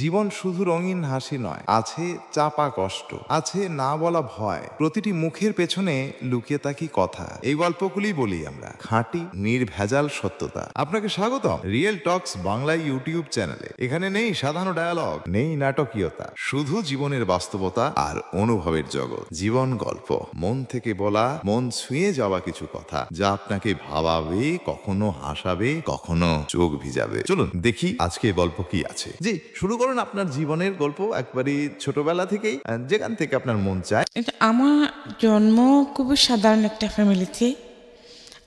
জীবন শুধু রঙিন হাসি নয়, আছে চাপা কষ্ট, আছে না বলা ভয়। প্রতিটি মুখের পেছনে লুকিয়ে থাকি কথা। এই গল্পগুলি বলি আমরা, খাঁটি নির্ভেজাল সত্যতা। আপনাকে স্বাগতম রিয়েল টক্স বাংলা ইউটিউব চ্যানেলে। এখানে নেই সাধারণ ডায়ালগ, নেই নাটকীয়তা, শুধু জীবনের বাস্তবতা আর অনুভবের জগৎ। জীবন গল্প, মন থেকে বলা, মন ছুঁয়ে যাওয়া কিছু কথা, যা আপনাকে ভাবাবে, কখনো হাসাবে, কখনো চোখ ভিজাবে। চলুন দেখি আজকে গল্প কি আছে। জি, শুরু করুন আপনার জীবনের গল্প একবারই ছোটবেলা থেকেই, যেখান থেকে আপনার মন চায়। আমার জন্ম খুবই সাধারণ একটা ফ্যামিলিতে।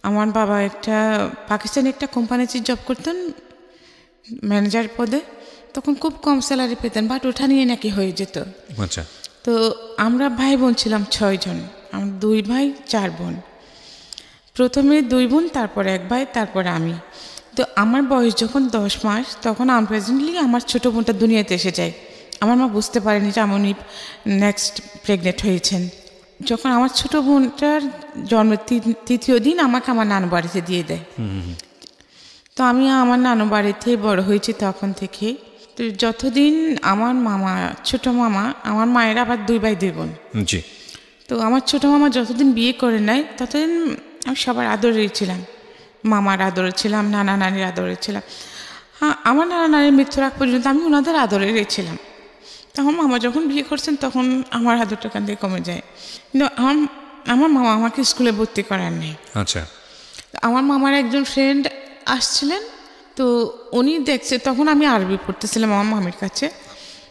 আমার বাবা একটা পাকিস্তানি একটা কোম্পানিতে জব করতেন, ম্যানেজার পদে। তখন খুব কম স্যালারি পেতেন, বাট ওঠা নিয়ে নাকি হয়ে যেত। আচ্ছা। তো আমরা ভাই বোন ছিলাম 6 জন। আমার 2 ভাই 4 বোন। প্রথমে 2 বোন, তারপরে 1 ভাই, তারপরে আমি। তো আমার বয়স যখন 10 মাস, তখন আনপ্রেজেন্টলি আমার ছোটো বোনটা দুনিয়াতে এসে যায়। আমার মা বুঝতে পারেনি যে উনি নেক্সট প্রেগনেন্ট হয়েছেন। যখন আমার ছোটো বোনটার জন্মের 3য় দিন আমাকে আমার নানু বাড়িতে দিয়ে দেয়। তো আমি আমার নানু বাড়িতে বড় হয়েছি তখন থেকে। তো যতদিন আমার মামা, ছোটো মামা, আমার মায়ের আবার 2 ভাই 2 বোন। জি। তো আমার ছোটো মামা যতদিন বিয়ে করে নেয় ততদিন আমি সবার আদরেই ছিলাম। মামার আদরে ছিলাম, নানা নানির আদরে ছিলাম। হ্যাঁ, আমার নানা নানির মৃত্যুর আগ পর্যন্ত আমি ওনাদের আদরেরই ছিলাম। তখন মামা যখন বিয়ে করছেন তখন আমার আদরটা কান দিয়ে কমে যায়। কিন্তু আমার মামা আমাকে স্কুলে ভর্তি করার নেই। আচ্ছা। আমার মামার একজন ফ্রেন্ড আসছিলেন, তো উনি দেখছে, তখন আমি আরবি পড়তেছিলাম আমার মামির কাছে।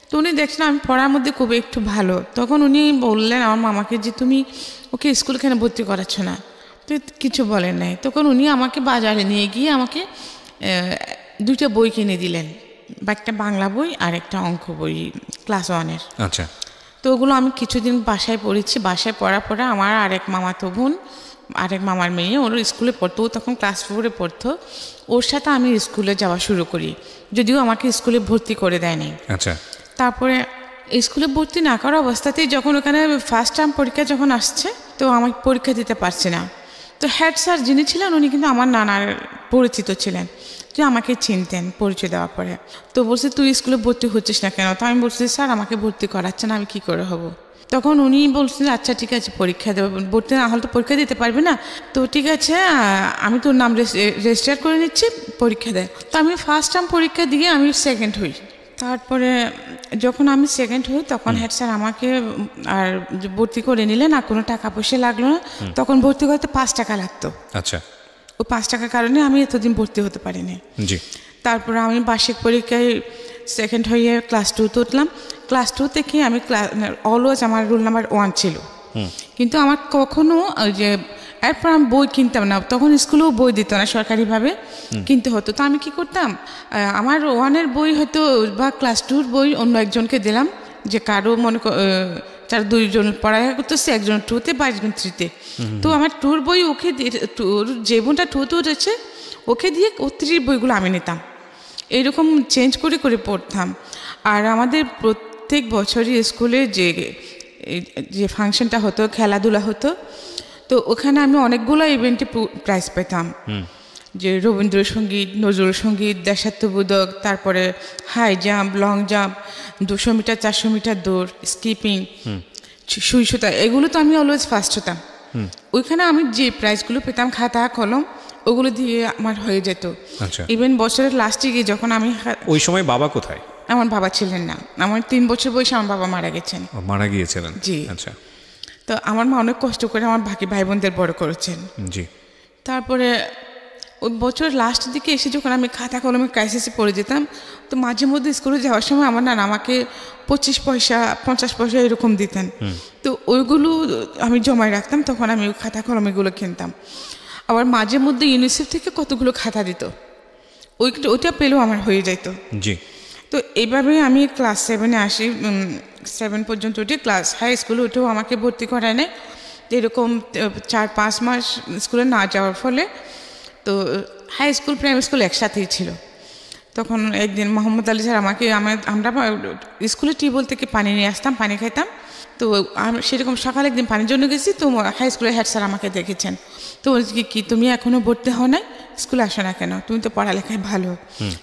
তো উনি দেখছেন আমি পড়ার মধ্যে খুবই একটু ভালো। তখন উনি বললেন আমার মামাকে যে তুমি ওকে স্কুল কেন ভর্তি করাচ্ছ না? তো কিছু বলেন নাই। তখন উনি আমাকে বাজারে নিয়ে গিয়ে আমাকে 2টা বই কিনে দিলেন, বা একটা বাংলা বই আর একটা অঙ্ক বই ক্লাস 1-এর। আচ্ছা। তো ওগুলো আমি কিছুদিন বাসায় পড়েছি। বাসায় পড়া আমার আরেক মামাতো বোন, আরেক মামার মেয়ে, ওর স্কুলে পড়তো, ও তখন ক্লাস 4-এ পড়তো। ওর সাথে আমি স্কুলে যাওয়া শুরু করি, যদিও আমাকে স্কুলে ভর্তি করে দেয়নি। আচ্ছা। তারপরে স্কুলে ভর্তি না করা অবস্থাতেই যখন ওখানে ফার্স্ট টার্ম পরীক্ষা যখন আসছে, তো আমাকে পরীক্ষা দিতে পারছি না। তো হেড স্যার যিনি ছিলেন উনি কিন্তু আমার নানার পরিচিত ছিলেন, যে আমাকে চিনতেন পরিচয় দেওয়ার পরে। তো বলছে তুই স্কুলে ভর্তি হচ্ছিস না কেন? তো আমি বলছি স্যার আমাকে ভর্তি করাচ্ছে না, আমি কী করে হব? তখন উনি বলছেন আচ্ছা ঠিক আছে পরীক্ষা দেবো, ভর্তি না হলে তো পরীক্ষা দিতে পারবে না, তো ঠিক আছে আমি তোর নাম রেজিস্টার করে নিচ্ছি, পরীক্ষা দেয়। তো আমি ফার্স্ট টার্ম পরীক্ষা দিয়ে আমি সেকেন্ড হই। তারপরে যখন আমি সেকেন্ড হই তখন হেড স্যার আমাকে আর ভর্তি করে নিলেন, আর কোনো টাকা পয়সা লাগলো না। তখন ভর্তি করতে 5 টাকা লাগতো। আচ্ছা। ও 5 টাকার কারণে আমি এতদিন ভর্তি হতে পারিনি। জি। তারপরে আমি বার্ষিক পরীক্ষায় সেকেন্ড হয়ে ক্লাস 2-তে উঠলাম। ক্লাস 2 থেকে আমি অলওয়েজ আমার রোল নাম্বার 1 ছিল। কিন্তু আমার কখনো ওই যে এরপর আমি বই কিনতাম না, তখন স্কুলেও বই দিত না, সরকারিভাবে কিনতে হতো। তো আমি কি করতাম, আমার 1-এর বই হয়তো বা ক্লাস 2-র বই অন্য একজনকে দিলাম, যে কারো মনে তার 2 জন পড়ালেখা করতেছে, একজন 2-তে বা একজন 3-তে। তো আমার 2-র বই ওকে যে বোনটা 2-তে উঠেছে ওকে দিয়ে ও 3-র বইগুলো আমি নিতাম। এইরকম চেঞ্জ করে করে পড়তাম। আর আমাদের প্রত্যেক বছরই স্কুলে যে ফাংশনটা হতো, খেলাধুলা হতো, তো ওখানে আমি অনেকগুলো ইভেন্টে প্রাইজ পেতাম। যে রবীন্দ্রসঙ্গীত, নজরুল সঙ্গীত, দেশাত্মবোধক, তারপরে high jump, long jump, 200 metre, 400 metre দৌড়, স্কিপিং, সুই সুতা, এগুলো তো আমি অলওয়েজ ফার্স্ট হতাম। ওইখানে আমি যে প্রাইজগুলো পেতাম, খাতা কলম ওগুলো দিয়ে আমার হয়ে যেত। আচ্ছা। ইভেন বছরের লাস্টে গিয়ে যখন আমি, ওই সময় বাবা কোথায়? আমার বাবা ছিলেন না। আমার 3 বছর বয়সে আমার বাবা মারা গেছেন। মারা গিয়েছিলেন? জি। আচ্ছা। তো আমার মা অনেক কষ্ট করে আমার বাকি ভাই বোনদের বড় করেছেন। জি। তারপরে ওই বছর লাস্টের দিকে এসে যখন আমি খাতা কলমে ক্রাইসিসে পড়ে যেতাম, তো মাঝে মধ্যে স্কুলে যাওয়ার সময় আমার নানা আমাকে 25 পয়সা 50 পয়সা এরকম দিতেন। তো ওইগুলো আমি জমায় রাখতাম, তখন আমি ওই খাতা কলমেগুলো কিনতাম। আবার মাঝে মধ্যে ইউনিসেফ থেকে কতগুলো খাতা দিত, ওইটা পেলেও আমার হয়ে যেত। জি। তো এইভাবেই আমি ক্লাস 7-এ আসি। 7 পর্যন্ত উঠে ক্লাস হাই স্কুলে উঠেও আমাকে ভর্তি করায় নেয়। এরকম 4-5 মাস স্কুলে না যাওয়ার ফলে, তো হাই স্কুল প্রাইমারি স্কুল একসাথেই ছিল। তখন একদিন মোহাম্মদ আলী স্যার আমরা স্কুলে টিউবওয়েল থেকে পানি নিয়ে আসতাম, পানি খাইতাম। তো আমি সেরকম সকালে একদিন পানির জন্য গেছি, তো হাই স্কুলের হেড স্যার আমাকে দেখেছেন। তো বলছি কি তুমি এখনও ভর্তি হও নাই, স্কুলে আসো না কেন, তুমি তো পড়ালেখায় ভালো।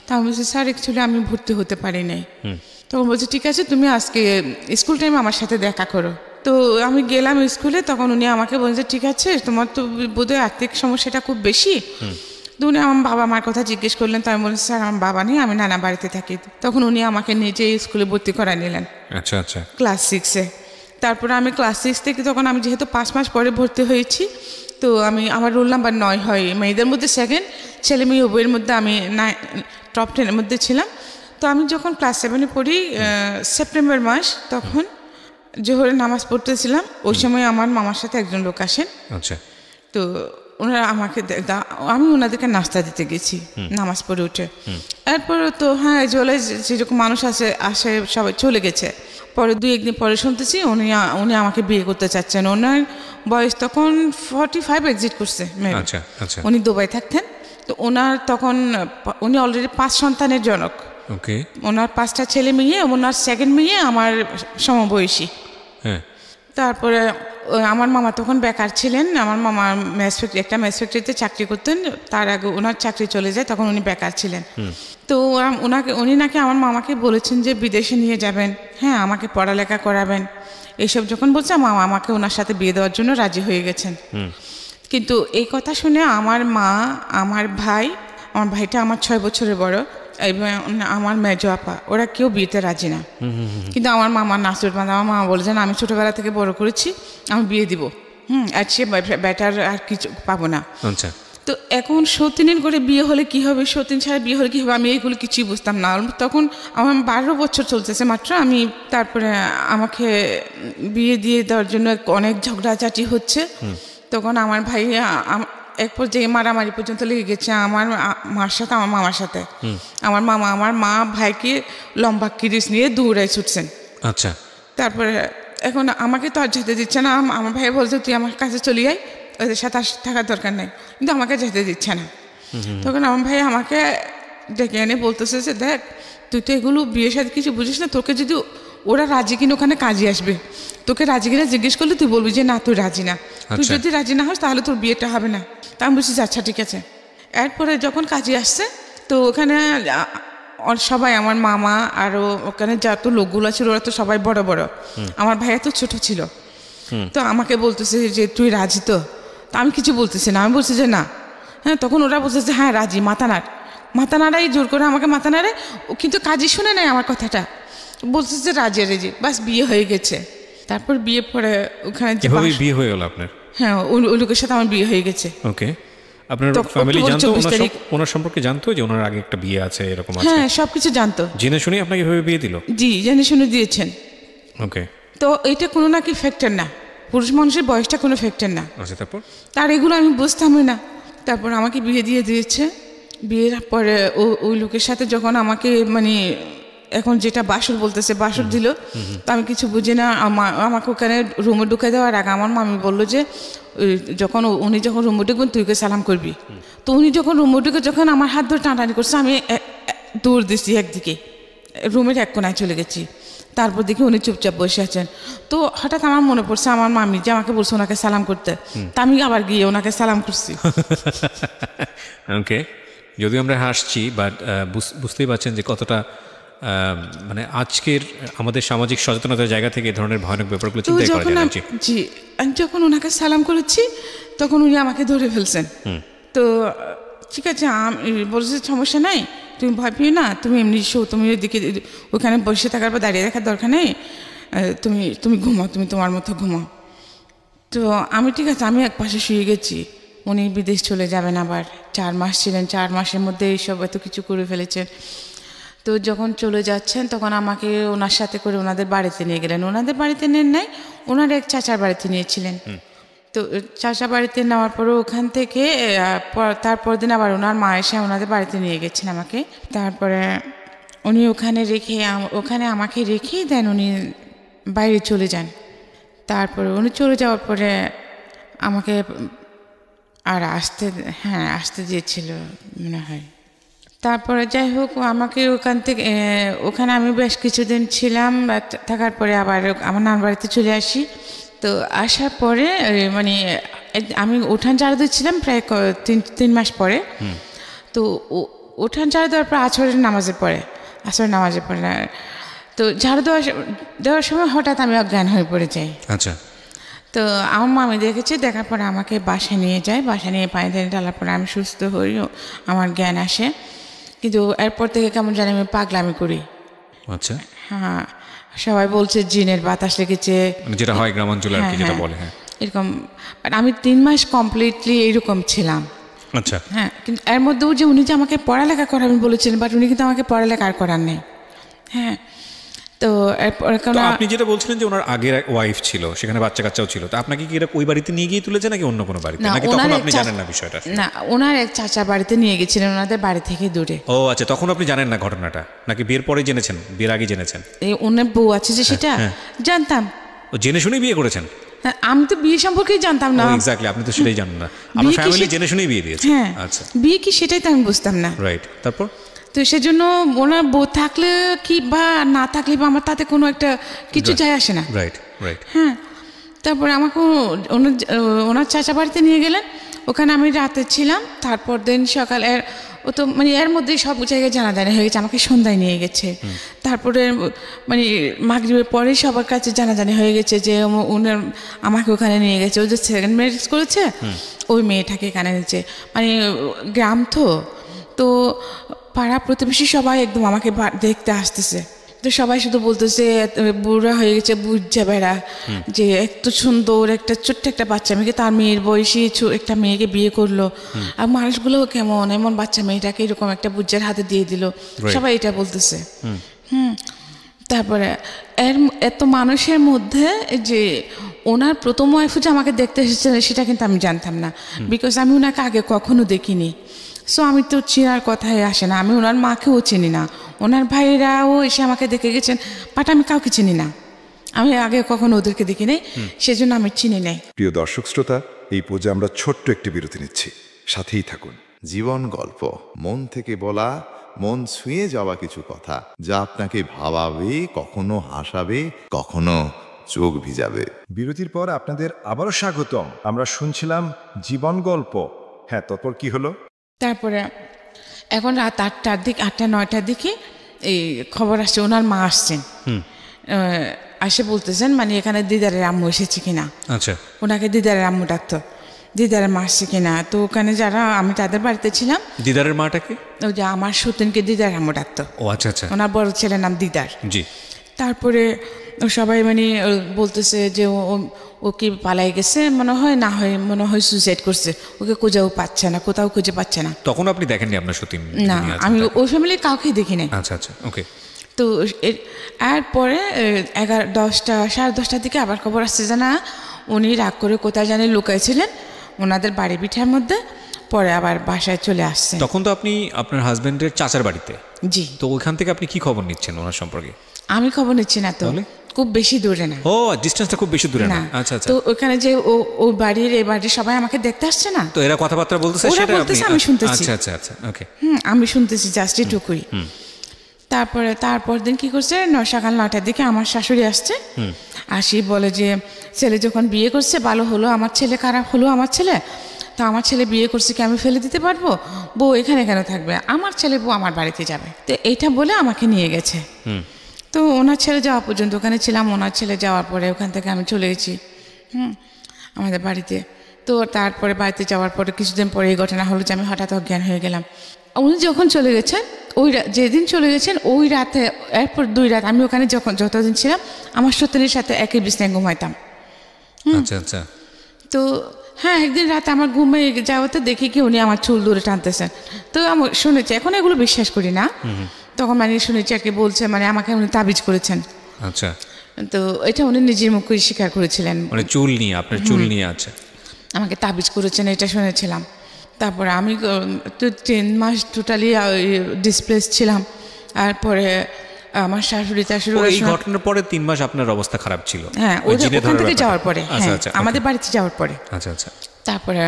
তা আমি বলছি স্যার অ্যাকচুয়ালি আমি ভর্তি হতে পারি নাই। তখন বলছে ঠিক আছে তুমি আজকে স্কুল টাইমে আমার সাথে দেখা করো। তো আমি গেলাম স্কুলে, তখন উনি আমাকে বলছে ঠিক আছে তোমার তো বোধহয় আর্থিক সমস্যাটা খুব বেশি। তো উনি আমার বাবা মার কথা জিজ্ঞেস করলেন, তো আমি বলছি স্যার আমার বাবা নেই, আমি নানা বাড়িতে থাকি। তখন উনি আমাকে নিজে স্কুলে ভর্তি করা নিলেন। আচ্ছা আচ্ছা। ক্লাস 6-এ। তারপরে আমি ক্লাস 6 থেকে তখন আমি যেহেতু 5 মাস পরে ভর্তি হয়েছি, তো আমার রোল নাম্বার 9 হয়, মেয়েদের মধ্যে 2nd, ছেলে মেয়ে উভয়ের মধ্যে আমি টপ 10-এর মধ্যে ছিলাম। তো আমি যখন ক্লাস 7-এ পড়ি সেপ্টেম্বর মাস, তখন জোহরের নামাজ পড়তেছিলাম, ওই সময় আমার মামার সাথে একজন লোক আসেন। আচ্ছা। তো ওনারা আমাকে আমি ওনাদেরকে নাস্তা দিতে গেছি নামাজ পড়ে উঠে। এরপরে তো হ্যাঁ চলে যেরকম মানুষ আসে সবাই চলে গেছে। পরে 2-1 দিন পরে শুনতেছি উনি আমাকে বিয়ে করতে চাচ্ছেন। ওনার বয়স তখন 45 এক্সিট করছে। আচ্ছা আচ্ছা। উনি দুবাই থাকতেন। তো ওনার তখন উনি অলরেডি 5 সন্তানের জনক। ওকে। ওনার 5টা ছেলে মেয়ে, ওনার 2nd মেয়ে আমার সমবয়সী। হ্যাঁ। তারপরে আমার মামা তখন বেকার ছিলেন। আমার মামা একটা মেস ফ্যাক্টরিতে চাকরি করতেন। তার আগে ওনার চাকরি চলে যায়, তখন উনি বেকার ছিলেন। তো উনি নাকি আমার মামাকে বলেছেন যে বিদেশে নিয়ে যাবেন, হ্যাঁ আমাকে পড়ালেখা করাবেন। এইসব যখন বলছে মামা আমাকে ওনার সাথে বিয়ে দেওয়ার জন্য রাজি হয়ে গেছেন। কিন্তু এই কথা শুনে আমার মা, আমার ভাইটা আমার 6 বছরের বড়, এবং আমার মেজো আপা, ওরা কেউ বিয়েতে রাজি না। কিন্তু আমার মামা নাসুর আমার মামা বলেছেন আমি ছোটবেলা থেকে বড় করেছি, আমি বিয়ে দিব, আর সে বেটার আর কিছু পাবো না। আচ্ছা। তো এখন সতীনের করে বিয়ে হলে কি হবে, সতীন ছাড়া বিয়ে হলে কি হবে, আমি এইগুলো কিছুই বুঝতাম না। তখন আমার 12 বছর চলতেছে মাত্র। তারপরে আমাকে বিয়ে দিয়ে দেওয়ার জন্য অনেক ঝগড়াঝাটি হচ্ছে। তখন আমার ভাই এক পর্যায়ে মারামারি পর্যন্ত লেগে গেছে আমার মার সাথে, আমার মামার সাথে। আমার মা ভাইকে লম্বা কিরিচ নিয়ে দৌড়ায় ছুটছেন। আচ্ছা। তারপরে এখন আমাকে তো আর যেতে দিচ্ছে না। আমার ভাই বলছে তুই আমার কাছে চলে আয়, ওদের সাথে থাকার দরকার নেই, কিন্তু আমাকে যেতে দিচ্ছে না। তখন আমার ভাই আমাকে ডেকে এনে বলতেছে যে দেখ তুই তো এগুলো বিয়ের সাথে কিছু বুঝিস না, তোকে যদি ওরা রাজি কিনা ওখানে কাজে আসবে, তোকে রাজি কিনা জিজ্ঞেস করলে তুই বলবি যে না তুই রাজি না। তুই যদি রাজি না হস তাহলে তোর বিয়েটা হবে না। তা আমি বলছি আচ্ছা ঠিক আছে। এরপরে যখন কাজে আসছে, তো ওখানে সবাই আমার মামা আরও ওখানে যত লোকগুলো ছিল ওরা তো সবাই বড় বড়, আমার ভাইয়া তো ছোট ছিল। তো আমাকে বলতেছে যে তুই রাজি তো? আমি কিছু বলতেছি না, আমি বলছি যে না। হ্যাঁ, তখন ওরা বলতেছে হ্যাঁ রাজি, মাথা নাড়াই জোর করে আমাকে মাথা নাড়ে, কিন্তু কাজই শুনে নেয় আমার কথাটা, বলছে যে রাজি, বাস বিয়ে হয়ে গেছে। তারপর বিয়ে পরে ওখানে বিয়ে হয়ে গেল আপনার? হ্যাঁ, ওই লোকের সাথে আমার বিয়ে হয়ে গেছে। ওকে। আপনার ফ্যামিলি জানতো ওনার সম্পর্কে, জানতো যে ওনার আগে একটা বিয়ে আছে এরকম আছে? হ্যাঁ, সবকিছু জানতো। জেনে শুনে আপনাকে এভাবে বিয়ে দিল? জি, জেনে শুনে দিয়েছেন। ওকে। তো এটা কোনো নাকি ফ্যাক্টর না, পুরুষ মানুষের বয়সটা কোনো ফ্যাক্টর না। আচ্ছা, তারপর? তার এগুলো আমি বুঝতামই না। তারপর আমাকে বিয়ে দিয়ে দিয়েছে। বিয়ের পরে ওই লোকের সাথে যখন আমাকে এখন যেটা বাসর বলতেছে, বাসর দিল, তো আমি কিছু বুঝি না। আমাকে ওখানে রুমে ঢুকে দেওয়ার আগে আমার মামি বললো যে উনি যখন রুমে ঢুকবেন তুইকে সালাম করবি। তো উনি যখন রুমে ঢুকে যখন আমার হাত ধরে টানাটানি করছে, আমি দৌড় দিচ্ছি একদিকে, রুমের এক কোনায় চলে গেছি। তারপর দেখি উনি চুপচাপ বসে আছেন। তো হঠাৎ আমার মনে পড়ছে আমার মামি যে আমাকে বলছে ওনাকে সালাম করতে, তা আমি আবার গিয়ে ওনাকে সালাম করছি। ওকে। যদিও আমরা হাসছি, বাট বুঝতেই পারছেন যে কতটা আজকের আমাদের সামাজিক সচেতনতার জায়গা থেকে এই ধরনের ভয়ানক ব্যাপারগুলো চিন্তা করা যায় না। জি, আমি যখন ওনাকে সালাম করেছি তখন উনি আমাকে ধরে ফেলছেন। তো ঠিক আছে, বলছে সমস্যা নাই, তুমি ভয় পেও না, তুমি এমনি শো, তুমি ওইদিকে ওখানে বসে থাকার পর দাঁড়িয়ে রাখার দরকার নেই, তুমি ঘুমাও, তুমি তোমার মতো ঘুমাও। তো আমি ঠিক আছে, আমি এক পাশে শুয়ে গেছি। উনি বিদেশ চলে যাবেন আবার, 4 মাস ছিলেন, 4 মাসের মধ্যে এইসব এত কিছু করে ফেলেছেন। তো যখন চলে যাচ্ছেন তখন আমাকে ওনার সাথে করে ওনাদের বাড়িতে নিয়ে গেলেন। ওনাদের বাড়িতে নেন নাই, ওনার এক চাচার বাড়িতে নিয়েছিলেন। তো চাচা বাড়িতে নেওয়ার পরে ওখান থেকে তারপর দিন আবার ওনার মা এসে ওনাদের বাড়িতে নিয়ে গেছেন আমাকে। তারপরে উনি ওখানে আমাকে রেখেই দেন, উনি বাইরে চলে যান। তারপরে উনি চলে যাওয়ার পরে আমাকে আর আসতে দিয়েছিল মনে হয়। তারপরে যাই হোক, আমাকে ওখানে আমি বেশ কিছুদিন ছিলাম, থাকার পরে আবার আমার নানার বাড়িতে চলে আসি। তো আসার পরে আমি উঠান ঝাড়ু দিচ্ছিলাম প্রায় 3 মাস পরে। তো উঠান ঝাড়ু দেওয়ার পর আসরের নামাজের পরে তো ঝাড়ু দেওয়ার সময় হঠাৎ আমি অজ্ঞান হয়ে পড়ে যাই। আচ্ছা। তো আমার মামি দেখেছে, দেখার পরে আমাকে বাসায় নিয়ে যায়, বাসায় নিয়ে পানি টানি ঢালার পরে আমি সুস্থ হই, আমার জ্ঞান আসে। কিন্তু এরপর থেকে কেমন জানি আমি পাগলামি করি। আচ্ছা। হ্যাঁ, সবাই বলছে জিনের বাতাস লেগেছে, যেটা হয় গ্রামাঞ্চলে আর কি, যেটা বলে। হ্যাঁ, এরকম। আমি 3 মাস কমপ্লিটলি এইরকম ছিলাম। আচ্ছা। হ্যাঁ, কিন্তু এর মধ্যেও যে উনি যে আমাকে পড়ালেখা করাবেন বলেছিলেন, বাট উনি কিন্তু আমাকে পড়ালেখা আর করার নেই। হ্যাঁ, তো এরপর আপনি যেটা বলছিলেন যে ওনার আগের ওয়াইফ ছিল, সেখানে বাচ্চা কাচ্চাও ছিল, তো আপনাকে কি ওই বাড়িতে নিয়ে গিয়ে তুলেছে নাকি অন্য কোনো বাড়িতে, নাকি তখন আপনি জানেন না বিষয়টা? না, ওনার এক চাচা বাড়িতে নিয়ে গেছিলেন, ওনাদের বাড়ি থেকে দূরে। ও আচ্ছা, তখন আপনি জানেন না ঘটনাটা, নাকি বিয়ের পরে জেনেছেন, বিয়ের আগে জেনেছেন? এই ওনার বউ আছে যে, সেটা জানতাম। ও জেনে শুনেই বিয়ে করেছেন? আমি তো বিয়ে সম্পর্কেই জানতাম না। এক্স্যাক্টলি, আপনি তো সেটাই জানেন না, আপনার ফ্যামিলি জেনে শুনেই বিয়ে দিয়েছে। হ্যাঁ, আচ্ছা, বিয়ে কি সেটাই তো আমি বুঝতাম না। রাইট। তারপর তো সেজন্য ওনার বউ থাকলে কি বা না থাকলে বা আমার তাতে কোনো একটা কিছু যায় আসে না। Right right. হ্যাঁ, তারপরে আমাকে ওনার চাচা বাড়িতে নিয়ে গেলেন, ওখানে আমি রাতে ছিলাম। তারপর দিন সকাল ও তো মানে এর মধ্যেই সব জায়গায় জানাজানি হয়ে গেছে, আমাকে সন্ধ্যায় নিয়ে গেছে। তারপরে মানে মাগরিবের পরেই সবার কাছে জানাজানি হয়ে গেছে যে ওনার আমাকে ওখানে নিয়ে গেছে। ও যে সেকেন্ড ম্যারেজ করেছে, ওই মেয়েটাকে এখানে নিয়েছে। মানে গ্রাম তো পাড়া প্রতিবেশী সবাই একদম আমাকে দেখতে আসতেছে। তো সবাই শুধু বলতেছে বুড়া হয়ে গেছে, বুঝছে বেড়া, যে এত সুন্দর একটা ছোট্ট একটা বাচ্চা মেয়েকে, তার মেয়ের বয়সী একটা মেয়েকে বিয়ে করলো। আর মানুষগুলো কেমন, এমন বাচ্চা মেয়েটাকে এরকম একটা বুজ্জার হাতে দিয়ে দিল, সবাই এটা বলতেছে। তারপরে এত মানুষের মধ্যে যে ওনার প্রথম ওয়াইফ যে আমাকে দেখতে এসেছিলেন, সেটা কিন্তু আমি জানতাম না, বিকজ আমি ওনাকে আগে কখনো দেখিনি। সো আমি তো চেনার কথাই আসে না, আমি ওনার মাকেও চিনি না, ওনার ভাইরাও এসে আমাকে দেখে গেছেন, বাট আমি কাউকে চিনি না, আমি আগে কখনো ওদেরকে দেখি নাই, সেজন্য আমি চিনি নাই। প্রিয় দর্শক শ্রোতা, এই পর্যায়ে আমরা ছোট্ট একটি বিরতি নিচ্ছি, সাথেই থাকুন। জীবন গল্প, মন থেকে বলা, মন ছুঁয়ে যাওয়া কিছু কথা, যা আপনাকে ভাবাবে, কখনো হাসাবে, কখনো চোখ ভিজাবে। বিরতির পর আপনাদের আবারও স্বাগতম। আমরা শুনছিলাম জীবন গল্প। হ্যাঁ, তারপর কি হলো? তারপরে এখন রাত 8টার দিকে, 8টা-9টার দিকে এই খবর আসছে ওনার মা আসছেন, আসে বলতেছেন মানে এখানে দিদারের আম্মু এসেছে কিনা। আচ্ছা। ওনাকে দিদারের আম্মু ডাকতো, দিদারের মা আসছে কিনা। তো ওখানে যারা, আমি তাদের বাড়িতে ছিলাম। দিদারের মাটাকে? ওই যে আমার সতীনকে দিদার আম্মু ডাকতো। ও আচ্ছা আচ্ছা। ওনার বড় ছেলের নাম দিদার। জি। তারপরে সবাই মানে বলতেছে যে ও কি পালাই গেছে, মনে হয় সুইসাইড করছে, ওকে খুঁজেও পাচ্ছে না, কোথাও খুঁজে পাচ্ছে না। তখন আপনি দেখেননি আপনার সতীন? না, আমি ওই ফ্যামিলির কাউকে দেখি নাই। আচ্ছা আচ্ছা, ওকে। তো এরপরে 10টা, 10:30টার দিকে আবার খবর আসছে যে না, উনি রাগ করে কোথায় জানি লুকাইছিলেন ওনাদের বাড়ি পিঠার মধ্যে, পরে আবার বাসায় চলে আসছে। তখন তো আপনি আপনার হাজবেন্ডের চাচার বাড়িতে? জি। তো ওইখান থেকে আপনি কি খবর নিচ্ছেন ওনার সম্পর্কে? আমি খবর নিচ্ছি না তো, খুব বেশি দূরে না। ও, ডিসটেন্সটা খুব বেশি দূরে না। আচ্ছা আচ্ছা। তো ওখানে যে ও বাড়ির, এই বাড়ির সবাই আমাকে দেখতে আসছে না, তো এরা কথাবার্তা বলতেছে, সেটা আমি শুনতেছি। আচ্ছা আচ্ছা আচ্ছা, ওকে। আমি শুনতেছি জাস্ট এটুকুই। তারপর দিন কি করছে, সকাল 9টার দিকে আমার শাশুড়ি আসছে, আসি বলে যে ছেলে যখন বিয়ে করছে ভালো হলো, আমার ছেলে খারাপ হলো, আমার ছেলে তো আমার ছেলে বিয়ে করছে কি আমি ফেলে দিতে পারবো, বউ এখানে কেন থাকবে, আমার ছেলে বউ আমার বাড়িতে যাবে। তো এইটা বলে আমাকে নিয়ে গেছে। তো ওনার ছেলে যাওয়া পর্যন্ত ওখানে ছিলাম, ওনার ছেলে যাওয়ার পরে ওখান থেকে আমি চলে গেছি আমাদের বাড়িতে। তো তারপরে বাড়িতে যাওয়ার পরে কিছুদিন পরে এই ঘটনা হলো যে আমি হঠাৎ অজ্ঞান হয়ে গেলাম। উনি যখন চলে গেছেন, যেদিন চলে গেছেন ওই রাতে, এরপর 2 রাত আমি ওখানে যতদিন ছিলাম আমার সতীনের সাথে একই বিছনায় ঘুমাইতাম। আচ্ছা আচ্ছা। তো হ্যাঁ, একদিন রাতে আমার ঘুমে যাওয়াতে দেখি কি উনি আমার চুল ধরে টানতেছেন। তো আমি শুনেছি, এখন এগুলো বিশ্বাস করি না, তখন মানে শুনেছি আর কি, বলছে মানে আমাকে উনি তাবিজ করেছেন। আচ্ছা। তো এটা উনি নিজের মুখে স্বীকার করেছিলেন, মানে চুল নিয়ে, আপনার চুল নিয়ে। আচ্ছা, আমাকে তাবিজ করেছেন, এটা শুনেছিলাম। তারপরে আমি তো 3 মাস টোটালি ডিসপ্লেস ছিলাম। আর পরে আমার শাশুড়ি এই ঘটনার পরে 3 মাস আপনার অবস্থা খারাপ ছিল? হ্যাঁ, ওখান থেকে যাওয়ার পরে, আচ্ছা আচ্ছা, আমাদের বাড়িতে যাওয়ার পরে। আচ্ছা আচ্ছা। তারপরে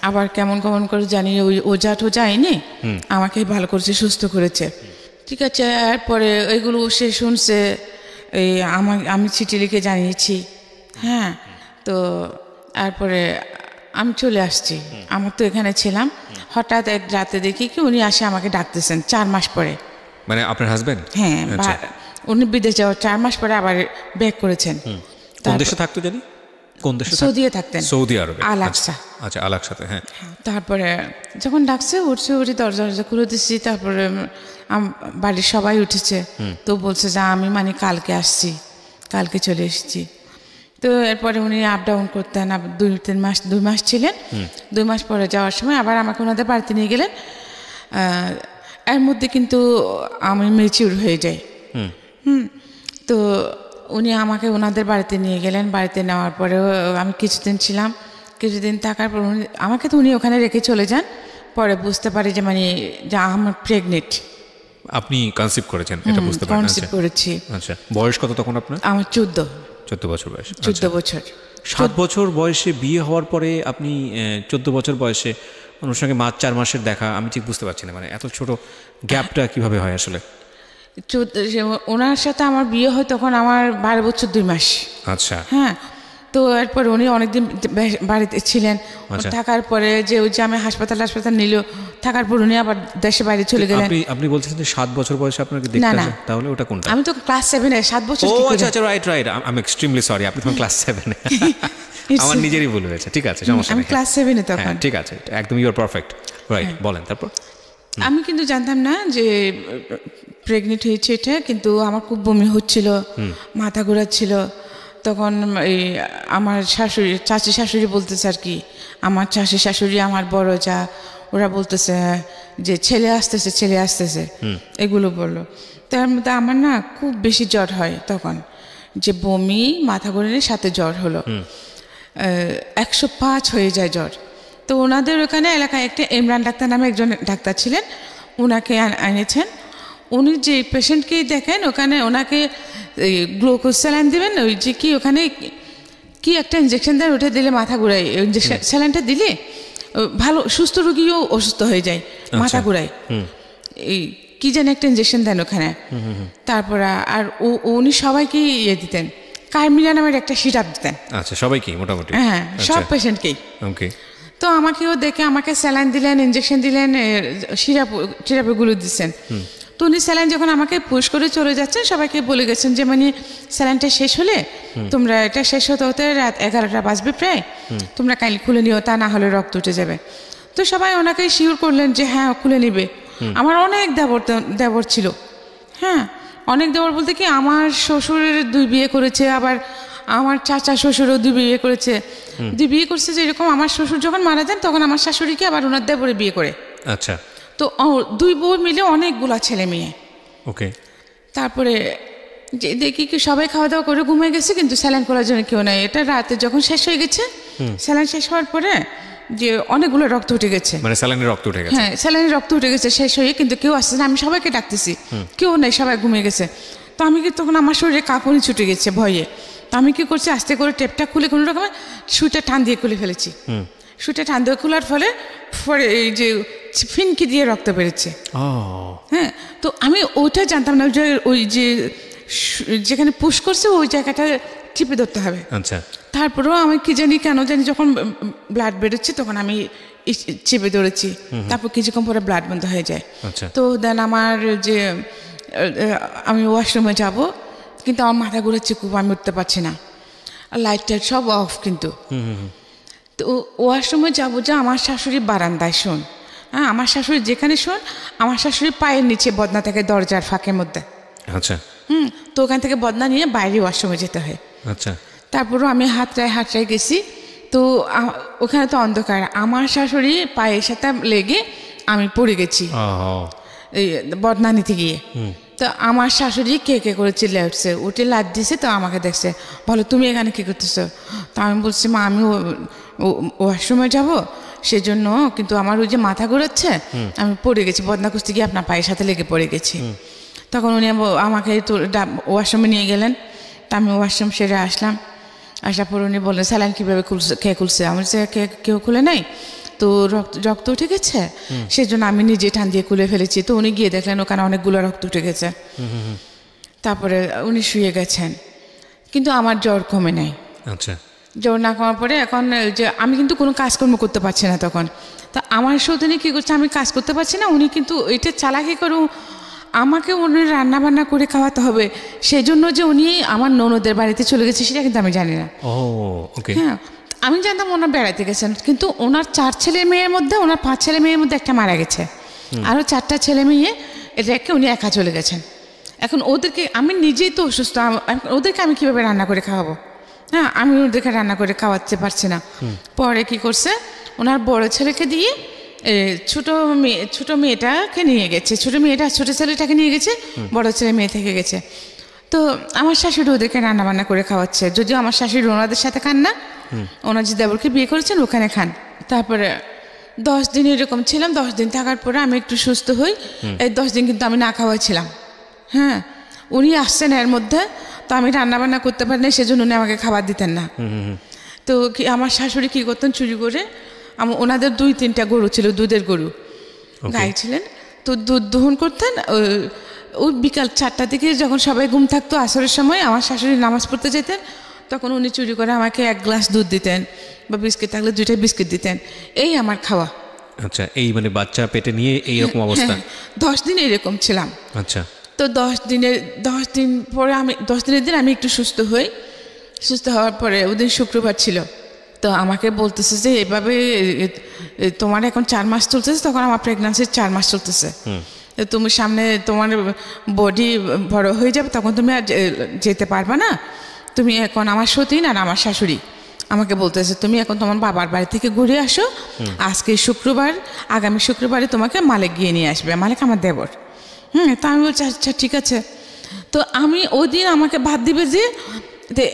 আবার কেমন করে জানি ওই ওজা টোজা এনে আমাকে ভালো করেছে, সুস্থ করেছে, ঠিক আছে। এরপরে ওইগুলো সে শুনছে, এই আমি চিঠি লিখে জানিয়েছি। হ্যাঁ, তো তারপরে আমি চলে আসছি, আমার তো এখানে ছিলাম। হঠাৎ এক রাতে দেখি কি উনি আসে আমাকে ডাকতেছেন 4 মাস পরে। মানে আপনার হাজবেন্ড? হ্যাঁ, উনি বিদেশ যাওয়ার 4 মাস পরে আবার ব্যাক করেছেন। কোন দেশে থাকতো জানি? কোন দেশে? সৌদিতে থাকতেন। সৌদি আরবে। আল-আকসা। আচ্ছা, আল-আকসাতে। হ্যাঁ। তারপরে যখন ডাকছে উঠে দরজা খুলে দিচ্ছি, তারপরে বাড়ির সবাই উঠেছে, তো বলছে যে আমি মানে কালকে আসছি, কালকে চলে এসেছি। তো এরপরে উনি আপ ডাউন করতেন, 2 মাস ছিলেন। 2 মাস পরে যাওয়ার সময় আবার আমাকে ওনাদের বাড়িতে নিয়ে গেলেন। এর মধ্যে কিন্তু আমি ম্যাচিউর হয়ে যাই। তো উনি আমাকে ওনাদের বাড়িতে নিয়ে গেলেন। বাড়িতে নেওয়ার পরেও আমি কিছুদিন ছিলাম। কিছুদিন থাকার পর আমাকে তো উনি ওখানে রেখে চলে যান। পরে বুঝতে পারি যে মানে যে আমার প্রেগনেন্ট। আপনি কনসিভ করেছেন এটা বুঝতে পারছেন? কনসিভ করেছি। আচ্ছা, বয়স কত তখন আপনার? আমার 14 বছর বয়স। 14 বছর। 7 বছর বয়সে বিয়ে হওয়ার পরে আপনি 14 বছর বয়সে ওনার সঙ্গে 4 মাসের দেখা, আমি ঠিক বুঝতে পারছি না, মানে এত ছোট গ্যাপটা কিভাবে হয় আসলে? ওনার সাথে আমার বিয়ে হয় তখন আমার 12 বছর 2 মাস। আচ্ছা। হ্যাঁ, তো এরপর উনি অনেকদিন বাড়িতে ছিলেন। থাকার পরে যে ওই যে আমি হাসপাতাল নিল, থাকার পর উনি আবার দেশে বাইরে চলে গেলেন। আপনি বলছেন যে 7 বছর বয়সে আপনাকে দেখতে আসে, তাহলে ওটা কোনটা? আমি তো ক্লাস 7 এ 7 বছর। ও আচ্ছা, right. I am extremely sorry, আপনি তখন ক্লাস 7 এ। আমার নিজেরই ভুল হয়েছে। ঠিক আছে, সমস্যা নেই। আমি ক্লাস 7 এ তখন। ঠিক আছে, একদম ইউ আর পারফেক্ট। রাইট, বলেন তারপর। আমি কিন্তু জানতাম না যে প্রেগনেন্ট হয়েছে এটা, কিন্তু আমার খুব বমি হচ্ছিল, মাথা ঘোরাচ্ছিল। তখন এই আমার চাচি শাশুড়ি বলতেছে আর কি, আমার চাচি শাশুড়ি, আমার বড় যা, ওরা বলতেছে যে ছেলে আসতেছে এগুলো বললো। তার মধ্যে আমার না খুব বেশি জ্বর হয় তখন, যে বমি, মাথা ঘোরানোর সাথে জ্বর হলো, 105 হয়ে যায় জ্বর। তো ওনাদের ওখানে এলাকায় একটা ইমরান ডাক্তার নামে একজন ডাক্তার ছিলেন, ওনাকে এনেছেন। উনি যে পেশেন্টকেই দেখেন ওখানে ওনাকে গ্লুকোজ স্যালাইন দেবেন, ওই যে কি ওখানে কি একটা ইঞ্জেকশন দেন, ওটা দিলে মাথা ঘুরায়। ওই ইঞ্জেকশন স্যালাইনটা দিলে ভালো সুস্থ রোগীও অসুস্থ হয়ে যায়, মাথা ঘুরায়। এই কি জানি একটা ইঞ্জেকশন দেন ওখানে। তারপর আর উনি সবাইকে দিতেন, কার্মিলা নামের একটা সিরাপ দিতেন। আচ্ছা, সবাইকে মোটামুটি? হ্যাঁ, সব পেশেন্টকেই। ওকে। তো আমাকেও দেখে আমাকে স্যালাইন দিলেন, ইঞ্জেকশন দিলেন, সিরাপগুলো দিচ্ছেন। তো উনি স্যালাইন যখন আমাকে পুশ করে চলে যাচ্ছেন, সবাইকে বলে গেছেন যে মানে স্যালাইনটা শেষ হলে তোমরা, এটা শেষ হতে রাত 11টা বাজবে প্রায়, তোমরা কাইন্ডলি খুলে নিও, তা না হলে রক্ত উঠে যাবে। তো সবাই ওনাকে শিওর করলেন যে হ্যাঁ খুলে নিবে। আমার অনেক দেবর ছিল। হ্যাঁ, অনেক দেবর বলতে কি, আমার শ্বশুরের 2 বিয়ে করেছে, আবার আমার চাচা শ্বশুরও 2 বিয়ে করেছে। 2 বিয়ে করছে, যেরকম আমার শ্বশুর যখন মারা যান তখন আমার শাশুড়িকে আবার ওনার দেবরে বিয়ে করে। আচ্ছা। তো 2 বউ মিলে অনেকগুলা ছেলে মেয়ে। ওকে। তারপরে যে দেখি কি সবাই খাওয়া দাওয়া করে ঘুমিয়ে গেছে, কিন্তু স্যালাইন করার জন্য কেউ নেই। এটা রাতে যখন শেষ হয়ে গেছে, স্যালাইন শেষ হওয়ার পরে যে অনেকগুলো রক্ত উঠে গেছে, মানে স্যালাইনের রক্ত উঠে গেছে? হ্যাঁ, স্যালাইনের রক্ত উঠে গেছে শেষ হয়ে, কিন্তু কেউ আসছে না। আমি সবাইকে ডাকতেছি, কেউ নেই, সবাই ঘুমিয়ে গেছে। তো আমি কি তখন আমার শরীরে কাঁপুনি ছুটে গেছে ভয়ে। তো আমি কি করছি, আস্তে করে টেপটা খুলে কোনো রকমে সুইটা টান দিয়ে খুলে ফেলেছি। সুইটা টান দিয়ে খোলার ফলে এই যে ফিনকি দিয়ে রক্ত বেরোচ্ছে। হ্যাঁ, তো আমি ওইটা জানতাম না যে ওই যে যেখানে পুশ করছে ওই জায়গাটা টিপে ধরতে হবে। আচ্ছা। তারপরেও আমি কি জানি কেন জানি যখন ব্লাড বেরোচ্ছে তখন আমি চেপে ধরেছি। তারপর কিছুক্ষণ পরে ব্লাড বন্ধ হয়ে যায়। তো দেন আমার যে আমি ওয়াশরুমে যাব, কিন্তু আমার মাথা ঘুরেছে খুব, আমি উঠতে পারছি না, লাইট টাইট সব অফ। কিন্তু তো ওয়াশরুমে যাবো, যে আমার শাশুড়ি বারান্দায় শোন। হ্যাঁ, আমার শাশুড়ি যেখানে শোন, আমার শাশুড়ি পায়ের নিচে বদনা থাকে, দরজার ফাঁকের মধ্যে। আচ্ছা। তো ওখান থেকে বদনা নিয়ে বাইরে ওয়াশরুমে যেতে হয়। আচ্ছা। তারপরও আমি হাতটায় গেছি, তো ওখানে তো অন্ধকার, আমার শাশুড়ি পায়ের সাথে লেগে আমি পড়ে গেছি এই বদনা নিতে গিয়ে। তো আমার শাশুড়ি কে করে চিল্লে উঠছে, উঠে লাদ দিছে। তো আমাকে দেখছে, বলো তুমি এখানে কী করতেছো? তো আমি বলছি, মা আমি ওয়াশরুমে যাবো সেজন্য, কিন্তু আমার ওই যে মাথা ঘোরাচ্ছে, আমি পড়ে গেছি, বদনা কুস্তি গিয়ে আপনার পায়ের সাথে লেগে পড়ে গেছি। তখন উনি আমাকে ওয়াশরুমে নিয়ে গেলেন। তা আমি ওয়াশরুম সেরে আসলাম। আসার পর উনি বললেন, স্যালাইন কীভাবে কে খুলছে? আমার সে কেউ খুলে নাই, তো রক্ত উঠে গেছে, সেজন্য আমি নিজে টান দিয়ে খুলে ফেলেছি। তো উনি গিয়ে দেখলেন ওখানে অনেকগুলো রক্ত উঠে গেছে। তারপরে উনি শুয়ে গেছেন, কিন্তু আমার জ্বর কমে নাই। আচ্ছা। জ্বর না কমার পরে এখন যে আমি কিন্তু কোনো কাজকর্ম করতে পারছি না তখন। তা আমার সৌদিনী কী করছে, আমি কাজ করতে পারছি না, উনি কিন্তু এটা চালাকি করে আমাকে উনি রান্না বান্না করে খাওয়াতে হবে, সেই জন্য যে উনি আমার ননদের বাড়িতে চলে গেছে সেটা কিন্তু আমি জানি না। ও ওকে। হ্যাঁ, আমি জানতাম ওনার বেড়াতে গেছেন, কিন্তু ওনার 4 ছেলে মেয়ের মধ্যে, ওনার 5 ছেলে মেয়ের মধ্যে একটা মারা গেছে, আরও 4টা ছেলে মেয়ে রেখে উনি একা চলে গেছেন। এখন ওদেরকে আমি নিজেই তো অসুস্থ, ওদেরকে আমি কীভাবে রান্না করে খাওয়াবো? হ্যাঁ, আমি ওদেরকে রান্না করে খাওয়াতে পারছি না। পরে কি করছে, ওনার বড় ছেলেকে দিয়ে ছোট মেয়েটাকে নিয়ে গেছে, ছোট ছেলেটাকে নিয়ে গেছে, বড় ছেলে মেয়ে থেকে গেছে। তো আমার শাশুড়ি ওদেরকে রান্না বান্না করে খাওয়াচ্ছে, যদিও আমার শাশুড়ি ওনাদের সাথে খান না, ওনার যে দেবরকে বিয়ে করেছেন ওখানে খান। তারপরে 10 দিন এরকম ছিলাম। 10 দিন থাকার পরে আমি একটু সুস্থ হই। এই 10 দিন কিন্তু আমি না খাওয়াইছিলাম। হ্যাঁ, উনি আসছেন এর মধ্যে, তো আমি রান্না বান্না করতে পারি না, সেজন্য উনি আমাকে খাবার দিতেন না। তো আমার শাশুড়ি কী করতেন, চুরি করে ওনাদের 2-3টা গরু ছিল, দুধের গরু, গাই ছিলেন, তো দুধ দহন করতেন। ওই বিকাল 4টার দিকে যখন সবাই ঘুম থাকতো, আসরের সময় আমার শাশুড়ি নামাজ পড়তে যেতেন, তখন উনি চুরি করে আমাকে 1 গ্লাস দুধ দিতেন, বা বিস্কিট থাকলে 2টা বিস্কিট দিতেন। এই আমার খাওয়া। আচ্ছা, এই মানে বাচ্চা পেটে নিয়ে এইরকম অবস্থা? 10 দিন এরকম ছিলাম। আচ্ছা। তো 10 দিন পরে 10 দিনের দিন আমি একটু সুস্থ হই। সুস্থ হওয়ার পরে ওদিন শুক্রবার ছিল, তো আমাকে বলতেছে যে এভাবে তোমার এখন 4 মাস চলতেছে, তখন আমার প্রেগন্যান্সির 4 মাস চলতেছে, তুমি সামনে তোমার বডি বড় হয়ে যাবে, তখন তুমি আর যেতে পারবে না, তুমি এখন আমার সতীন আর আমার শাশুড়ি আমাকে বলতেছে তুমি এখন তোমার বাবার বাড়ি থেকে ঘুরে আসো, আজকে শুক্রবার, আগামী শুক্রবারে তোমাকে মালিক গিয়ে নিয়ে আসবে, মালিক আমার দেবর। তা আমি বলছি আচ্ছা ঠিক আছে। তো আমি ওই দিন আমাকে ভাত দিবে যে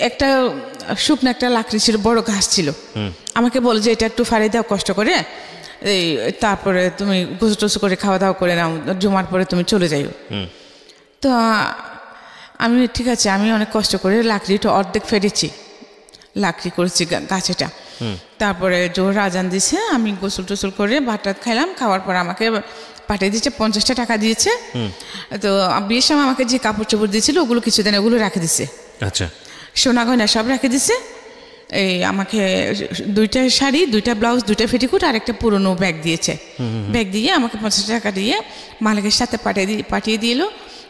একটা শুকনো একটা লাকড়ি ছিল, বড় ঘাস ছিল, আমাকে বলে যে এটা একটু ফাড়ি দাও কষ্ট করে, তারপরে তুমি গোসল টোসল করে খাওয়া দাওয়া করে নাও, জুমার পরে তুমি চলে যাইও। তো আমি ঠিক আছে, আমি অনেক কষ্ট করে লাকড়িটা অর্ধেক ফেটেছি, লাকড়ি করেছি গাছেটা। তারপরে জোর আজান দিছে, আমি গোসল টোসল করে ভাত টাত খাইলাম, খাওয়ার পর আমাকে পাঠিয়ে দিয়েছে, 50টা টাকা দিয়েছে। তো বিয়ের সময় আমাকে যে কাপড় চোপড় দিয়েছিল ওগুলো কিছুদিন ওগুলো রেখে দিছে। আচ্ছা, সোনা গয়না সব রেখে দিছে। এই আমাকে 2টা শাড়ি, 2টা ব্লাউজ, 2টা পেটিকোট আর একটা পুরনো ব্যাগ দিয়েছে। ব্যাগ দিয়ে আমাকে 50 টাকা দিয়ে মালিকের সাথে পাঠিয়ে দিল।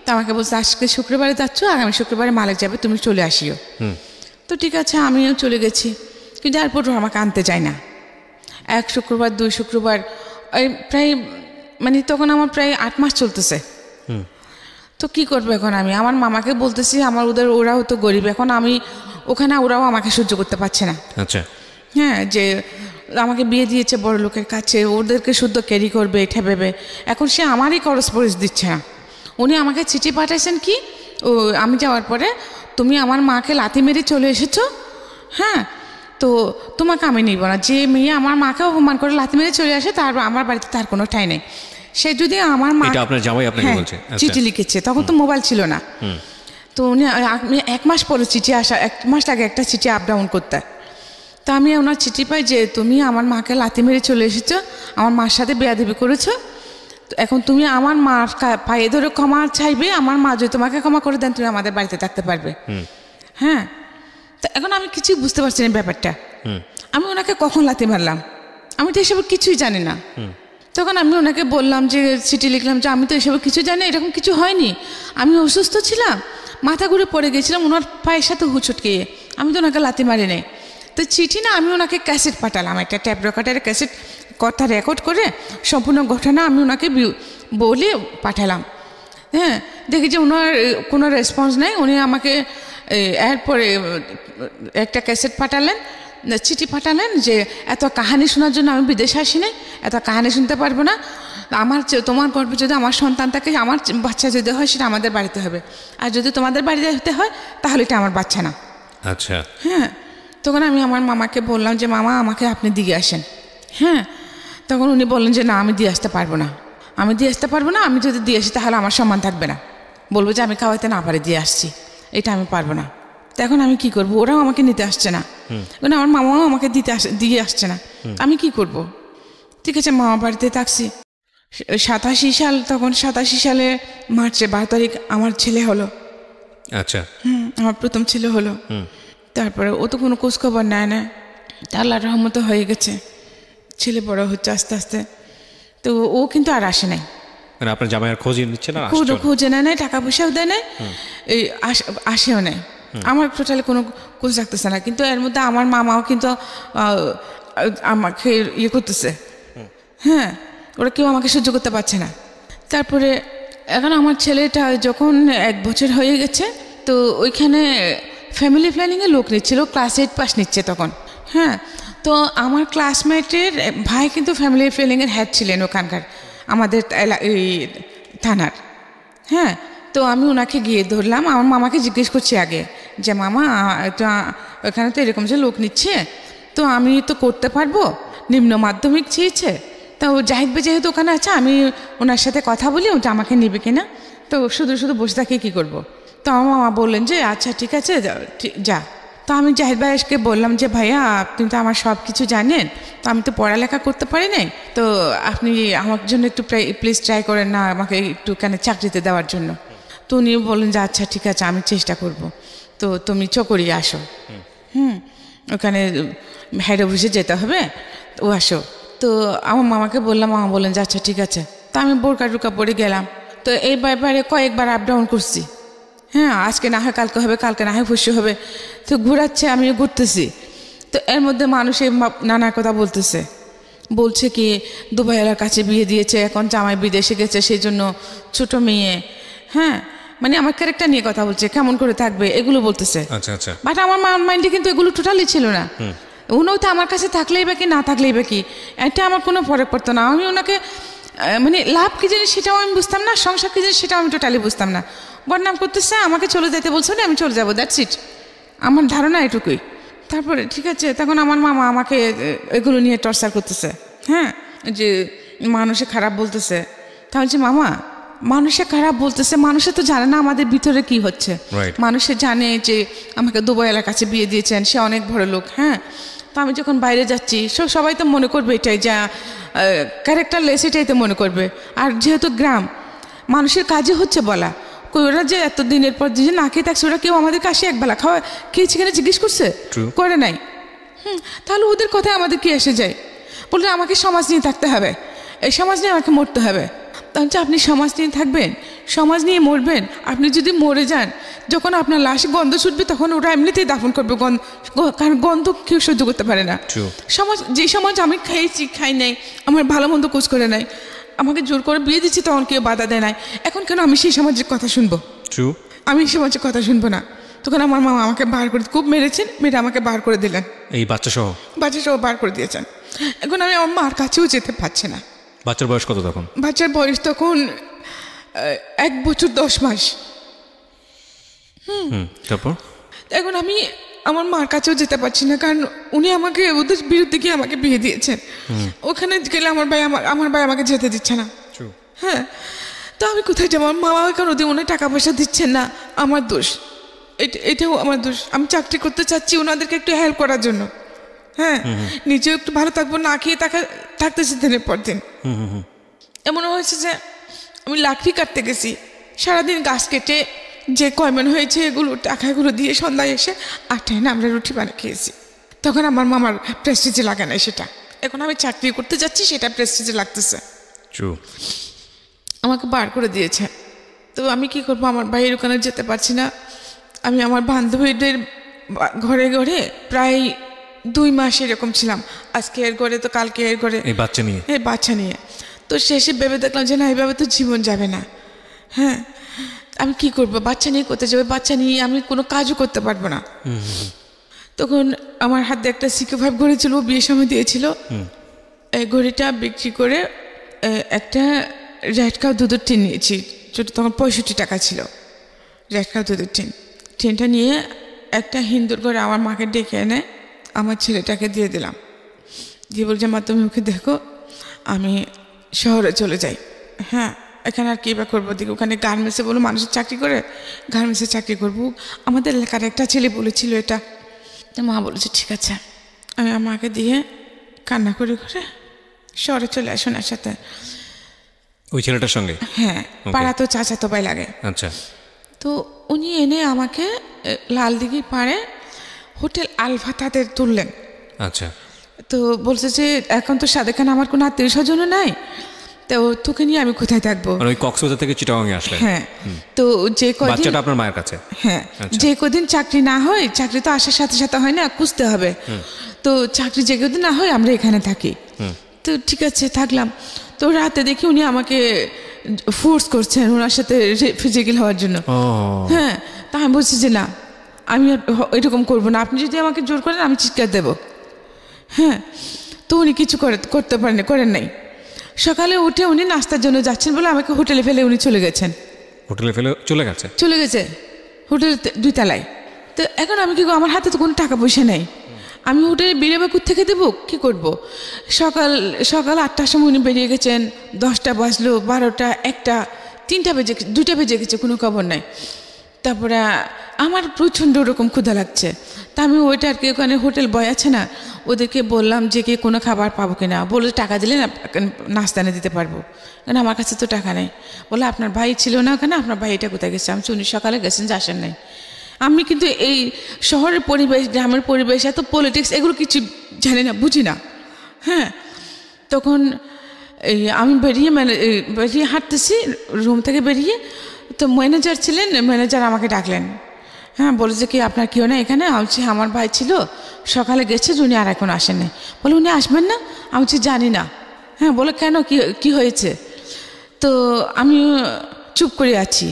তো আমাকে বলছে আজকে শুক্রবারে যাচ্ছ, আগামী শুক্রবারে মালিক যাবে, তুমি চলে আসিও। তো ঠিক আছে, আমিও চলে গেছি, কিন্তু এরপর আমাকে আনতে যায় না। 1 শুক্রবার, 2 শুক্রবার, প্রায় মানে তখন আমার প্রায় 8 মাস চলতেছে। তো কি করবো এখন আমি? আমার মামাকে বলতেছি, ওরাও তো গরিব, এখন আমি ওখানে, ওরাও আমাকে সহ্য করতে পারছে না। আচ্ছা। হ্যাঁ, যে আমাকে বিয়ে দিয়েছে বড় লোকের কাছে, ওদেরকে শুদ্ধ ক্যারি করবে এটা ভেবে, এখন সে আমারই করসপরেন্স দিচ্ছে না। উনি আমাকে চিঠি পাঠাইছেন কি, আমি যাওয়ার পরে তুমি আমার মাকে লাথি মেরে চলে এসেছো, হ্যাঁ, তো তোমাকে আমি নিব না। যে মেয়ে আমার মাকে অপমান করে লাথি মেরে চলে আসে, তার আমার বাড়িতে তার কোনো ঠাঁই নেই। সে যদি আমার মা, আপনার জামাই আপনাকে বলছে? চিঠি লিখেছে, তখন তো মোবাইল ছিল না। তো উনি 1 মাস পরে চিঠি আসা, 1 মাস আগে একটা চিঠি আপ ডাউন করতে। তো আমি ওনার চিঠি পাই যে তুমি আমার মাকে লাথি মেরে চলে এসেছো, আমার মার সাথে বেয়াদবি করেছো, এখন তুমি আমার মার পায়ে ধরে ক্ষমা চাইবে, আমার মা যদি তোমাকে ক্ষমা করে দেন তুমি আমাদের বাড়িতে থাকতে পারবে। হ্যাঁ, তো এখন আমি কিছুই বুঝতে পারছি না ব্যাপারটা। আমি ওনাকে কখন লাথি মারলাম, আমি তো এসব কিছুই জানি না। তখন আমি ওনাকে বললাম যে চিঠি লিখলাম যে আমি তো এসব কিছু জানি, এরকম কিছু হয়নি, আমি অসুস্থ ছিলাম, মাথা ঘুরে পড়ে গেছিলাম ওনার পায়ের সাথে হুচটকে, আমি তো ওনাকে লাথি মারি নাই। তো চিঠি না, আমি ওনাকে ক্যাসেট পাঠালাম, একটা ট্যাপ রেকর্ডারে ক্যাসেট কথা রেকর্ড করে সম্পূর্ণ ঘটনা আমি ওনাকে বলে পাঠালাম। হ্যাঁ, দেখি যে ওনার কোনো রেসপন্স নেই। উনি আমাকে এরপরে একটা ক্যাসেট পাঠালেন, চিঠি পাঠালেন যে এত কাহানি শোনার জন্য আমি বিদেশে আসি নাই, এত কাহানি শুনতে পারবো না, তোমার গর্ভে যদি আমার সন্তান থাকে, আমার বাচ্চা যদি হয় সেটা আমাদের বাড়িতে হবে, আর যদি তোমাদের বাড়িতে হতে হয় তাহলে এটা আমার বাচ্চা না। আচ্ছা। হ্যাঁ, তখন আমি আমার মামাকে বললাম যে মামা আমাকে আপনি দিয়ে আসেন। হ্যাঁ, তখন উনি বললেন যে না, আমি দিয়ে আসতে পারবো না, আমি দিয়ে আসতে পারবো না, আমি যদি দিয়ে আসি তাহলে আমার সম্মান থাকবে না, বলবো যে আমি খাওয়াইতে না পারে দিয়ে আসছি, এটা আমি পারবো না। তো এখন আমি কি করবো? ওরাও আমাকে নিতে আসছে না, আমার মামাও আমাকে দিয়ে আসছে না, আমি কি করব? ঠিক আছে, মামা বাড়িতে থাকছি। 87 সাল, তখন 87 সালে মার্চে 12 তারিখ আমার ছেলে হলো। আচ্ছা। আমার প্রথম ছেলে হলো। তারপরে ও তো কোনো খোঁজখবর নেয় না, আল্লাহর রহমতে হয়ে গেছে, ছেলে বড় হচ্ছে আস্তে আস্তে। তো ও কিন্তু আর আসে নাই, মানে আপনার জামাইয়ের খোঁজ নিচ্ছে না, খোঁজে নেয় নাই, টাকা পয়সাও দেয় নাই, এই আসেও নেই, আমার টোটালি কোনো খোঁজ রাখতেছে না। কিন্তু এর মধ্যে আমার মামাও কিন্তু আমাকে ইয়ে করতেছে, হ্যাঁ, ওরা কেউ আমাকে সহ্য করতে পারছে না। তারপরে এখন আমার ছেলেটা যখন 1 বছর হয়ে গেছে, তো ওইখানে ফ্যামিলি প্ল্যানিংয়ে লোক নিচ্ছিল, ক্লাস 8 পাস নিচ্ছে তখন, হ্যাঁ। তো আমার ক্লাসমেটের ভাই কিন্তু ফ্যামিলি প্ল্যানিংয়ের হেড ছিলেন ওখানকার, আমাদের এই থানার, হ্যাঁ। তো আমি ওনাকে গিয়ে ধরলাম, আমার মামাকে জিজ্ঞেস করছি আগে যে মামা তো ওখানে তো এরকম যে লোক নিচ্ছে, তো আমি তো করতে পারবো, নিম্ন মাধ্যমিক চেয়েছে, তো জাহিদ ভাই যেহেতু ওখানে আছে আমি ওনার সাথে কথা বলি ওটা আমাকে নেবে কিনা, তো শুধু শুধু বসে থাকি কী করবো। তো আমার মামা বললেন যে আচ্ছা ঠিক আছে যা। তো আমি জাহিদ ভাইকে বললাম যে ভাইয়া আপনি তো আমার সব কিছু জানেন, তো আমি তো পড়ালেখা করতে পারি নাই, তো আপনি আমার জন্য একটু প্লিজ ট্রাই করেন না আমাকে একটুখানি চাকরিতে দেওয়ার জন্য। তো উনি বললেন যে আচ্ছা ঠিক আছে আমি চেষ্টা করব, তো তুমি চকরিয়ে আসো, ওখানে হেড অফিসে যেতে হবে, ও আসো। তো আমার মামাকে বললাম, মামা বললেন যে আচ্ছা ঠিক আছে। তো আমি বোরকা টুকা পরে গেলাম, তো এই ব্যাপারে কয়েকবার আপ ডাউন করছি, হ্যাঁ, আজকে না হয় কালকে হবে, কালকে না হয় পরশু হবে, তো ঘোরাচ্ছে আমিও ঘুরতেছি। তো এর মধ্যে মানুষ নানা কথা বলছে কি দুবাইয়ের কাছে বিয়ে দিয়েছে, এখন জামাই বিদেশে গেছে, সেই জন্য ছোটো মেয়ে, হ্যাঁ, মানে আমার ক্যারেক্টার নিয়ে কথা বলছে, কেমন করে থাকবে এগুলো বলতেছে। আচ্ছা আচ্ছা। বাট আমার মাইন্ডে কিন্তু এগুলো টোটালি ছিল না। উনিও তো আমার কাছে থাকলেই বা কি না থাকলেই বা কি, এটা আমার কোনো ফরক পড়তো না। আমি ওনাকে মানে লাভ কী জিনিস সেটাও আমি বুঝতাম না, সংসার কী জিনিস সেটাও আমি টোটালি বুঝতাম না। বদনাম করতেছে, আমাকে চলে যেতে বলছে না, আমি চলে যাবো, দ্যাটস ইট, আমার ধারণা এটুকুই। তারপরে ঠিক আছে, তখন আমার মামা আমাকে এগুলো নিয়ে টর্চার করতেছে, হ্যাঁ, যে মানুষে খারাপ বলতেছে। তাহলে যে মামা মানুষে খারাপ বলতেছে, মানুষে তো জানে না আমাদের ভিতরে কি হচ্ছে। মানুষে জানে যে আমাকে দুবাইয়ের কাছে বিয়ে দিয়েছেন, সে অনেক বড় লোক, হ্যাঁ। তো আমি যখন বাইরে যাচ্ছি সবাই তো মনে করবে এটাই, যা ক্যারেক্টারলেস এটাই তো মনে করবে। আর যেহেতু গ্রাম, মানুষের কাজে হচ্ছে বলা, ওরা যে এত দিনের পর যে না খেয়ে থাকছে, ওরা কেউ আমাদের কাছে একবেলা খাওয়া খেয়েছি কিনা জিজ্ঞেস করছে, করে নাই। তাহলে ওদের কথায় আমাদের কি এসে যায়? বললে আমাকে সমাজ নিয়ে থাকতে হবে, এই সমাজ নিয়ে আমাকে মরতে হবে। তাহলে আপনি সমাজ নিয়ে থাকবেন, সমাজ নিয়ে মরবেন। আপনি যদি মরে যান, যখন আপনার লাশে গন্ধ ছুটবে তখন ওরা এমনিতেই দাফন করবে, কারণ গন্ধ কেউ সহ্য করতে পারে না। সমাজ, যে সমাজ আমি খাইছি খাই নাই, আমার ভালো মন্দ কোচ করে নাই, আমাকে জোর করে বিয়ে দিচ্ছি তখন কেউ বাধা দেয় নাই, এখন কেন আমি সেই সমাজের কথা শুনবো? আমি সমাজের কথা শুনবো না। তখন আমার মামা আমাকে বার করে, খুব মেরেছেন, মেরে আমাকে বার করে দিলেন, এই বাচ্চা সহ বার করে দিয়েছেন। এখন আমি আমার মার কাছেও যেতে পারছি না। বাচ্চার বয়স কত তখন? বাচ্চার বয়স তখন 1 বছর 10 মাস। তারপর এখন আমি আমার মার কাছেও যেতে পারছি না, কারণ উনি আমাকে ওদের বিরুদ্ধে গিয়ে আমাকে বিয়ে দিয়েছেন। ওখানে গেলে আমার ভাই আমাকে যেতে দিচ্ছে না, হ্যাঁ। তো আমি কোথায় যাবো? আমার মামা কারণ ওদের উনি টাকা পয়সা দিচ্ছেন না, আমার দোষ, এটাও আমার দোষ। আমি চাকরি করতে চাচ্ছি ওনাদেরকে একটু হেল্প করার জন্য, হ্যাঁ, নিজেও একটু ভালো থাকবো, না খেয়ে থাকতেছি দিনের পর দিন। এমন হয়েছে যে আমি লাকড়ি কাটতে গেছি, সারাদিন গাছ কেটে যে কয়মন হয়েছে এগুলো টাকাগুলো দিয়ে সন্ধ্যায় এসে 8টায় না আমরা রুটি বানিয়ে খেয়েছি। তখন আমার মামার প্রেস্টিজে লাগে না সেটা, এখন আমি চাকরি করতে যাচ্ছি সেটা প্রেস্টিজে লাগতেছে, আমাকে বার করে দিয়েছে। তো আমি কি করবো, আমার ভাইয়ের ওখানে যেতে পারছি না। আমি আমার বান্ধবীদের ঘরে ঘরে প্রায় 2 মাস এরকম ছিলাম, আজকে এর ঘরে তো কালকে এর ঘরে, এই বাচ্চা নিয়ে। তো শেষে ভেবে দেখলাম যে না, এইভাবে তো জীবন যাবে না, হ্যাঁ। আমি কি করবো, বাচ্চা নিয়ে করতে যাবো, বাচ্চা নিয়ে আমি কোনো কাজও করতে পারবো না। তখন আমার হাতে একটা সিকে5 ঘড়ি ছিল, বিয়ের সময় দিয়েছিল। এই ঘড়িটা বিক্রি করে একটা রেড কাউ দুধের টিন নিয়েছি, তখন 65 টাকা ছিল রেড কাউ দুধের টিনটা নিয়ে একটা হিন্দুর ঘরে আমার মাকে ডেকে এনে আমার ছেলেটাকে দিয়ে দিলাম, দিয়ে বলছে মা তুমি ওকে দেখো, আমি শহরে চলে যাই, হ্যাঁ, এখানে আর কী বা করবো, দেখি ওখানে গার্মেন্টসে বলো মানুষের চাকরি করে, গার্মেন্টসে চাকরি করবো। আমাদের এলাকার একটা ছেলে বলেছিল এটা। মা বলেছে ঠিক আছে। আমি আমাকে দিয়ে কান্না করে করে শহরে চলে আসুন এর সাথে, ওই ছেলেটার সঙ্গে, হ্যাঁ, পাড়া তো চাচাতো ভাই লাগে। আচ্ছা। তো উনি এনে আমাকে লালদিঘির পাড়ে হোটেল আলফা তাদের তুললেন। আচ্ছা। তো বলছে যে এখন তো সাদেখানে আমার কোনো আত্মীয় স্বজনও নাই, তো তোকে নিয়ে আমি কোথায় থাকবো? মানে ওই কক্সবাজার থেকে চিটাগাং এ আসলেন? হ্যাঁ। তো যে কদিন বাচ্চাটা আপনার মায়ের কাছে? হ্যাঁ, যে কদিন চাকরি না হয়, চাকরি তো আসার সাথে সাথে হয় না, খুঁজতে হবে। তো চাকরি যে কদিন না হয় আমরা এখানে থাকি। তো ঠিক আছে থাকলাম। তো রাতে দেখি উনি আমাকে ফোর্স করছেন ওনার সাথে ফিজিক্যাল হওয়ার জন্য। হ্যাঁ, তা আমি বলছি যে না, আমি এরকম করবো না, আপনি যদি আমাকে জোর করেন আমি চিৎকার দেবো। হ্যাঁ, তো উনি কিছু করতে করেন নাই। সকালে উঠে উনি নাস্তার জন্য যাচ্ছেন বলে আমাকে হোটেলে ফেলে উনি চলে গেছেন। হোটেলে ফেলে চলে গেছে হোটেল 2 তলায়। তো এখন আমি কি করবো, আমার হাতে তো কোনো টাকা পয়সা নেই, আমি হোটেলে বিলে বা থেকে দেবো, কী করবো? সকাল 8টার সময় উনি বেরিয়ে গেছেন, 10টা বাজলো, 12টা, 1টা, 3টা বেজে 2টা বেজে গেছে, কোনো খবর নাই। তারপরে আমার প্রচণ্ড ওরকম ক্ষুধা লাগছে। তা আমি ওইটারকে ওখানে হোটেল বয় আছে না, ওদেরকে বললাম যে কি কোনো খাবার পাবো কিনা। বলে টাকা দিলে না নাস্তা এনে দিতে পারবো, কারণ আমার কাছে তো টাকা নেই। বলে আপনার ভাই ছিল না ওখানে, আপনার ভাই এটা কোথায় গেছে? আমি উনি সকালে গেছেন যে আসেন নাই। আমি কিন্তু এই শহরের পরিবেশ, গ্রামের পরিবেশ, এত পলিটিক্স এগুলো কিছু জানি না, বুঝি না। হ্যাঁ, তখন এই আমি বেরিয়ে হাঁটতেছি রুম থেকে বেরিয়ে, তো ম্যানেজার ছিলেন, ম্যানেজার আমাকে ডাকলেন। হ্যাঁ, বলে যে কি আপনার কেউ না এখানে? আমি বলছি আমার ভাই ছিল, সকালে গেছে, উনি আর এখন আসেন নাই। বলে উনি আসবেন না? আমি বলছি জানি না। হ্যাঁ, বলে কেন, কি হয়েছে? তো আমি চুপ করে আছি।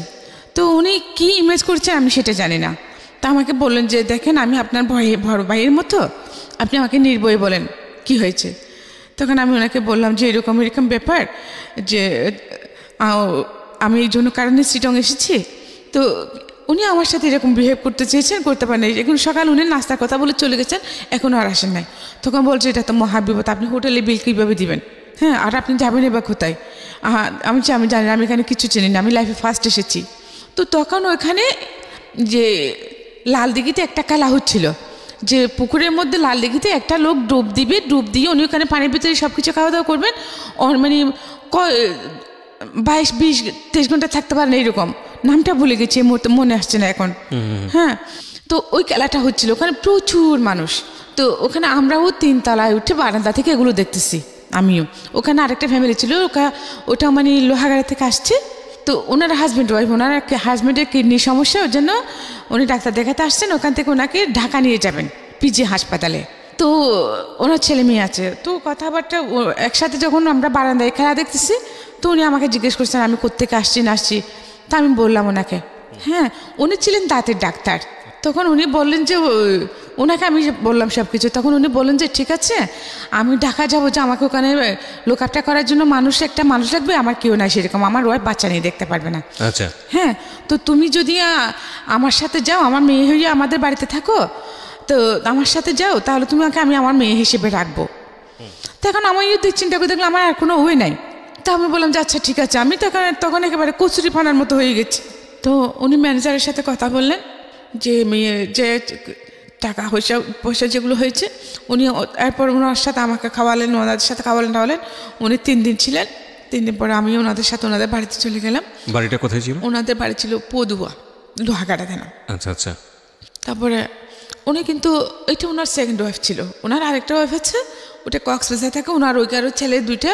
তো উনি কি ইমেজ করছেন আমি সেটা জানি না। তা আমাকে বললেন যে দেখেন আমি আপনার বড় ভাইয়ের মতো, আপনি আমাকে নির্ভয়ে বলেন কি হয়েছে। তখন আমি ওনাকে বললাম যে এরকম ব্যাপার, যে আমি এই জন্য কারণে চিটং এসেছি। তো উনি আমার সাথে এরকম বিহেভ করতে চেয়েছেন, করতে পারেন। এখন সকাল উনি নাস্তার কথা বলে চলে গেছেন, এখনও আর আসেন নাই। তখন বলছে এটা তো মহাবিপদ, আপনি হোটেলে বিল কীভাবে দিবেন? হ্যাঁ, আর আপনি যাবেন এবার কোথায়? আমি জানি না, আমি এখানে কিছু চিনি না, আমি লাইফে ফার্স্ট এসেছি। তো তখন ওখানে যে লাল দিঘিতে একটা খেলা হচ্ছিল, যে পুকুরের মধ্যে লাল দিঘিতে একটা লোক ডুব দিয়ে উনি ওখানে পানির ভিতরে সব কিছু খাওয়া দাওয়া করবেন, মানে 22-20-23 ঘন্টা থাকতে পারেন, এইরকম। নামটা ভুলে গেছি, এই মুহূর্তে মনে আসছে না এখন। হ্যাঁ, তো ওই খেলাটা হচ্ছিল, ওখানে প্রচুর মানুষ। তো ওখানে আমরাও 3 তলায় উঠে বারান্দা থেকে এগুলো দেখতেছি, আমিও। ওখানে আরেকটা ফ্যামিলি ছিল, ওটা মানে লোহাগাড়া থেকে আসছে। তো ওনার হাজব্যান্ড ওয়াইফ, ওনার হাজব্যান্ডের কিডনির সমস্যা, ওর জন্য উনি ডাক্তার দেখাতে আসছেন। ওখান থেকে ওনাকে ঢাকা নিয়ে যাবেন পিজি হাসপাতালে। তো ওনার ছেলে মেয়ে আছে। তো কথাবার্তা একসাথে যখন আমরা বারান্দায় খেলা দেখতেছি, তো উনি আমাকে জিজ্ঞেস করছেন আমি কোত্থেকে আসছি না আসছি। তা আমি বললাম ওনাকে। হ্যাঁ, উনি ছিলেন দাঁতের ডাক্তার। তখন উনি বললেন যে ওনাকে আমি বললাম সব কিছু। তখন উনি বললেন যে ঠিক আছে, আমি ঢাকা যাবো, যে আমাকে ওখানে লোক আপটা করার জন্য একটা মানুষ লাগবে, আমার কেউ নাই সেরকম, আমার ওয়াইফ বাচ্চা নিয়ে দেখতে পারবে না। আচ্ছা। হ্যাঁ, তো তুমি যদি আমার সাথে যাও, আমার মেয়ে হয়ে আমাদের বাড়িতে থাকো, তো আমার সাথে যাও, তাহলে আমি আমার মেয়ে হিসেবে রাখবো। তো এখন আমি চিন্তা করে দেখলাম আমার আর কোনো ওয়ে নাই। তা আমি বললাম যে আচ্ছা ঠিক আছে। আমি তখন একেবারে কচুরি ফানার মতো হয়ে গেছি। তো উনি ম্যানেজারের সাথে কথা বললেন যে যে টাকা পয়সা যেগুলো হয়েছে, উনি এরপর ওনার সাথে আমাকে খাওয়ালেন, ওনাদের সাথে খাওয়ালেন। উনি 3 দিন ছিলেন। 3 দিন পরে আমি ওনাদের সাথে ওনাদের বাড়িতে চলে গেলাম। বাড়িটা কোথায় ছিল? ওনাদের বাড়ি ছিল পদুয়া, লোহাগাড়া থানা। আচ্ছা আচ্ছা। তারপরে উনি কিন্তু এটা ওনার সেকেন্ড ওয়াইফ ছিল, ওনার আরেকটা ওয়াইফ আছে, ওটা কক্সবাজারে থাকে। ওনার ওইকারও ছেলে 2টা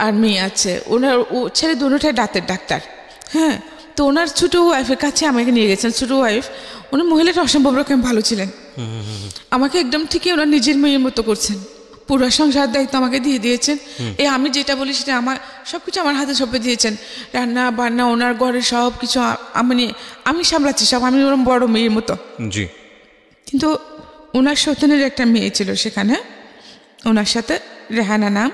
আর মেয়ে আছে। ওনার ছেলে দুটোটাই দাঁতের ডাক্তার। হ্যাঁ, তো ওনার ছোটো ওয়াইফের কাছে আমাকে নিয়ে গেছেন। ছোটো ওয়াইফ, উনি মহিলাটা অসম্ভব রকম ভালো ছিলেন। আমাকে একদম ঠিকই ওনার নিজের মেয়ের মতো করছেন। পুরো সংসার দায়িত্ব আমাকে দিয়ে দিয়েছেন। আমি যেটা বলি সেটা আমার সব কিছু আমার হাতে সঁপে দিয়েছেন। রান্না বান্না, ওনার ঘরের সব কিছু আমি সামলাচ্ছি সব, আমি ওরকম বড় মেয়ের মতো। জি। কিন্তু ওনার সতীনের একটা মেয়ে ছিল সেখানে, ওনার সাথে রেহানা নাম।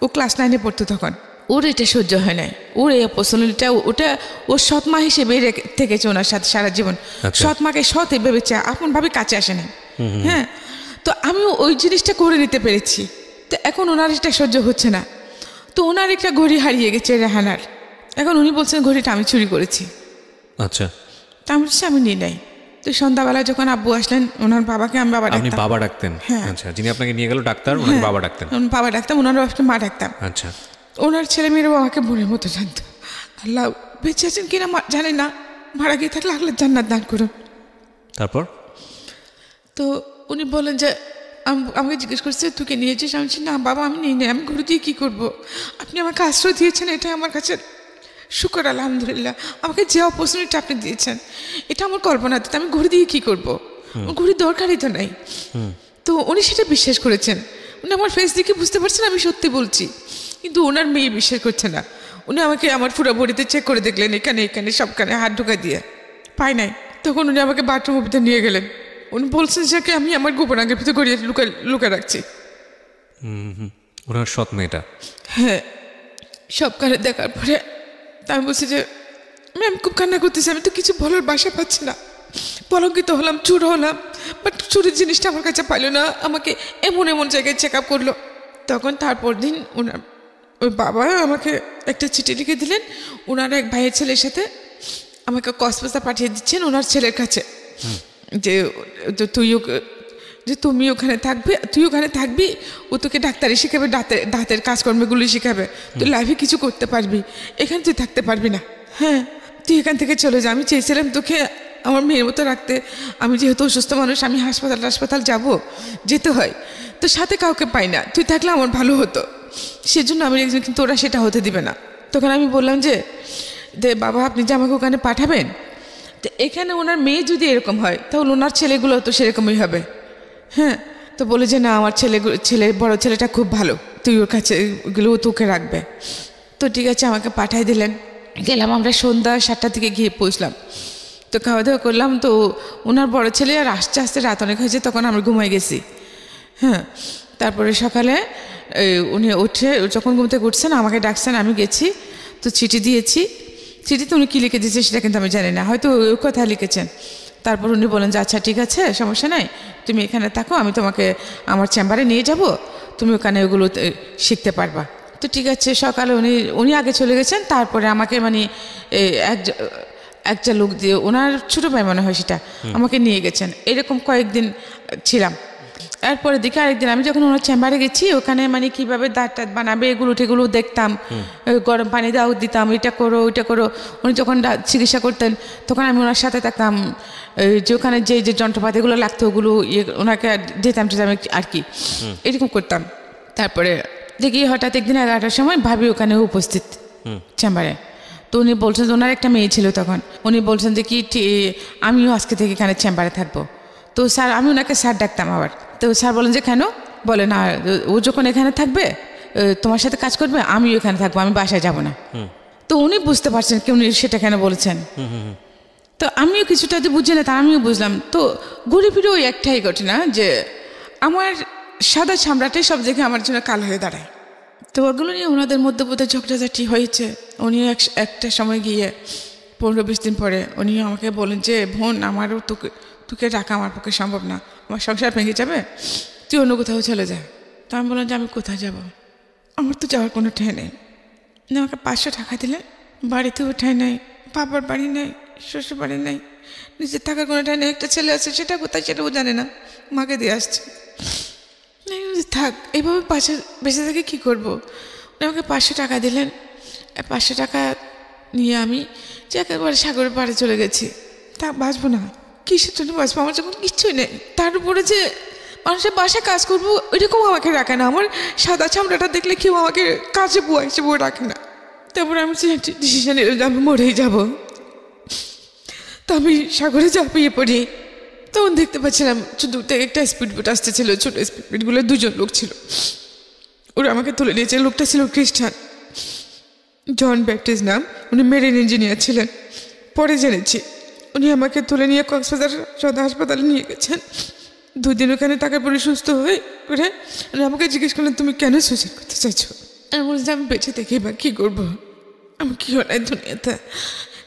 ও ক্লাস 9-এ পড়তো তখন। ওর এটা সহ্য হয় নাই, ওর এই অপরচুনিটিটা ওটা ওর সৎমা হিসেবে থেকেছে ওনার সাথে সারা জীবন। সৎমাকে সৎ ভেবেছে, আপনভাবে কাছে আসে নাই। হ্যাঁ, তো আমি ওই জিনিসটা করে নিতে পেরেছি। তো এখন ওনার এটা সহ্য হচ্ছে না। তো ওনার একটা ঘড়ি হারিয়ে গেছে রেহানার। এখন উনি বলছেন ঘড়িটা আমি চুরি করেছি। আচ্ছা। তা আমি বলছি আমি নিই নাই। তো সন্ধ্যাবেলা যখন আব্বু আসলেন, ওনার বাবাকে আমি বাবা ডাকতাম। আপনি বাবা ডাকতেন? হ্যাঁ। আচ্ছা, যিনি আপনাকে নিয়ে গেল ডাক্তার, ওনাকে বাবা ডাকতেন? বাবা ডাকতাম, ওনার ওয়াইফকে মা ডাকতাম। আচ্ছা। ওনার ছেলে মেয়েরাও আমাকে বোনের মতো জানতো। আল্লাহ বেঁচে আছেন কিনা জানি না, মারা গিয়ে থাকলে আল্লাহ জান্নাত দান করুন। তারপর তো উনি বলেন যে আমাকে জিজ্ঞেস করছে তোকে নিয়েছিস? আমি বলছি না বাবা আমি নিই না, আমি ঘুরে দিয়ে কী করবো? আপনি আমাকে আশ্রয় দিয়েছেন, এটা আমার কাছে শুকর আলহামদুলিল্লাহ। আমাকে যে অপরচুনিটি আপনি দিয়েছেন এটা আমার কল্পনাতে, আমি ঘুরে দিয়ে কী করবো? ঘুরে দরকারই তো নাই। তো উনি সেটা বিশ্বাস করেছেন। উনি আমার ফেস দেখে বুঝতে পারছেন আমি সত্যি বলছি, কিন্তু ওনার মেয়ে বিশ্বাস করছে না। উনি আমাকে আমার পুরো বডিতে চেক করে দেখলেন, এখানে এখানে সবখানে হাত ঢোকা দিয়ে, পাই নাই। তখন উনি আমাকে বাথরুমের ভিতরে নিয়ে গেলেন। উনি বলছেন যে আমি আমার গোপনাঙ্গের ভিতরে গড়িয়ে লুকায় রাখছি। ওনার সৎ মেয়েটা? হ্যাঁ। সবখানে দেখার পরে আমি বলছি যে ম্যাম খুব কান্না করতেছি, আমি তো কিছু বলার বাসা পাচ্ছি না। পলঙ্কিত হলাম, চুর হলাম, বাট চুরির জিনিসটা আমার কাছে পাইল না। আমাকে এমন এমন জায়গায় চেক আপ করলো। তখন তারপর দিন ওই বাবা আমাকে একটা চিঠি লিখে দিলেন। ওনার এক ভাইয়ের ছেলের সাথে আমাকে কক্সবাজার পাঠিয়ে দিচ্ছেন ওনার ছেলের কাছে, যে তুমি ওখানে থাকবে, তুই ওখানে থাকবি, ও তোকে ডাক্তারি শিখাবে, দাঁতের কাজকর্মগুলি শিখাবে, তুই লাইফে কিছু করতে পারবি, এখানে তুই থাকতে পারবি না। হ্যাঁ তুই এখান থেকে চলে যা। আমি চেয়েছিলাম তোকে আমার মেয়ের মতো রাখতে। আমি যেহেতু অসুস্থ মানুষ, আমি হাসপাতাল যেতে হয়, তো সাথে কাউকে পাই না, তুই থাকলে আমার ভালো হতো। সেজন্য আমি একজন, কিন্তু ওরা সেটা হতে দিবে না। তখন আমি বললাম যে বাবা আপনি যে আমাকে ওখানে পাঠাবেন, তো এখানে ওনার মেয়ে যদি এরকম হয় তাহলে ওনার ছেলেগুলো তো সেরকমই হবে। হ্যাঁ, তো বলে যে না আমার বড় ছেলেটা খুব ভালো, তুই ওর কাছে ওগুলো তোকে রাখবে। তো ঠিক আছে আমাকে পাঠাই দিলেন। গেলাম, আমরা সন্ধ্যা 7টার দিকে গিয়ে পৌঁছলাম। তো খাওয়া দাওয়া করলাম। তো ওনার বড় ছেলে আর আস্তে আস্তে রাত অনেক হয়েছে, তখন আমি ঘুমাই গেছি। হ্যাঁ, তারপরে সকালে উনি উঠে যখন ঘুম থেকে উঠছেন আমাকে ডাকছেন, আমি গেছি, তো চিঠি দিয়েছি। চিঠিতে উনি কী লিখে দিয়েছে সেটা কিন্তু আমি জানি না, হয়তো ওই কথা লিখেছেন। তারপর উনি বলেন যে আচ্ছা ঠিক আছে সমস্যা নাই, তুমি এখানে থাকো, আমি তোমাকে আমার চেম্বারে নিয়ে যাব, তুমি ওখানে ওগুলো শিখতে পারবা। তো ঠিক আছে, সকালে উনি আগে চলে গেছেন। তারপরে আমাকে মানে একটা লোক দিয়ে, ওনার ছোটো ভাই মনে হয় সেটা, আমাকে নিয়ে গেছেন। এরকম কয়েকদিন ছিলাম। এরপরে দেখি আরেকদিন আমি যখন ওনার চেম্বারে গেছি, ওখানে মানে কীভাবে দাঁত বানাবে এগুলো দেখতাম, গরম পানি দাও দিতাম, এটা করো ওইটা করো। উনি যখন চিকিৎসা করতেন তখন আমি ওনার সাথে থাকতাম, যে ওখানে যে যন্ত্রপাতিগুলো লাগতো ওগুলো ওনাকে যেতাম আর কি, এরকম করতাম। তারপরে দেখি হঠাৎ একদিন 11টার সময় ভাবি ওখানে উপস্থিত চেম্বারে। তো উনি বলছেন যে ওনার একটা মেয়ে ছিল তখন, উনি বলছেন যে কি আমিও আজকে থেকে এখানে চেম্বারে থাকবো। তো স্যার, আমি ওনাকে স্যার ডাকতাম আবার। তো স্যার বলেন যে কেন? বলে না ও যখন এখানে থাকবে তোমার সাথে কাজ করবে, আমিও এখানে থাকবো, আমি বাসায় যাব না। তো উনি বুঝতে পারছেন কি উনি সেটা কেন বলেছেন। তো আমিও কিছুটা যে বুঝি না তা আমিও বুঝলাম। তো ঘুরে ফিরে ওই একটাই ঘটনা যে আমার সাদা চামড়াটাই সব জায়গায় আমার জন্য কালো হয়ে দাঁড়ায়। তো ওগুলো নিয়ে ওনাদের মধ্যে বোধহয় ঝগড়াঝাটি হয়েছে। উনি একটা সময় গিয়ে 15-20 দিন পরে উনিও আমাকে বলেন যে বোন, আমারও তোকে রাখা আমার পক্ষে সম্ভব না, আমার সংসার ভেঙে যাবে, তুই অন্য কোথাও চলে যা। তো আমি বললাম যে আমি কোথায় যাব, আমার তো যাওয়ার কোনো ঠাঁই নেই। আমাকে 500 টাকা দিলেন, বাড়িতেও ঠাঁই নেই, বাবার বাড়ি নেই, শ্বশুর বাড়ি নেই, নিজের থাকার কোনো ঠাঁই নেই। একটা ছেলে আছে, সেটা কোথায় সেটাও জানে না, মাকে দিয়ে আসছে। থাক, এইভাবে বেঁচে থেকে কী করবো। আমাকে 500 টাকা দিলেন। 500 টাকা নিয়ে আমি যে একেবারে সাগরের পাড়ে চলে গেছি। তা বাঁচবো না, কিসের জন্য বাঁচবো? আমার যখন কিচ্ছুই নেই, তার উপরে যে মানুষের বাসায় কাজ করবো ওইরকম আমাকে রাখে না। আমার সাদা চামড়াটা দেখলে কেউ আমাকে কাজে বুয়া হিসেবে রাখে না। তারপরে আমি ডিসিশন নিলাম যে আমি মরেই যাবো। তো আমি সাগরে ঝাঁপিয়ে পড়ি। তখন দেখতে পাচ্ছিলাম দূর থেকে একটা স্পিডবোট আসতেছিল, ছোটো স্পিডবোটগুলো 2জন লোক ছিল, ওরা আমাকে তুলে নিয়েছে। লোকটা ছিল খ্রিস্টান, জন ব্যাপটিস্ট নাম, উনি মেরিন ইঞ্জিনিয়ার ছিলেন। পরে জেনেছি উনি আমাকে তুলে নিয়ে কক্সবাজার সদর হাসপাতালে নিয়ে গেছেন। 2 দিন ওখানে থাকার পরে সুস্থ হয়ে করে উনি আমাকে জিজ্ঞেস করলেন তুমি কেন সুইসাইড করতে চাইছো? আমি বলছি আমি বেঁচে থেকে এবার কী করবো, আমি কী হয় দুনিয়াতে,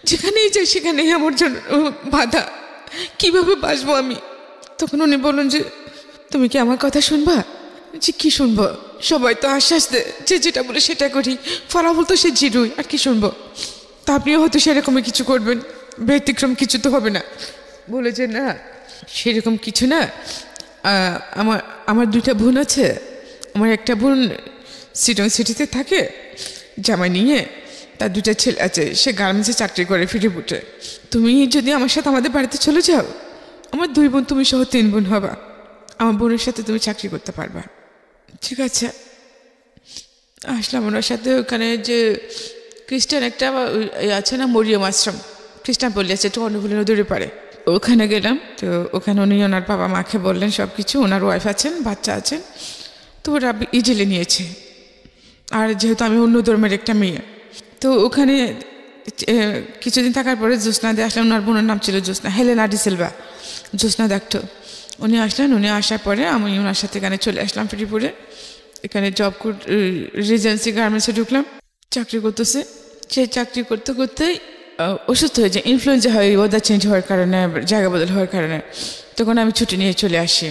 যেখানেই যাই সেখানেই আমার জন্য বাধা, কীভাবে বাঁচবো আমি? তখন উনি বললেন যে তুমি কি আমার কথা শুনবা? যে কী শুনবো, সবাই তো আশ্বাস দেয় যে যেটা বলে সেটা করি, ফলাফল তো সে জিরোই, আর কি শুনবো? তা আপনিও হয়তো সেরকমই কিছু করবেন, ব্যতিক্রম কিছু তো হবে না। বলে যে না সেরকম কিছু না, আমার 2টা বোন আছে। আমার একটা বোন সিটং সিটিতে থাকে জামাই নিয়ে, তার 2টা ছেলে আছে, সে গার্মেন্টসে চাকরি করে ফিরিপুটে। তুমি যদি আমার সাথে আমাদের বাড়িতে চলে যাও, আমার 2 বোন তুমি সহ 3 বোন হবা। আমার বোনের সাথে তুমি চাকরি করতে পারবে। ঠিক আছে, আসলাম ওনার সাথে। ওখানে যে খ্রিস্টান একটা আছে না, মরিয়ম আশ্রম, খ্রিস্টান পল্লী আছে, একটু কর্ণফুলী নদীর পারে, ওখানে গেলাম। তো ওখানে উনি ওনার বাবা মাকে বললেন সব কিছু, ওনার ওয়াইফ আছেন, বাচ্চা আছেন, তো ওরা ইজিলি নিয়েছে। আর যেহেতু আমি অন্য ধর্মের একটা মেয়ে, তো ওখানে কিছুদিন থাকার পরে জ্যোৎস্না দিয়ে আসলাম। ওনার বোনের নাম ছিল জ্যোৎস্না, হেলেনা ডিসিলভা, জ্যোৎস্না ডাক্তার। উনি আসলেন, উনি আসার পরে আমি ওনার সাথে এখানে চলে আসলাম ফিরিপুরে। এখানে জব রিজেন্সি গার্মেন্টসে ঢুকলাম, চাকরি করতেছে। সেই চাকরি করতে করতেই অসুস্থ হয়ে যায়, ইনফ্লুয়েঞ্জা হয় ওয়েদার চেঞ্জ হওয়ার কারণে, জায়গা বদল হওয়ার কারণে। তখন আমি ছুটি নিয়ে চলে আসি।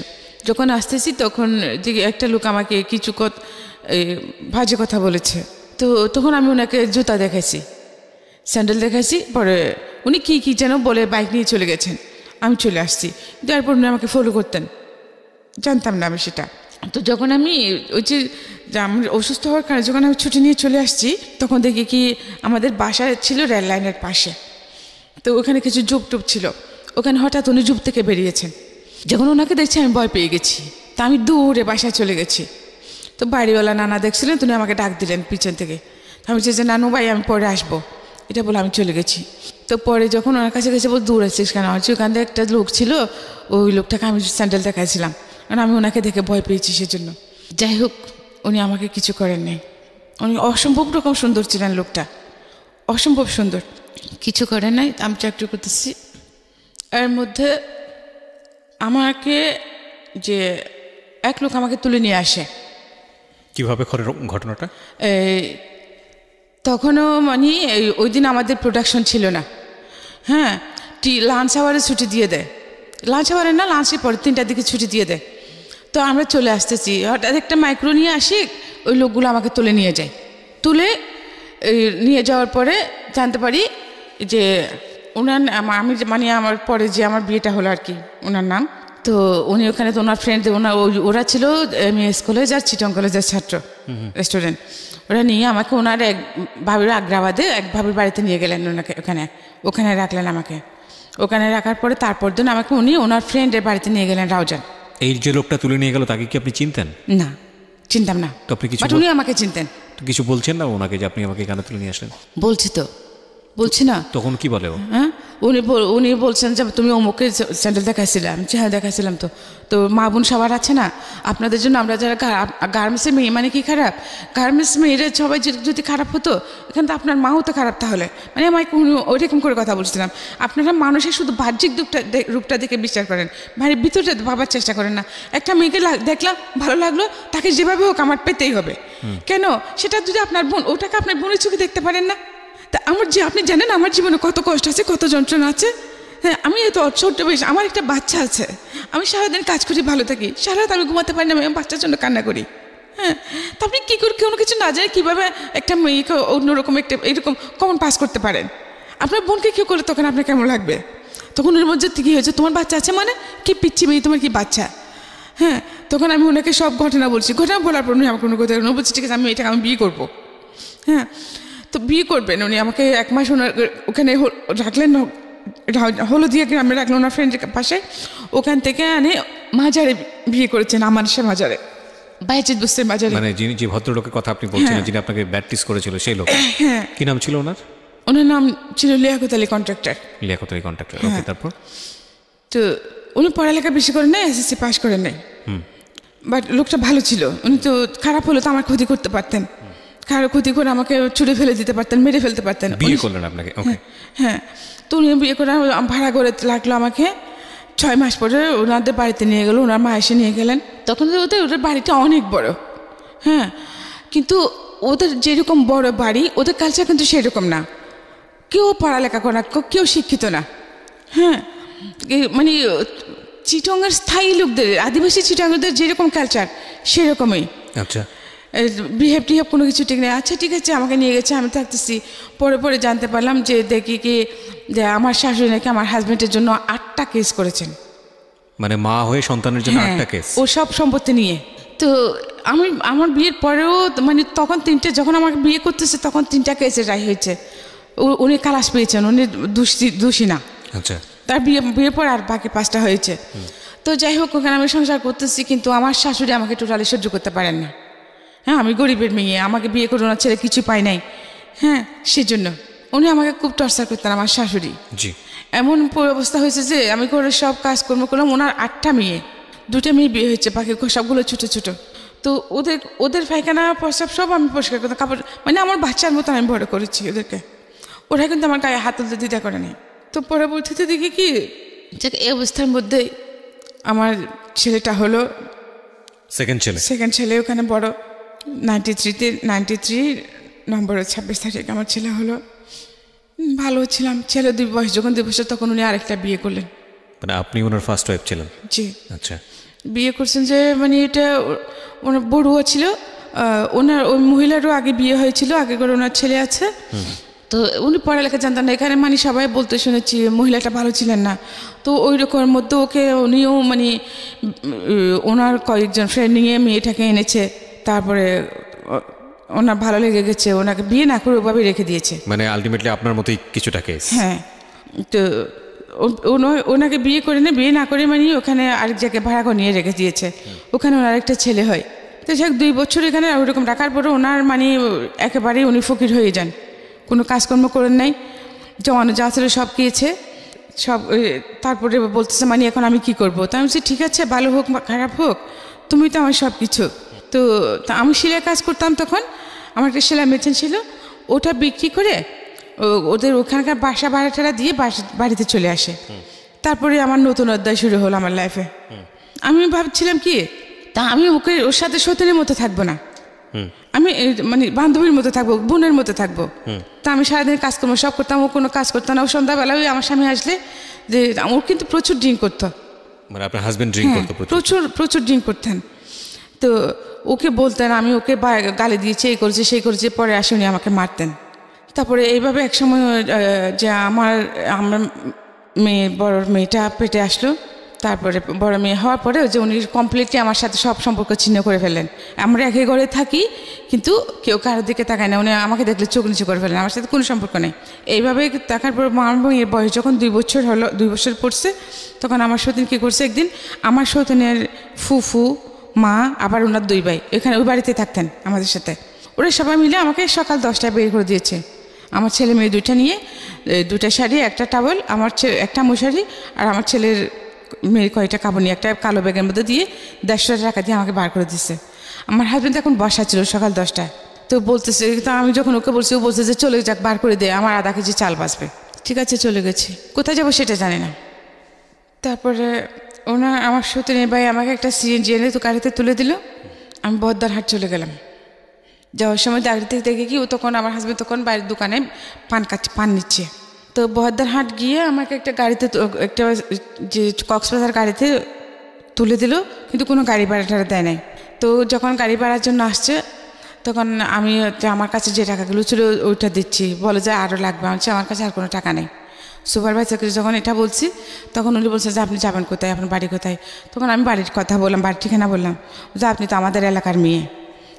যখন আসতেছি তখন একটা লোক আমাকে কিছু বাজে কথা বলেছে। তো তখন আমি ওনাকে জুতা দেখাইছি, স্যান্ডেল দেখাইছি। পরে উনি কী যেন বলে বাইক নিয়ে চলে গেছেন। আমি চলে আসছি, তারপর উনি আমাকে ফলো করতেন, জানতাম না আমি সেটা। তো যখন আমি ওই যে আমার অসুস্থ হওয়ার কারণে যখন আমি ছুটি নিয়ে চলে আসছি, তখন দেখি কি আমাদের বাসা ছিল রেল লাইনের পাশে। তো ওখানে কিছু জুপ টুপ ছিল, ওখানে হঠাৎ উনি জুপ থেকে বেরিয়েছেন। যখন ওনাকে দেখছি আমি ভয় পেয়ে গেছি, তা আমি দূরে বাসায় চলে গেছি। তো বাড়িওয়ালা নানা দেখছিলেন, তিনি আমাকে ডাক দিলেন পিছন থেকে। আমি বলছি যে নানু ভাই আমি পরে আসবো, এটা বলে আমি চলে গেছি। তো পরে যখন ওনার কাছে গেছে বল দূর আসছিস কেন, আমার ওখান থেকে একটা লোক ছিল, ওই লোকটাকে আমি স্যান্ডেল দেখাইছিলাম, কারণ আমি ওনাকে দেখে ভয় পেয়েছি সেজন্য। যাই হোক, উনি আমাকে কিছু করেন নাই। উনি অসম্ভব রকম সুন্দর ছিলেন, লোকটা অসম্ভব সুন্দর, কিছু করেন নাই। আমি চাকরি করতেছি, এর মধ্যে আমাকে যে এক লোক আমাকে তুলে নিয়ে আসে। কিভাবে ঘটনাটা? তখনও মানে ওই দিন আমাদের প্রোডাকশন ছিল না। হ্যাঁ, লাঞ্চ আওয়ারে ছুটি দিয়ে দেয়, লাঞ্চ আওয়ারে না, লাঞ্চের পরে 3টার দিকে ছুটি দিয়ে দেয়। তো আমরা চলে আসতেছি, হঠাৎ একটা মাইক্রো নিয়ে আসি, ওই লোকগুলো আমাকে তুলে নিয়ে যায়। তুলে নিয়ে যাওয়ার পরে জানতে পারি যে ওনার আমি মানে আমার পরে যে আমার বিয়েটা হলো আর কি, ওনার নাম। তো উনি ওখানে তো ওনার ফ্রেন্ড, ওরা ছিল এমএস কলেজ আর চিটং কলেজের ছাত্র, স্টুডেন্ট। ওরা নিয়ে আমাকে ওনার এক ভাবির আগ্রাবাদে এক ভাবির বাড়িতে নিয়ে গেলেন, ওনাকে ওখানে রাখলেন আমাকে। ওখানে রাখার পরে তারপর দিন আমাকে উনি ওনার ফ্রেন্ডের বাড়িতে নিয়ে গেলেন, রাউজান। এই যে লোকটা তুলে নিয়ে গেল, তাকে কি আপনি চিনতেন? না, চিনতাম না। তো আপনি কিছু, উনি আমাকে চিনতেন। তো কিছু বলছেন না ওনাকে যে আপনি আমাকে এখানে তুলে নিয়ে আসলেন? বলছি তো, বলছি না। তখন কি বলে ও? হ্যাঁ, উনি বলছেন যে তুমি অমুকে স্যান্ডেল দেখাইছিলাম। হ্যাঁ দেখাইছিলাম। তো মা বোন সবার আছে না, আপনাদের জন্য আমরা যারা গার্মেন্টসের মেয়ে, মানে কি খারাপ, গার্মেন্টস মেয়েরা সবাই যদি খারাপ হতো, এখানে তো আপনার মাও তো খারাপ তাহলে। মানে আমাকে ওইরকম করে কথা বলছিলাম। আপনারা মানুষের শুধু বাহ্যিক রূপটা দেখে বিচার করেন, মানে ভিতরটা ভাবার চেষ্টা করেন না। একটা মেয়েকে দেখলাম, ভালো লাগলো, তাকে যেভাবে হোক আমার পেতেই হবে। কেন? সেটা যদি আপনার বোন, ওটাকে আপনার বোনের চোখে দেখতে পারেন না? তা আমার যে আপনি জানেন আমার জীবনে কত কষ্ট আছে, কত যন্ত্রণা আছে। হ্যাঁ, আমি এত ছোট্ট বয়স, আমার একটা বাচ্চা আছে, আমি সারাদিন কাজ করি, ভালো থাকি, সারা রাত আমি ঘুমাতে পারি না, আমি বাচ্চার জন্য কান্না করি। হ্যাঁ, তা আপনি কী করে কোনো কিছু না জানে কীভাবে একটা মেয়েকে অন্যরকম একটা এরকম কমন পাস করতে পারেন? আপনার বোনকে কেউ করলে তখন আপনার কেমন লাগবে? তখন ওর মধ্যে কী হয়েছে, তোমার বাচ্চা আছে মানে কি পিচ্ছি মেয়ে, তোমার কি বাচ্চা? হ্যাঁ, তখন আমি ওনাকে সব ঘটনা বলছি। ঘটনা বলার পর উনি আমার কোনো কথা বলছি, ঠিক আছে আমি এটাকে আমি বিয়ে করবো। হ্যাঁ, তো বিয়ে করবেন উনি আমাকে 1 মাস ওখানে রাখলেন, হলদিয়া গ্রামে রাখলেন ওনার ফ্রেন্ডের পাশে। ওখান থেকে আনে মাজারে বিয়ে করেছেন, আমার সে মাজারে, বাইজিদ বুস্তের মাজারে। মানে যিনি, যে ভদ্রলোকের কথা আপনি বলছিলেন, যিনি আপনাকে ব্যাপটিস করেছিল, সেই লোক? হ্যাঁ। কি নাম ছিল ওনার? ওনার নাম ছিল লিয়াকত আলী কন্ট্রাক্টর। লিয়াকত আলী কন্ট্রাক্টর, ওকে। তারপর তো উনি পড়ালেখা বেশি করেন নাই, এসএসসি পাস করেন নাই, বাট লোকটা ভালো ছিল। উনি তো খারাপ হলো তো আমার ক্ষতি করতে পারতেন, কারো ক্ষতি করে আমাকে ছুড়ে ফেলে দিতে পারতেন, মেরে ফেলতে পারতেন। বিয়ে করলেন আপনাকে? ওকে। হ্যাঁ, তো উনি বিয়ে করে ভাড়া করে লাগলো আমাকে। 6 মাস পরে ওনাদের বাড়িতে নিয়ে গেল, ওনার মা এসে নিয়ে গেলেন। তখন ওদের বাড়িটা অনেক বড়। হ্যাঁ, কিন্তু ওদের যেরকম বড় বাড়ি, ওদের কালচার কিন্তু সেরকম না। কেউ পড়ালেখা করে না, কেউ শিক্ষিত না। হ্যাঁ, মানে চিটংয়ের স্থায়ী লোকদের, আদিবাসী চিটংদের যেরকম কালচার সেরকমই। আচ্ছা, বিহেভ টিহেভ কোনো কিছু ঠিক নেই। আচ্ছা ঠিক আছে, আমাকে নিয়ে গেছে, আমি থাকতেছি। পরে জানতে পারলাম যে দেখি কি যে আমার শাশুড়ি নাকি আমার হাজবেন্ডের জন্য 8টা কেস করেছেন। মানে মা হয়ে সন্তানের জন্য 8টা কেস? ও সব সম্পত্তি নিয়ে। তো আমার বিয়ের পরেও মানে তখন 3টে, যখন আমাকে বিয়ে করতেছে তখন 3টা কেসের রায় হয়েছে। উনি খালাস পেয়েছেন, উনি দোষী না। আচ্ছা। তার বিয়ের পর আর বাকি 5টা হয়েছে। তো যাই হোক ওখানে আমি সংসার করতেছি, কিন্তু আমার শাশুড়ি আমাকে টোটালি সহ্য করতে পারেন না। হ্যাঁ, আমি গরিবের মেয়ে, আমাকে বিয়ে করে ওনার ছেলে কিছু পাই নাই। হ্যাঁ, সেজন্য উনি আমাকে খুব টর্চার করতেন, আমার শাশুড়ি। জি। এমন অবস্থা হয়েছে যে আমি করে সব কাজকর্ম করলাম, ওনার 8টা মেয়ে, 2টা মেয়ে বিয়ে হয়েছে, বাকি সবগুলো ছোটো ছোটো। তো ওদের পায়খানা প্রস্রাব সব আমি পরিষ্কার করতাম, কাপড় মানে আমার বাচ্চার মতো আমি বড় করেছি ওদেরকে। ওরা কিন্তু আমার গায়ে হাত তুলতে দ্বিধা করে নাই। তো পরবর্তীতে দেখি কি যে এই অবস্থার মধ্যে আমার ছেলেটা হলো সেকেন্ড ছেলে, ওখানে বড় 93 নম্বরের 26 তারিখ আমার ছেলে হলো। ভালো ছিলাম, ছেলে যখন 2 বছর তখন উনি আরেকটা বিয়ে করলেন। মানে আপনি ওনার ফার্স্ট ওয়াইফ ছিলেন? জি। আচ্ছা। বিয়ে করছেন যে মানে এটা ওনার বড়ুয়া ছিল, ওনার ওই মহিলারও আগে বিয়ে হয়েছিল, আগে করে ওনার ছেলে আছে। তো উনি পড়ালেখা জানতেন না, এখানে মানে সবাই বলতে শুনেছি মহিলাটা ভালো ছিলেন না। তো ওই রকমের মধ্যে উনিও মানে ওনার কয়েকজন ফ্রেন্ড নিয়ে মেয়েটাকে এনেছে, তারপরে ওনার ভালো লেগে গেছে, ওনাকে বিয়ে না করে ওভাবে রেখে দিয়েছে। মানে আলটিমেটলি আপনার মতোই কিছুটা কেস। হ্যাঁ, তো ওনাকে বিয়ে করে বিয়ে না করে মানে ওখানে আরেক জায়গায় ভাড়া করে নিয়ে রেখে দিয়েছে, ওখানে ওনার একটা ছেলে হয়। তো সে 2 বছর এখানে ওরকম রাখার পরে ওনার মানে একেবারেই উনি ফকির হয়ে যান, কোনো কাজকর্ম করেন নাই, জমানো যা ছিল সব খেয়েছে সব। তারপরে বলতেছে মানে এখন আমি কি করবো? তো আমি বলছি ঠিক আছে, ভালো হোক বা খারাপ হোক তুমি তো আমার সব কিছু। তো আমি সেলাই কাজ করতাম, তখন আমার একটা সেলাই মেশিন ছিল, ওটা বিক্রি করে ওদের ওখানকার বাসা ভাড়াটা দিয়ে বাড়িতে চলে আসে। তারপরে আমার নতুন অধ্যায় শুরু হলো আমার লাইফে। আমি ভাবছিলাম কি, তা আমি ওর সাথে সতীনের মতো থাকবো না, আমি মানে বান্ধবীর মতো থাকবো, বোনের মতো থাকবো। তা আমি সারাদিন কাজকর্ম সব করতাম, ও কোনো কাজ করতাম না। ও সন্ধ্যাবেলা ওই আমার স্বামী আসলে যে ও কিন্তু প্রচুর ড্রিঙ্ক করতো, মানে আপনার হাজবেন্ড ড্রিঙ্ক করতো? প্রচুর ড্রিঙ্ক করতেন। তো ওকে বলতেন, আমি ওকে গালি দিয়েছি, এই করেছি সেই করেছি, পরে আসে উনি আমাকে মারতেন। তারপরে এইভাবে এক সময় যে আমার বড় মেয়েটা পেটে আসলো, তারপরে বড় মেয়ে হওয়ার পরে যে উনি কমপ্লিটলি আমার সাথে সব সম্পর্ক ছিন্ন করে ফেললেন। আমরা একই ঘরে থাকি কিন্তু কেউ কারোর দিকে তাকায় না, উনি আমাকে দেখলে চোখ নিচু করে ফেলেন, আমার সাথে কোনো সম্পর্ক নেই। এইভাবে থাকার পর আমার মেয়ের বয়স যখন 2 বছর হলো, 2 বছর পড়ছে, তখন আমার সতীন কী করছে, একদিন আমার সতীনের ফুফু মা আবার ওনার 2 ভাই এখানে ওই বাড়িতে থাকতেন আমাদের সাথে, ওরা সবাই মিলে আমাকে সকাল 10টায় বের করে দিয়েছে। আমার ছেলে মেয়ে 2টা নিয়ে, 2টা শাড়ি, একটা টাওয়েল, আমার একটা মশারি, আর আমার ছেলের মেয়ের কয়েকটা কাপড় নিয়ে একটা কালো ব্যাগের মধ্যে দিয়ে 150 টাকা দিয়ে আমাকে বার করে দিচ্ছে। আমার হাজব্যান্ড এখন বসা ছিল সকাল 10টায়, তো বলতেছে, তো আমি যখন ওকে বলছি, ও বলছে যে চলে যাক, বার করে দে, আমার আধা কেজি চাল বাঁচবে। ঠিক আছে, চলে গেছি, কোথায় যাবো সেটা জানি না। তারপরে আমার সতীনের ভাই আমাকে একটা সিএনজি এনে তো গাড়িতে তুলে দিল, আমি বহদ্দারহাট চলে গেলাম। যাওয়ার সময় গাড়িতে দেখে কি, ও তখন আমার হাজব্যান্ড তখন বাইরের দোকানে পান নিচ্ছে। তো বহদ্দারহাট গিয়ে আমাকে একটা গাড়িতে, একটা যে কক্সবাজার গাড়িতে তুলে দিল, কিন্তু কোনো গাড়ি ভাড়াটা দেয় নাই। তো যখন গাড়ি ভাড়ার জন্য আসছে, তখন আমি আমার কাছে যে টাকাগুলো ছিল ওইটা দিচ্ছি, বলে যে আরও লাগবে। আমি আমার কাছে আর কোনো টাকা নেই। সুপারভাইজারকে যখন এটা বলছি, তখন উনি বলছে যে আপনি যাবেন কোথায়, আপনার বাড়ি কোথায়? তখন আমি বাড়ির কথা বললাম, বাড়ির ঠিকানা বললাম, যে আপনি তো আমাদের এলাকার মেয়ে,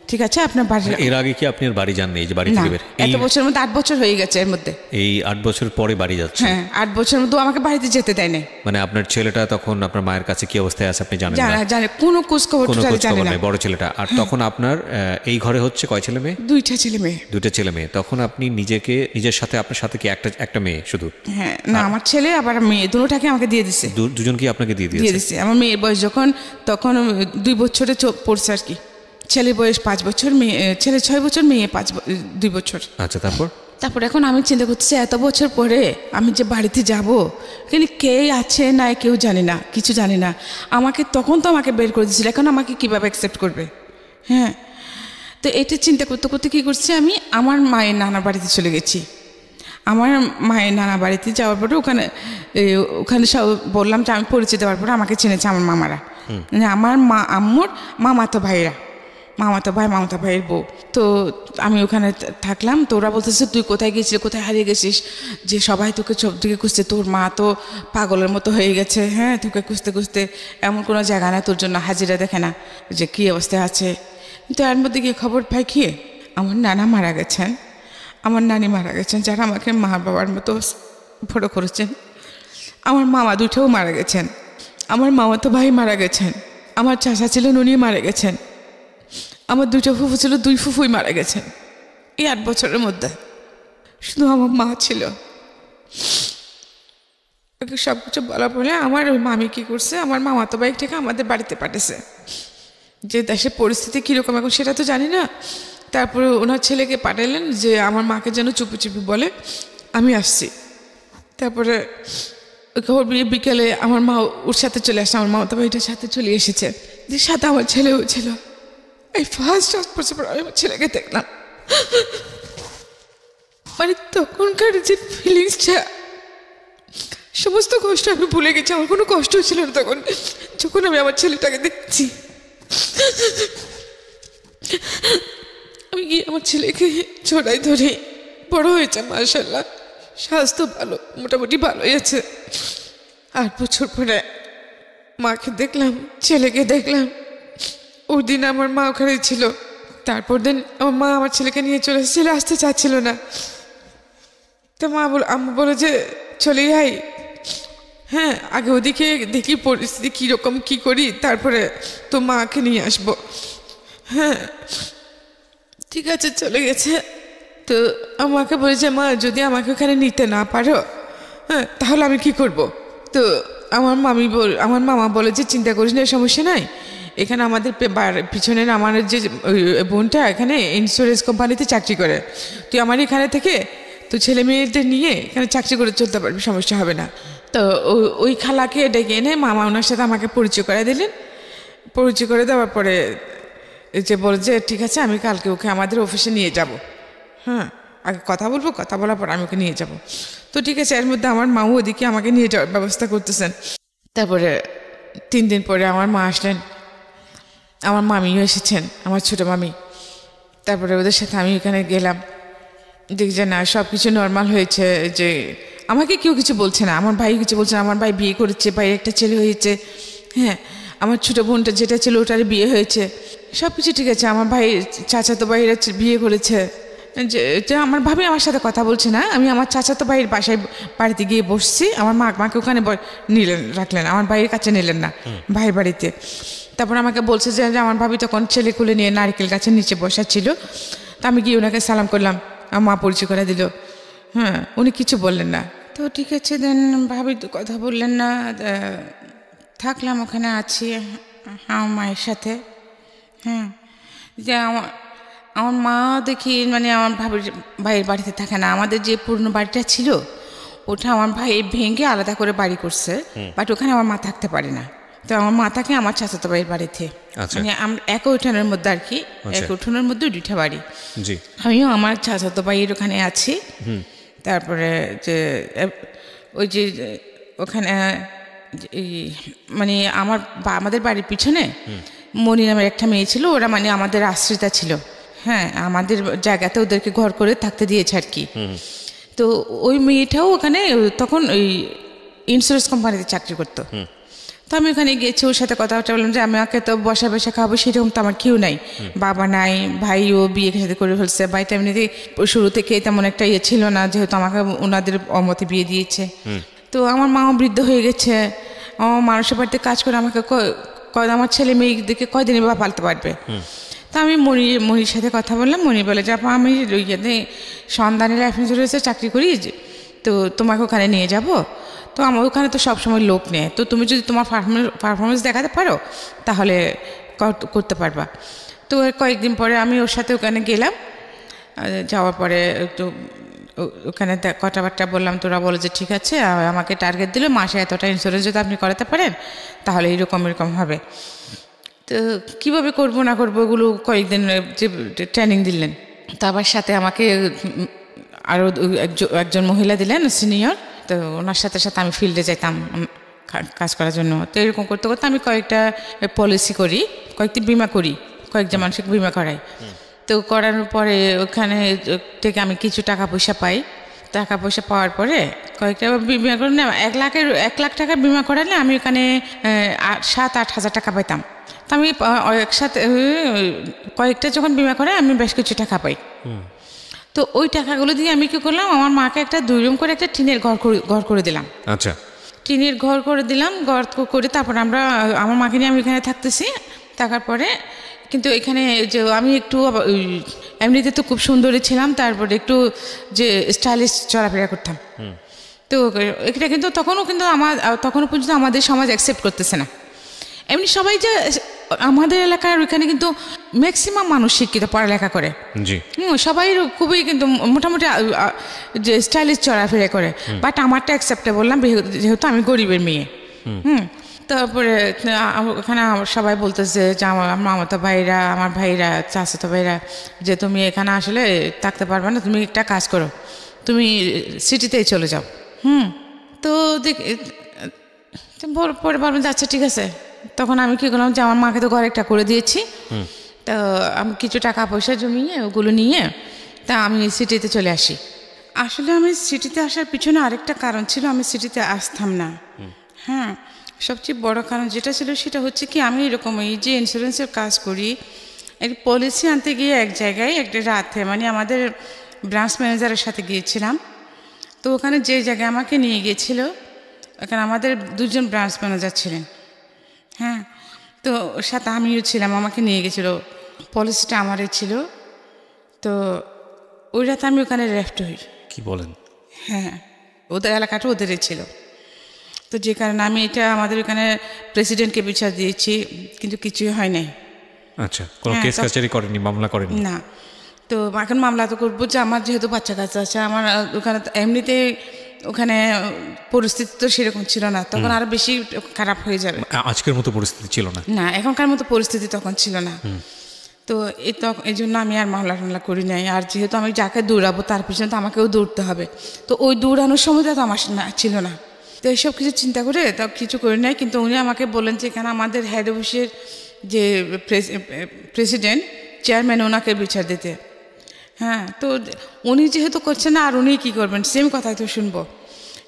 ঠিক আছে আপনার বাড়ি। এর আগে কি আপনি বাড়ি যাননি? এই যে বাড়ি থেকে বের, এত বছরের মধ্যে 8 বছর হয়ে গেছে, এর মধ্যে এই 8 বছর পরে বাড়ি যাচ্ছে? হ্যাঁ, 8 বছরের মধ্যে আমাকে বাড়িতে যেতে দেয় না। মানে আপনার ছেলেটা তখন আপনার মায়ের কাছে কি অবস্থায় আছে আপনি জানেন না? জানে, কোনো খোঁজ খবর জানে না, বড় ছেলেটা। আর তখন আপনার এই ঘরে হচ্ছে কয় ছেলে মেয়ে? 2টা ছেলে মেয়ে। 2টা ছেলে মেয়ে। তখন আপনি নিজের সাথে, আপনার সাথে কি একটা মেয়ে শুধু? হ্যাঁ, না, আমার ছেলে আবার মেয়ে দুটোটাকে আমাকে দিয়ে দিছে। দুজনকে আপনাকে দিয়ে দিয়েছে? আমার মেয়ের বয়স তখন 2 বছরে পড়ছে আর কি। ছেলের বয়স 5 বছর, ছেলে 6 বছর, মেয়ে 2 বছর। আচ্ছা, তারপর এখন আমি চিন্তা করতেছি, এত বছর পরে আমি যে বাড়িতে যাব, কিন্তু কে আছে না কেউ জানি না, কিছু জানি না। তখন তো আমাকে বের করে দিয়েছিল, এখন আমাকে কীভাবে অ্যাকসেপ্ট করবে? হ্যাঁ, তো এটা চিন্তা করতে করতে কী করছি, আমি আমার মায়ের নানার বাড়িতে চলে গেছি। আমার মায়ের নানা বাড়িতে যাওয়ার পরে ওখানে সব বললাম যে আমি পরিচয় দেওয়ার পরে আমাকে চিনেছে আমার মামারা, আমার আম্মুর মামাতো ভাইয়ের বউ। তো আমি ওখানে থাকলাম। তো ওরা বলতেছে তুই কোথায় গেছিস, কোথায় হারিয়ে গেছিস, যে সবাই তোকে সব দিকে খুঁজছে, তোর মা তো পাগলের মতো হয়ে গেছে, হ্যাঁ, তোকে খুঁজতে খুঁজতে এমন কোনো জায়গা না তোর জন্য হাজিরা দেখে না, যে কী অবস্থায় আছে। কিন্তু এর মধ্যে গিয়ে খবর পাই কি, আমার নানা মারা গেছেন, আমার নানি মারা গেছেন, যারা আমাকে মা বাবার মতো বড় করেছেন। আমার মামা 2টাও মারা গেছেন। আমার মামাতো ভাই মারা গেছেন, আমার চাচা ছিলেন উনি মারা গেছেন, আমার 2টা ফুফু ছিল, 2 ফুফুই মারা গেছেন এই 8 বছরের মধ্যে। শুধু আমার মা ছিল। সব কিছু বলার পরে আমার ওই মামি কী করছে, আমার মামাতো ভাই থেকে আমাদের বাড়িতে পাঠিয়েছে। যে দেশের পরিস্থিতি কীরকম এখন সেটা তো জানি না। তারপরে ওনার ছেলেকে পাঠালেন যে আমার মাকে যেন চুপি চুপি বলে আমি আসছি। তারপরে ওই খবর বিকেলে আমার মা ওর সাথে চলে আসে, আমার মামাতো ভাইটার সাথে চলে এসেছে, যে সাথে আমার ছেলেও ছিল। এই ফার্স্ট 10 বছর পর আমি আমার ছেলেকে দেখলাম। মানে তখনকার যে ফিলিংসটা, সমস্ত কষ্ট আমি ভুলে গেছি। আমার কোনো কষ্ট ছিল না তখন, যখন আমি আমার ছেলেটাকে দেখছি। আমি গিয়ে আমার ছেলেকে জড়াই ধরে, বড় হয়েছে মাশাআল্লাহ, স্বাস্থ্য ভালো, মোটামুটি ভালোই আছে। 8 বছর পরে মাকে দেখলাম, ছেলেকে দেখলাম। ওই দিন আমার মা ওখানে ছিল। তারপর দিন আমার মা আমার ছেলেকে নিয়ে চলে এসেছিল, আসতে চাচ্ছিল না। তো আম্মু বলে যে চলে যাই, হ্যাঁ আগে ওদিকে দেখি পরিস্থিতি কীরকম কী করি, তারপরে তো মাকে নিয়ে আসবো। হ্যাঁ ঠিক আছে, চলে গেছে। তো আমাকে বলেছে মা যদি আমাকে ওখানে নিতে না পারো, হ্যাঁ তাহলে আমি কি করব। তো আমার মামা বলে যে চিন্তা করিস না, সমস্যা নাই। এখানে আমাদের পিছনের আমার যে বোনটা এখানে ইন্স্যুরেন্স কোম্পানিতে চাকরি করে, তুই আমার এখানে থেকে তো ছেলে মেয়েদের নিয়ে এখানে চাকরি করে চলতে পারবি, সমস্যা হবে না। তো ওই খালাকে ডেকে এনে মামা ওনার সাথে আমাকে পরিচয় করে দিলেন। পরিচয় করে দেওয়ার পরে যে বলে যে ঠিক আছে আমি কালকে ওকে আমাদের অফিসে নিয়ে যাব। হ্যাঁ আগে কথা বলবো, কথা বলার পর আমি ওকে নিয়ে যাব। তো ঠিক আছে, এর মধ্যে আমার মাও ওদিকে আমাকে নিয়ে যাওয়ার ব্যবস্থা করতেছেন। তারপরে 3 দিন পরে আমার মা আসলেন, আমার মামিও এসেছেন, আমার ছোটো মামি। তারপরে ওদের সাথে আমি এখানে গেলাম, দেখি যে না সব কিছু নর্মাল হয়েছে। যে আমাকে কেউ কিছু বলছে না, আমার ভাই কিছু বলছে না। আমার ভাই বিয়ে করেছে, ভাইয়ের একটা ছেলে হয়েছে। হ্যাঁ আমার ছোটো বোনটা যেটা ছিল ওটার বিয়ে হয়েছে, সব কিছু ঠিক আছে। আমার ভাই চাচাতো ভাইয়েরা বিয়ে করেছে। যে আমার ভাবি আমার সাথে কথা বলছে না, আমি আমার চাচাতো ভাইয়ের বাড়িতে গিয়ে বসছি। আমার মাকে ওখানে রাখলেন, আমার ভাইয়ের কাছে নিলেন না, ভাইয়ের বাড়িতে। তারপর আমাকে বলছে যে আমার ভাবি তখন ছেলে খুলে নিয়ে নারকেল গাছের নিচে বসা ছিল। তা আমি গিয়ে ওনাকে সালাম করলাম, আমার মা পরিচয় করে দিল। হ্যাঁ উনি কিছু বললেন না। তো ঠিক আছে দেন ভাবি তো কথা বললেন না, থাকলাম ওখানে আছি আমার মায়ের সাথে। হ্যাঁ যে আমার মা দেখি মানে আমার ভাইয়ের বাড়িতে থাকে না। আমাদের যে পুরনো বাড়িটা ছিল ওটা আমার ভাই ভেঙে আলাদা করে বাড়ি করছে, বাট ওখানে আমার মা থাকতে পারে না। তো আমার মা থাকে আমার চাচাতো ভাইয়ের বাড়িতে, মানে এক উঠানের মধ্যে আর কি, এক উঠানের মধ্যে 2টা বাড়ি। আমিও আমার চাচাতো ভাইয়ের ওখানে আছি। তারপরে যে ওই যে ওখানে মানে আমাদের বাড়ির পিছনে মনি নামের একটা মেয়ে ছিল, ওরা মানে আমাদের আশ্রিতা ছিল। হ্যাঁ আমাদের জায়গাতে ওদেরকে ঘর করে থাকতে দিয়েছে আর কি। তো ওই মেয়েটাও ওখানে তখন ওই ইন্স্যুরেন্স কোম্পানিতে চাকরি করতো। তো আমি ওখানে গিয়েছি, ওর সাথে কথাবার্তা বললাম যে আমাকে তো বসা বসা খাবো সেরকম তো আমার কেউ নাই, বাবা নাই, ভাইও বিয়ে সাথে করে ফেলছে। ভাইটা এমনিতে শুরু থেকে তেমন একটা ইয়ে ছিল না, যেহেতু আমাকে ওনাদের অমতে বিয়ে দিয়েছে। তো আমার মাও বৃদ্ধ হয়ে গেছে, আমার মানুষের বাড়িতে কাজ করে আমাকে আমার ছেলে মেয়েদেরকে কয়দিনে বা পালতে পারবে। তা আমি মনির সাথে কথা বললাম। মনি বলে যে আপা আমি সন্ধানের লাইফ ইন্স্যুরেন্সে চাকরি করি, তো তোমাকে ওখানে নিয়ে যাব। তো আমার ওখানে তো সবসময় লোক নেয়, তো তুমি যদি তোমার পারফরমেন্স দেখাতে পারো তাহলে করতে পারবা। তো কয়েকদিন পরে আমি ওর সাথে ওখানে গেলাম। যাওয়ার পরে একটু ওখানে কথাবার্তা বললাম। তোরা বলে যে ঠিক আছে, আমাকে টার্গেট দিল মাসে এতটা ইন্স্যুরেন্স যদি আপনি করাতে পারেন তাহলে এরকম হবে। তো কীভাবে করবো না করবো এগুলো কয়েকদিন যে ট্রেনিং দিলেন। তো আবার সাথে আমাকে আরও একজন মহিলা দিলেন সিনিয়র, তো ওনার সাথে সাথে আমি ফিল্ডে যাইতাম কাজ করার জন্য। তো এরকম করতে করতে আমি কয়েকটা পলিসি করি, কয়েকটি বিমা করি, কয়েকজন মানুষকে বিমা করাই। তো করানোর পরে ওখানে থেকে আমি কিছু টাকা পয়সা পাই। টাকা পয়সা পাওয়ার পরে কয়েকটা বিমা করে না, 1 লাখ টাকার বিমা করালে আমি ওখানে 7-8 হাজার টাকা পাইতাম। তো আমি একসাথে কয়েকটা যখন বিমা করে আমি বেশ কিছু টাকা পাই। তো ওই টাকাগুলো দিয়ে আমি কি করলাম, আমার মাকে একটা 2 রুম করে একটা টিনের ঘর করে দিলাম। আচ্ছা। টিনের ঘর করে দিলাম, ঘর করে তারপর আমার মাকে নিয়ে আমি এখানে থাকতেছি। থাকার পরে কিন্তু এখানে যে আমি একটু এমনিতে তো খুব সুন্দরী ছিলাম, তারপরে একটু যে স্টাইলিশ চলাফেরা করতাম। তো এটা কিন্তু তখনও পর্যন্ত আমাদের সমাজ অ্যাকসেপ্ট করতেছে না। এমনি সবাই যে আমাদের এলাকার ওইখানে কিন্তু ম্যাক্সিমাম মানুষ শিক্ষিত, পড়ালেখা করে, সবাই খুবই কিন্তু মোটামুটি যে স্টাইলিশ চলাফেরা করে, বাট আমারটা অ্যাকসেপ্টেবল না, যেহেতু আমি গরিবের মেয়ে। তারপরে ওখানে সবাই বলতেছে যে আমার মামাতো ভাইরা, আমার ভাইরা, চাচাতো ভাইরা, যে তুমি এখানে আসলে থাকতে পারবে না, তুমি একটা কাজ করো, তুমি সিটিতেই চলে যাও। তো পরে বলবেন যে আচ্ছা ঠিক আছে। তখন আমি কী করলাম যে আমার মাকে তো ঘর একটা করে দিয়েছি, তো আমি কিছু টাকা পয়সা জমিয়ে ওগুলো নিয়ে তা আমি সিটিতে চলে আসি। আসলে আমি সিটিতে আসার পিছনে আরেকটা কারণ ছিল, আমি সিটিতে আসতাম না। হ্যাঁ, সবচেয়ে বড় কারণ যেটা ছিল সেটা হচ্ছে কি, আমি এরকম এই যে ইন্স্যুরেন্সের কাজ করি, একটা পলিসি আনতে গিয়ে এক জায়গায় একটা রাতে মানে আমাদের ব্রাঞ্চ ম্যানেজারের সাথে গিয়েছিলাম। তো ওখানে যে জায়গায় আমাকে নিয়ে গিয়েছিল, ওখানে আমাদের 2জন ব্রাঞ্চ ম্যানেজার ছিলেন। হ্যাঁ, তো ওর সাথে আমিও ছিলাম, আমাকে নিয়ে গেছিলো, পলিসিটা আমারই ছিল। তো ওই রাতে আমি ওখানে রেফট হই। কি বলেন? হ্যাঁ, ওদের এলাকাটা ওদেরই ছিল। তো যে কারণে আমি এটা আমাদের ওখানে প্রেসিডেন্টকে বিচার দিয়েছি, কিন্তু কিছুই হয় নাই। আচ্ছা, কোনো কেস কাচারি করেনি, মামলা করেনি? না। তো এখন মামলা তো করবো যে আমার যেহেতু বাচ্চা কাচ্চা আছে, আমার ওখানে এমনিতে ওখানে পরিস্থিতি তো সেরকম ছিল না, তখন আরো বেশি খারাপ হয়ে যাবে। আজকের মতো পরিস্থিতি ছিল না, না এখনকার মতো পরিস্থিতি তখন ছিল না। তো এই জন্য আমি আর মামলা টামলা করি নাই। আর যেহেতু আমি যাকে দৌড়াবো তার পিছনে তো আমাকেও দৌড়তে হবে, তো ওই দৌড়ানোর সময়টা তো আমার ছিল না। তো এইসব কিছু চিন্তা করে তা কিছু করি নাই। কিন্তু উনি আমাকে বললেন যে এখানে আমাদের হেড অফিসের যে প্রেসিডেন্ট, চেয়ারম্যান, ওনাকে বিচার দিতে। হ্যাঁ, তো উনি যেহেতু করছেন না, আর উনি কী করবেন, সেম কথাই তো শুনবো।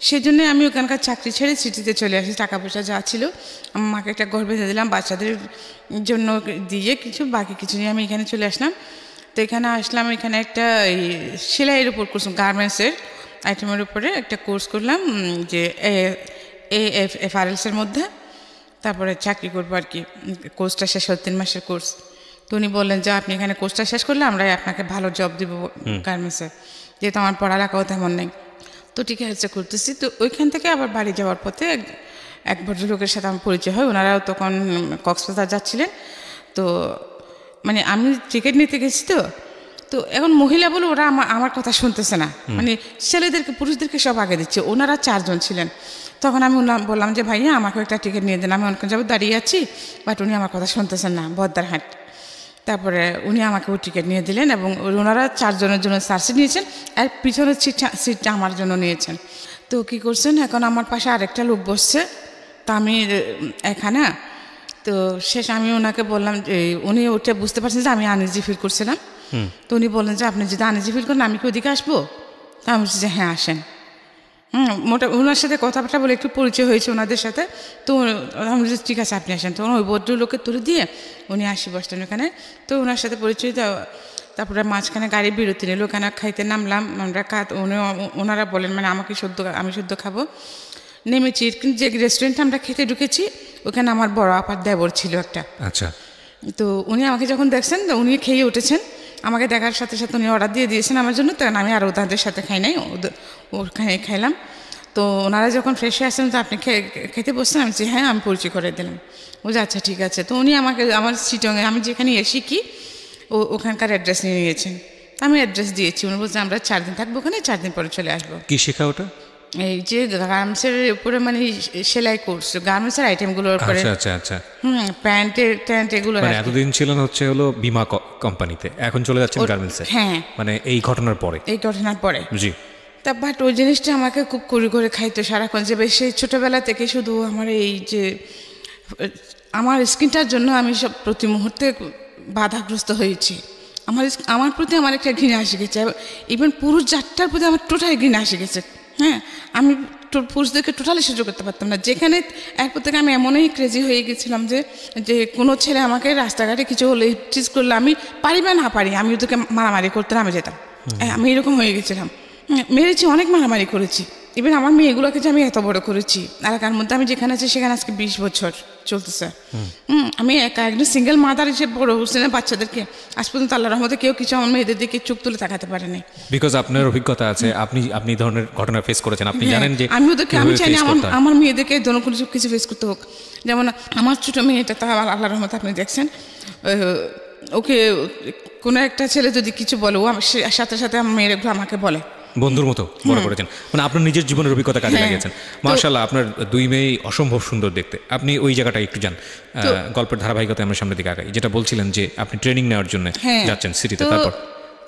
সেই জন্যে আমি ওখানকার চাকরি ছেড়ে সিটিতে চলে আসি। টাকা পয়সা যা ছিল আমার মাকে একটা ঘর বেঁধে দিলাম, বাচ্চাদের জন্য দিয়ে কিছু, বাকি কিছু নিয়ে আমি এখানে চলে আসলাম। তো এখানে আসলাম, এখানে একটা সেলাইয়ের উপর কোর্স, গার্মেন্টসের আইটেমের উপরে একটা কোর্স করলাম, যে AFRLs-এর মধ্যে। তারপরে চাকরি করবো আর কি। কোর্সটা শেষ হল 3 মাসের কোর্স। তো উনি বললেন যে আপনি এখানে কোর্সটা শেষ করলে আমরা আপনাকে ভালো জব দিব গার্মেন্টসে, যেহেতু আমার পড়ালেখাও তেমন নেই। তো ঠিক আছে, করতেছি। তো ওইখান থেকে আবার বাড়ি যাওয়ার পথে এক ভদ্রলোকের সাথে আমার পরিচয় হয়। ওনারাও তখন কক্সবাজার যাচ্ছিলেন। তো মানে আমি টিকিট নিতে গেছি, তো এখন মহিলা বলে ওরা আমার কথা শুনতেছে না, মানে ছেলেদেরকে পুরুষদেরকে সব আগে দিচ্ছে। ওনারা 4 জন ছিলেন। তখন আমি বললাম যে ভাইয়া আমাকে একটা টিকিট নিয়ে দেন, আমি অনেক যাবো দাঁড়িয়ে আছি, বাট উনি আমার কথা শুনতেছেন না, বদ্দারহাট। তারপরে উনি আমাকে ওই টিকিট নিয়ে দিলেন, এবং ওনারা 4 জনের জন্য সার্সিট নিয়েছেন, আর পিছনের সিটটা আমার জন্য নিয়েছেন। তো কী করছেন, এখন আমার পাশে আরেকটা লোক বসছে, তো আমি এখানে। তো শেষ আমি ওনাকে বললাম, উনি ওটা বুঝতে পারছেন যে আমি আনইজি ফিল করছিলাম। তো উনি বললেন যে আপনি যদি আনইজি ফিল করেন আমি কি ওদিকে আসবো? তা আমি বলছি যে হ্যাঁ আসেন। ওনার সাথে কথাবার্তা বলে একটু পরিচয় হয়েছে ওনাদের সাথে। তো আমি বলছি ঠিক আছে আপনি আসেন। তখন ওই ভদ্রলোকে তুলে দিয়ে উনি আসি বসতেন ওখানে। তো ওনার সাথে পরিচয় দেওয়া, তারপরে মাঝখানে গাড়ি বিরতি নিল, ওখানে খাইতে নামলাম আমরা। ওনারা বলেন মানে আমি শুদ্ধ খাবো। নেমেছি, কিন্তু যে রেস্টুরেন্টে আমরা খেতে ঢুকেছি ওখানে আমার বড় আপার দেবর ছিল একটা। আচ্ছা। তো উনি আমাকে যখন দেখছেন, তো উনি খেয়ে উঠেছেন, আমাকে দেখার সাথে সাথে উনি অর্ডার দিয়ে দিয়েছেন আমার জন্য। তখন আমি আর ওদের সাথে খাই নাই, ওখানে খাইলাম। তো ওনারা যখন ফ্রেশ হয়ে আসলেন, তো আপনি খেতে বসছেন, আমি হ্যাঁ, আমি পরিচয় করে দিলাম। বুঝে আচ্ছা ঠিক আছে। তো উনি আমাকে আমার চিটংয়ে আমি যেখানে শিখি ওখানকার অ্যাড্রেস নিয়ে নিয়েছেন। আমি অ্যাড্রেস দিয়েছি, উনি বলছেন আমরা 4 দিন থাকবো ওখানে, 4 দিন পরে চলে আসবো। কি শেখা ওটা? এই যে গার্মেন্টসের উপরে মানে সেলাই কোর্স, গার্মেন্টসের আইটেমগুলোর উপরে। আচ্ছা আচ্ছা। প্যান্ট এগুলো। মানে এতদিন ছিলেন হলো বীমা কোম্পানিতে, এখন চলে যাচ্ছেন গার্মেন্টসে। হ্যাঁ, মানে এই ঘটনার পরে। জি। তা বাট ওই জিনিসটা আমাকে খুব করে খাইতো সারাক্ষণ, যে সেই ছোটোবেলা থেকে শুধু আমার এই যে আমার স্কিনটার জন্য আমি সব প্রতি মুহূর্তে বাধাগ্রস্ত হয়েছি। আমার প্রতি আমার একটা ঘৃণা এসে গেছে, ইভেন পুরুষ জাতটার প্রতি আমার টোটালি ঘৃণা এসে গেছে। হ্যাঁ, আমি পুরুষদেরকে টোটালি সহ্য করতে পারতাম না। যেখানে এরপর থেকে আমি এমনই ক্রেজি হয়ে গেছিলাম যে কোনো ছেলে আমাকে রাস্তাঘাটে কিছু হলে চিজ করলে আমি পারি বা না পারি, আমি ওদেরকে মারামারি করতে নামে যেতাম। আমি এরকম হয়ে গেছিলাম, মেরেছি, অনেক মারামারি করেছি, ইভেন আমার মেয়েগুলোকে যে আমি এত বড় করেছি এলাকার মধ্যে, আমি যেখানে আছি সেখানে আজকে 20 বছর চলতেছে। আমি একা একজন সিঙ্গেল মাদার হিসেবে বড় হচ্ছে না বাচ্চাদেরকে। আজ পর্যন্ত আল্লাহর রহমতে কেউ কিছু আমার মেয়েদের দিকে চোখ তুলে তাকাতে পারেনি। বিকজ আপনার অভিজ্ঞতা আছে, আপনি এই ধরনের ঘটনা ফেস করেছেন, আপনি জানেন যে আমি ওদেরকে, আমি চাই না আমার মেয়েদেরকে এই ধরনের কোনো কিছু ফেস করতে হোক। যেমন আমার ছোটো মেয়েটা, তা আল্লাহর রহমতে আপনি দেখছেন, ওকে কোনো একটা ছেলে যদি কিছু বলে, ও সাথে সাথে আমার মেয়ের আমাকে বলে, বন্ধুর মতো বড় করেছেন, মানে আপনার নিজের জীবনের অভিজ্ঞতা কাজে লাগিয়েছেন। মাশাআল্লাহ, আপনার দুই মেয়ে অসম্ভব সুন্দর দেখতে। আপনি ওই জায়গাটা একটু যান, গল্পের ধারাবাহিকতায় আমরা সামনের দিকে আগাই। যেটা বলছিলেন যে আপনি ট্রেনিং নেওয়ার জন্য যাচ্ছেন সিটিতে,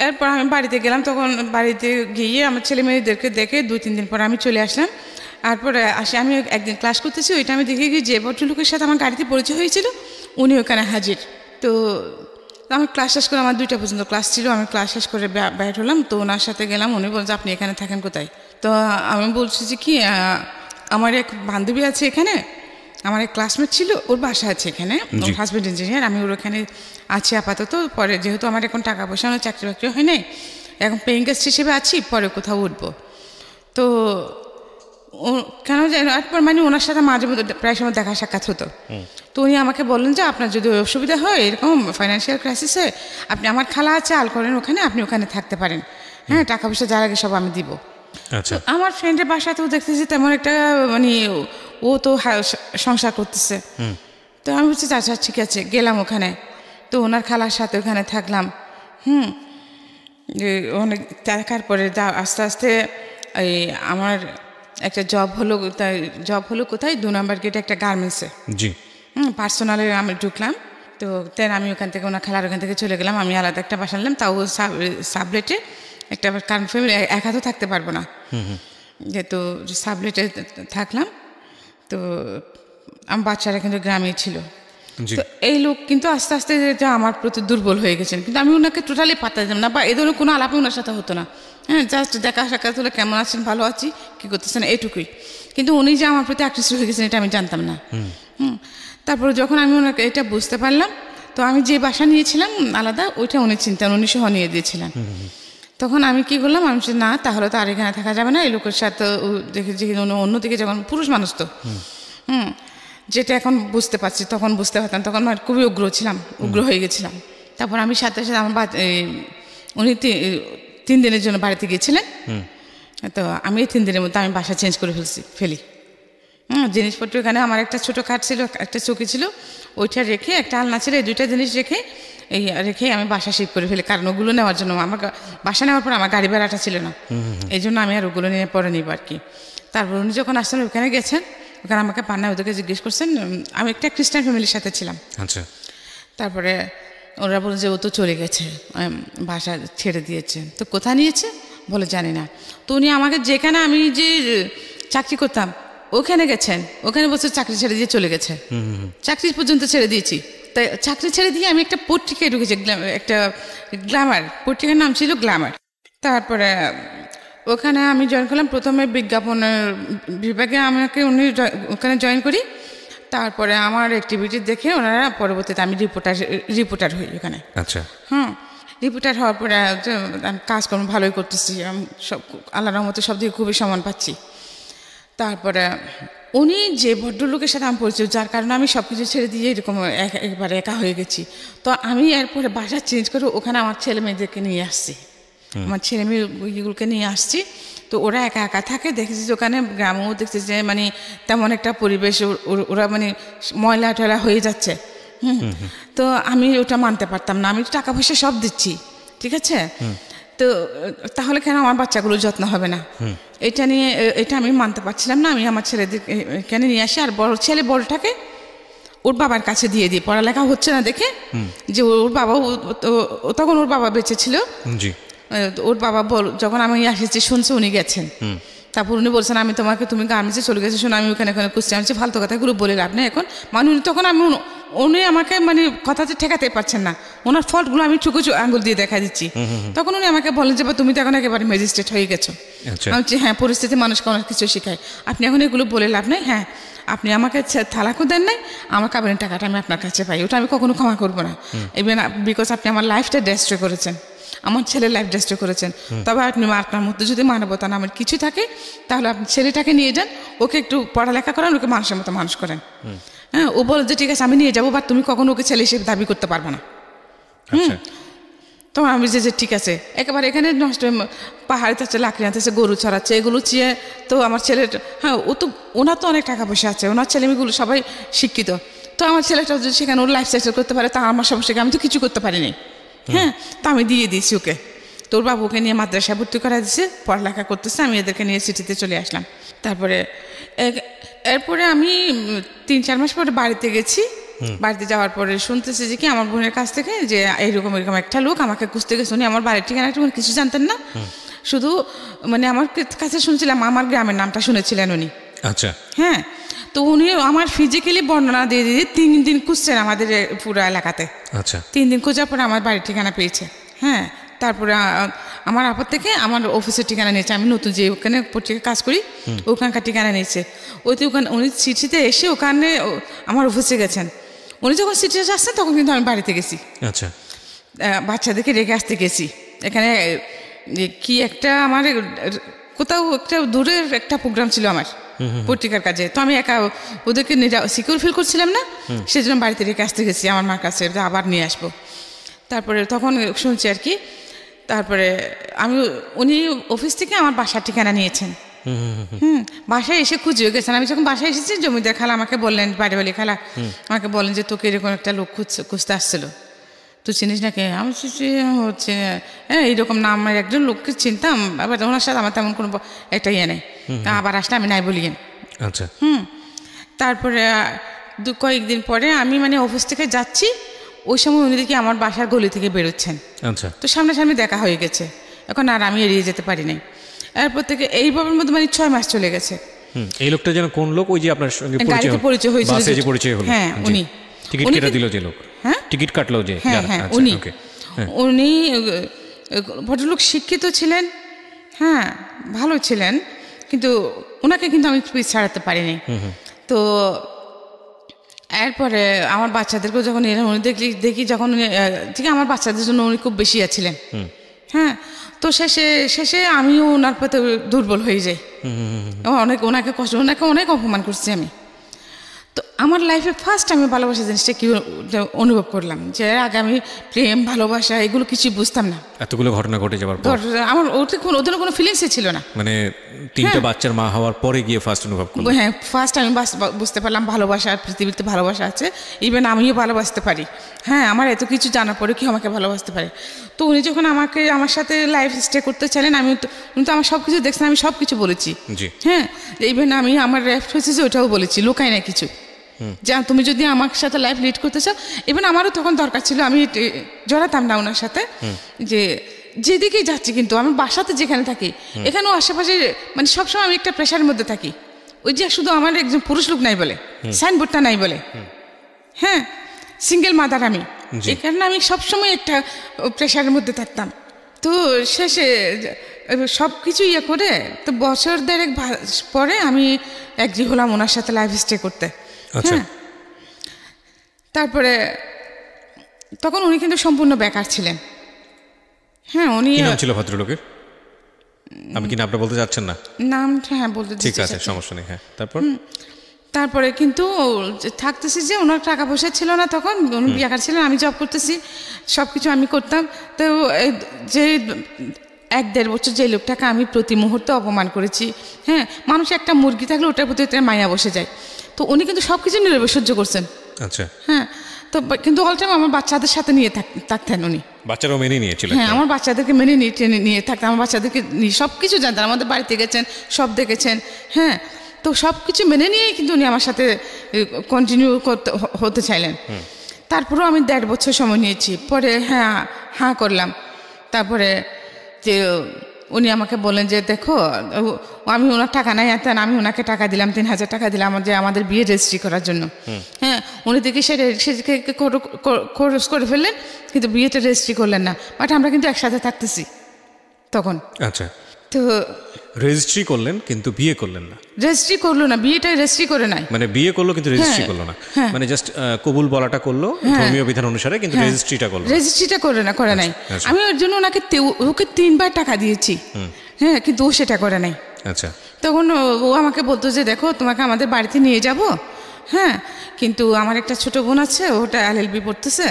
এরপর আমি বাড়িতে গেলাম। তখন বাড়িতে গিয়ে আমার ছেলে মেয়েদেরকে দেখে 2-3 দিন পর আমি চলে আসলাম। তারপরে আসে আমি একদিন ক্লাস করতেছি, ওইটা আমি দেখে গিয়ে যে ভদ্রলোকের সাথে আমার গাড়িতে পরিচয় হয়েছিল উনি ওখানে হাজির। তো আমি ক্লাস শেষ করে, আমার 2টা পর্যন্ত ক্লাস ছিল, আমি ক্লাস শেষ করে বের হলাম। তো ওনার সাথে গেলাম, উনি বলছে আপনি এখানে থাকেন কোথায়? তো আমি বলছি যে কি, আমার এক বান্ধবী আছে এখানে, আমার এক ক্লাসমেট ছিল, ওর বাসা আছে এখানে, ওর হাজব্যান্ড ইঞ্জিনিয়ার, আমি ওর ওখানে আছি আপাতত। পরে যেহেতু আমার এখন টাকা পয়সা, আমার চাকরি বাকরি হয় নাই, এখন পেইং গেস্ট হিসেবে আছি, পরে কোথাও উঠবো। তো কেন জানি তারপর মানে ওনার সাথে মাঝে মধ্যে প্রায় সময় দেখা সাক্ষাৎ হতো। তো উনি আমাকে বললেন যে আপনার যদি অসুবিধা হয়, এরকম ফাইন্যান্সিয়াল ক্রাইসিস হয়, আপনি, আমার খালা আছে আলকরেন ওখানে, আপনি ওখানে থাকতে পারেন, হ্যাঁ, টাকা পয়সা যা লাগে সব আমি দিব। আমার ফ্রেন্ডের বাসাতেও দেখতেছি তেমন একটা, মানে ও তো সংসার করতেছে। তো আমি বলছি আচ্ছা ঠিক আছে, গেলাম ওখানে। তো ওনার খালার সাথে ওখানে থাকলাম। অনেক দেখার পরে আস্তে আস্তে এই আমার একটা জব হলো কোথায়, 2 নম্বর গেটে একটা গার্মেন্টসে। জি। পার্সোনালে আমি ঢুকলাম। তো দেন আমি ওখান থেকে, ওনার খালার ওখান থেকে চলে গেলাম। আমি আলাদা একটা বাসা নিলাম, তাও সাবলেটে একটা, কারণ ফ্যামিলি একা তো থাকতে পারবো না, যেহেতু সাবলেটে থাকলাম। তো আমার বাচ্চারা কিন্তু গ্রামেই ছিল। তো এই লোক কিন্তু আস্তে আস্তে আমার প্রতি দুর্বল হয়ে গেছেন, কিন্তু আমি ওনাকে টোটালি পাত্তা দিতাম না, বা এই ধরনের কোনো আলাপে ওনার সাথে হতো না। হ্যাঁ, জাস্ট দেখা সাক্ষাৎ হলে কেমন আছেন, ভালো আছি, কী করতেছেন, এইটুকুই। কিন্তু উনি যে আমার প্রতি আকৃষ্ট হয়ে গেছেন এটা আমি জানতাম না। তারপরে যখন আমি ওনাকে এটা বুঝতে পারলাম, তো আমি যে বাসা নিয়েছিলাম আলাদা, ওইটা উনি চিন্তান, উনি সহ নিয়ে দিয়েছিলেন। তখন আমি কি করলাম, আমি না তাহলে তো আর এখানে থাকা যাবে না, এই লোকের সাথে দেখে যে অন্যদিকে, যখন পুরুষ মানুষ তো যেটা এখন বুঝতে পারছি, তখন বুঝতে পারতাম, তখন আমি খুবই উগ্র হয়ে গেছিলাম। তারপর আমি সাথে সাথে আমার উনি 3 দিনের জন্য বাড়িতে গিয়েছিলেন। তো আমি এই 3 দিনের মধ্যে আমি বাসা চেঞ্জ করে ফেলি। জিনিসপত্র এখানে আমার একটা ছোটো খাট ছিল, একটা চৌকি ছিল, ওইটা রেখে, একটা আলনা ছিল, এই 2টা জিনিস রেখে আমি বাসা শিফট করে ফেলি। কারণ ওগুলো নেওয়ার জন্য, আমার বাসা নেওয়ার পর আমার গাড়ি ভাড়াটা ছিল না, এই জন্য আমি আর ওগুলো নিয়ে পরে নিব আর কি। তারপর উনি যখন আসছেন ওখানে গেছেন, ওখানে আমাকে পান্না ওদেরকে জিজ্ঞেস করছেন, আমি একটা খ্রিস্টান ফ্যামিলির সাথে ছিলাম। আচ্ছা। তারপরে ওরা বলে যে ও তো চলে গেছে, বাসা ছেড়ে দিয়েছে। তো কোথায় নিয়েছে বলে জানি না। তো উনি আমাকে, যেখানে আমি যে চাকরি করতাম ওখানে গেছেন, ওখানে বলছে চাকরি ছেড়ে দিয়ে চলে গেছে, চাকরি পর্যন্ত ছেড়ে দিয়েছি। তাই চাকরি ছেড়ে দিয়ে আমি একটা পত্রিকায় ঢুকেছি, একটা গ্ল্যামার পত্রিকার নাম ছিল গ্ল্যামার। তারপরে ওখানে আমি জয়েন করলাম, প্রথমে বিজ্ঞাপনের বিভাগে আমাকে উনি ওখানে জয়েন করি। তারপরে আমার অ্যাক্টিভিটি দেখে ওনারা পরবর্তীতে আমি রিপোর্টার হই ওখানে। আচ্ছা। রিপোর্টার হওয়ার পরে আমি কাজকর্ম ভালোই করতেছি, আমি সব আল্লাহর রহমতে সব দিকে খুবই সম্মান পাচ্ছি। তারপরে উনি যে ভদ্রলোকের সাথে আমি পরিচয়, যার কারণে আমি সব কিছু ছেড়ে দিয়ে এরকম একবারে একা হয়ে গেছি। তো আমি এরপরে বাসা চেঞ্জ করে ওখানে আমার ছেলে মেয়েদেরকে নিয়ে আসছি, আমার ছেলে মেয়েগুলোকে নিয়ে আসছি। তো ওরা একা একা থাকে, দেখেছি ওখানে গ্রামেও দেখছি যে মানে তেমন একটা পরিবেশ, ওরা মানে ময়লা টয়লা হয়ে যাচ্ছে। তো আমি ওটা মানতে পারতাম না, আমি টাকা পয়সা সব দিচ্ছি, ঠিক আছে, তো তাহলে কেন আমার বাচ্চাগুলোর যত্ন হবে না, এটা আমি মানতে পারছিলাম না। আমি আমার ছেলেদের এখানে নিয়ে আসি, আর বড় ছেলে বড়টাকে ওর বাবার কাছে দিয়ে দিই, পড়ালেখা হচ্ছে না দেখে, যে ওর বাবা, তখন ওর বাবা বেঁচে ছিল, ওর বাবা যখন আমি আসেছি শুনছে উনি গেছেন। তারপর উনি বলছেন আমি তুমি গার্মেন্টসে চলে গেছে, শোনো আমি ওখানে খুঁজছি। আমি ফালতু কথাগুলো বলে লাভ নেই এখন, মানে তখন উনি আমাকে মানে কথাতে ঠেকাতে পারছেন না, ওনার ফল্টগুলো আমি চুকু আঙুল দিয়ে দেখা দিচ্ছি। তখন উনি আমাকে বলেন যে তুমি তো এখন একেবারে ম্যাজিস্ট্রেট হয়ে গেছো। আমি বলছি হ্যাঁ, পরিস্থিতি মানুষকে অনেক কিছু শেখায়, আপনি এখন এগুলো বলে লাভ নেই। হ্যাঁ, আপনি আমাকে তালাকও দেন নাই, আমার কাবিনের টাকাটা আমি আপনার কাছে পাই, ওটা আমি কখনো ক্ষমা করবো না, ইভেন বিকজ আপনি আমার লাইফটা ডেস্ট্রয় করেছেন। আমার ছেলের লাইফ ডিস্ট্রয় করেছেন। তবে আপনি আপনার মধ্যে যদি মানবতা নামের কিছু থাকে তাহলে আপনি ছেলেটাকে নিয়ে যান, ওকে একটু পড়ালেখা করেন, ওকে মানুষের মতো মানুষ করেন। হ্যাঁ, ও বলে যে ঠিক আছে আমি নিয়ে যাবো, বাট তুমি কখনো ওকে ছেলে হিসেবে দাবি করতে পারবে না। তো আমি যে ঠিক আছে, একেবারে এখানে নষ্ট পাহাড়িতে আছে, লাকড়ি আনতেছে, গরু ছড়াচ্ছে, এগুলো চেয়ে তো আমার ছেলের, হ্যাঁ ও তো ওনার তো অনেক টাকা পয়সা আছে, ওনার ছেলেমেয়েগুলো সবাই শিক্ষিত, তো আমার ছেলেটা যদি সেখানে ওর লাইফ সেটেল করতে পারে তা আমার সমস্যাকে আমি তো কিছু করতে পারিনি। হ্যাঁ, তো আমি দিয়ে দিয়েছি ওকে। তোর বাবুকে নিয়ে মাদ্রাসায় ভর্তি করা দিয়েছে, পড়ালেখা করতেছে, আমি এদেরকে নিয়ে সিটিতে চলে আসলাম। তারপরে এরপরে আমি 3-4 মাস পরে বাড়িতে গেছি। বাড়িতে যাওয়ার পরে শুনতেছি যে কি আমার বোনের কাছ থেকে যে এরকম একটা লোক আমাকে খুঁজতে গেছে, উনি আমার বাড়ির ঠিকানা কিছু জানতেন না, শুধু মানে আমার কাছে শুনছিলাম, আমার গ্রামের নামটা শুনেছিলেন উনি। আচ্ছা, হ্যাঁ, তো উনি আমার ফিজিক্যালি বর্ণনা দিয়ে 3 দিন খুঁজছেন আমাদের পুরো এলাকাতে। আচ্ছা, 3 দিন খোঁজার পরে আমার বাড়ির ঠিকানা পেয়েছে। হ্যাঁ, তারপরে আমার আপর থেকে আমার অফিসের ঠিকানা নিয়েছে, আমি নতুন যে ওখানে পত্রিকা কাজ করি ওখানকার ঠিকানা নিয়েছে। ওইতে ওখানে উনি চিঠিতে এসে ওখানে আমার অফিসে গেছেন। উনি যখন সিটিতে আসছেন তখন কিন্তু আমি বাড়িতে গেছি। আচ্ছা, বাচ্চাদেরকে রেখে আসতে গেছি। এখানে কি একটা আমার কোথাও একটা দূরের একটা প্রোগ্রাম ছিল আমার পত্রিকার কাজে, তো আমি একা ওদেরকে সিকিউর ফিল করছিলাম না, সেজন্য বাড়িতে রেখে আসতে গেছি আমার মার কাছে, আবার নিয়ে আসবো। তারপরে তখন শুনছি আর কি, তারপরে উনি অফিস থেকে আমার বাসার ঠিকানা নিয়েছেন। বাসায় এসে খুঁজে গেছেন। আমি যখন বাসায় এসেছি জমিদার খালা আমাকে বললেন, বাড়ি খালা আমাকে বললেন যে তোকে এরকম একটা লোক খুঁজতে আসছিল, তুই চিনিস নাকি? আমি হচ্ছে হ্যাঁ এইরকম নাম, একজন লোককে চিনতাম, আবার ওনার সাথে আমার তেমন কোনো একটা ইয়ে নেই, আবার আসলে আমি নাই বলি। আচ্ছা, তারপরে কয়েকদিন পরে আমি মানে অফিস থেকে যাচ্ছি, ওই সময় উনি দেখি আমার বাসার গলি থেকে বেরোচ্ছেন। আচ্ছা, তো সামনাসামনি দেখা হয়ে গেছে, এখন আর আমি এড়িয়ে যেতে পারি নাই। এরপর থেকে এইভাবে মধ্যে মানে 6 মাস চলে গেছে। এই লোকটা যেন কোন লোক? ওই যে আপনার সঙ্গে পরিচয় হয়েছিল, বাসে যে পরিচয় হলো, হ্যাঁ উনি টিকিট কেটে দিল যে লোক, হ্যাঁ টিকিট কাটলো যে, হ্যাঁ উনি ভদ্রলোক, শিক্ষিত ছিলেন, হ্যাঁ ভালো ছিলেন, কিন্তু ওনাকে কিন্তু আমি ছাড়াতে পারিনি। তো এরপরে আমার বাচ্চাদেরকেও যখন উনি দেখি যখন ঠিক আমার বাচ্চাদের জন্য উনি খুব বেশি ছিলেন। হ্যাঁ, তো শেষে আমিও ওনার প্রতি দুর্বল হয়ে যাই, ওনাকে অনেক অপমান করছি আমি। তো আমার লাইফে ফার্স্ট আমি ভালোবাসা জিনিসটা কি অনুভব করলাম, যে আগে আমি প্রেম ভালোবাসা এগুলো কিছু বুঝতাম না। এতগুলো ঘটনা ঘটে যাওয়ার পর আমার ওদের কোনো ফিলিংসই ছিল না, মানে 3টা বাচ্চার মা হওয়ার পরে গিয়ে ফার্স্ট অনুভব করলাম। হ্যাঁ, ফার্স্ট আমি বুঝতে পারলাম ভালোবাসা, পৃথিবীতে ভালোবাসা আছে, ইভেন আমিও ভালোবাসতে পারি। হ্যাঁ, আমার এত কিছু জানার পরে কি আমাকে ভালোবাসতে পারে। তো উনি যখন আমার সাথে লাইফ স্টে করতে চাইলেন, উনি তো আমার সব কিছু দেখছেন, আমি সব কিছু বলেছি। হ্যাঁ, ইভেন আমি আমার রেফ হয়েছে যে ওটাও বলেছি, লোকাই না কিছু, যে তুমি যদি আমার সাথে লাইফ লিড করতে চাও। ইভেন আমারও তখন দরকার ছিল, আমি জড়াতাম না ওনার সাথে, যে যেদিকেই যাচ্ছি কিন্তু আমি বাসাতে যেখানে থাকি এখানেও আশেপাশে মানে সবসময় আমি একটা প্রেশারের মধ্যে থাকি। ওই যে শুধু আমার একজন পুরুষ লোক নাই বলে, সাইনবোর্ডটা নাই বলে, হ্যাঁ সিঙ্গেল মাদার আমি, এই কারণে আমি সবসময় একটা প্রেশারের মধ্যে থাকতাম। তো শেষে সব কিছু ইয়ে করে তো বছর 1.5 পরে আমি এগ্রি হলাম ওনার সাথে লাইফ স্টে করতে। হ্যাঁ, তারপরে তখন উনি কিন্তু সম্পূর্ণ বেকার ছিলেন। হ্যাঁ, উনি কি নাম ছিল ভদ্রলোকের? আমি কি নামটা বলতে চাচ্ছেন না? নামটা হ্যাঁ বলতে ঠিক আছে, সমস্যা নেই। হ্যাঁ, তারপরে কিন্তু থাকতেছি যে ওনার টাকা পয়সা ছিল না, তখন উনি বেকার ছিলেন, আমি জব করতেছি, সব কিছু আমি করতাম। তো যে 1-1.5 বছর যে লোকটাকে আমি প্রতি মুহূর্তে অপমান করেছি, হ্যাঁ মানুষ একটা মুরগি থাকলে ওটার প্রতি মায়া বসে যায়, তো উনি কিন্তু সব কিছু নীরবে সহ্য করছেন। আচ্ছা, হ্যাঁ, তো কিন্তু অল টাইম আমার বাচ্চাদের সাথে নিয়ে থাকতেন উনি। বাচ্চারাও মেনে নিয়েছিলেন? হ্যাঁ, আমার বাচ্চাদেরকে মেনে নিয়ে থাকতেন, আমার বাচ্চাদেরকে সব কিছু জানতেন, আমাদের বাড়িতে গেছেন, সব দেখেছেন। হ্যাঁ, তো সব কিছু মেনে নিয়েই কিন্তু উনি আমার সাথে কন্টিনিউ হতে চাইলেন। তারপরেও আমি 1.5 বছর সময় নিয়েছি, পরে হ্যাঁ করলাম। তারপরে যে উনি আমাকে বললেন যে দেখো আমি ওনার টাকা নাই আনতেন, আমি ওনাকে টাকা দিলাম, 3,000 টাকা দিলাম যে আমাদের বিয়ে রেজিস্ট্রি করার জন্য। হ্যাঁ, উনি দেখি সে খরচ করে ফেললেন, কিন্তু বিয়েটা রেজিস্ট্রি করলেন না, বাট আমরা কিন্তু একসাথে থাকতেছি তখন। আচ্ছা, তো রেজিস্ট্রি করলেন কিন্তু বিয়ে করলেন না। রেজিস্ট্রি করলো না, বিয়েটা রেজিস্ট্রি করে নাই, মানে বিয়ে করলো কিন্তু রেজিস্ট্রি করলো না, মানে জাস্ট কবুল বলাটা করলো ধর্মীয় বিধান অনুসারে, কিন্তু রেজিস্ট্রিটা করলো, রেজিস্ট্রিটা করে নাই। আমি ওর জন্য ওকে 3 বার টাকা দিয়েছি, হ্যাঁ, কিন্তু ও সেটা করে নাই। আচ্ছা, তখন ও আমাকে বলতো যে দেখো তোমাকে আমাদের বাড়িতে নিয়ে যাব, হ্যাঁ, কিন্তু আমার একটা ছোট বোন আছে, ওটা LLB পড়তেছে,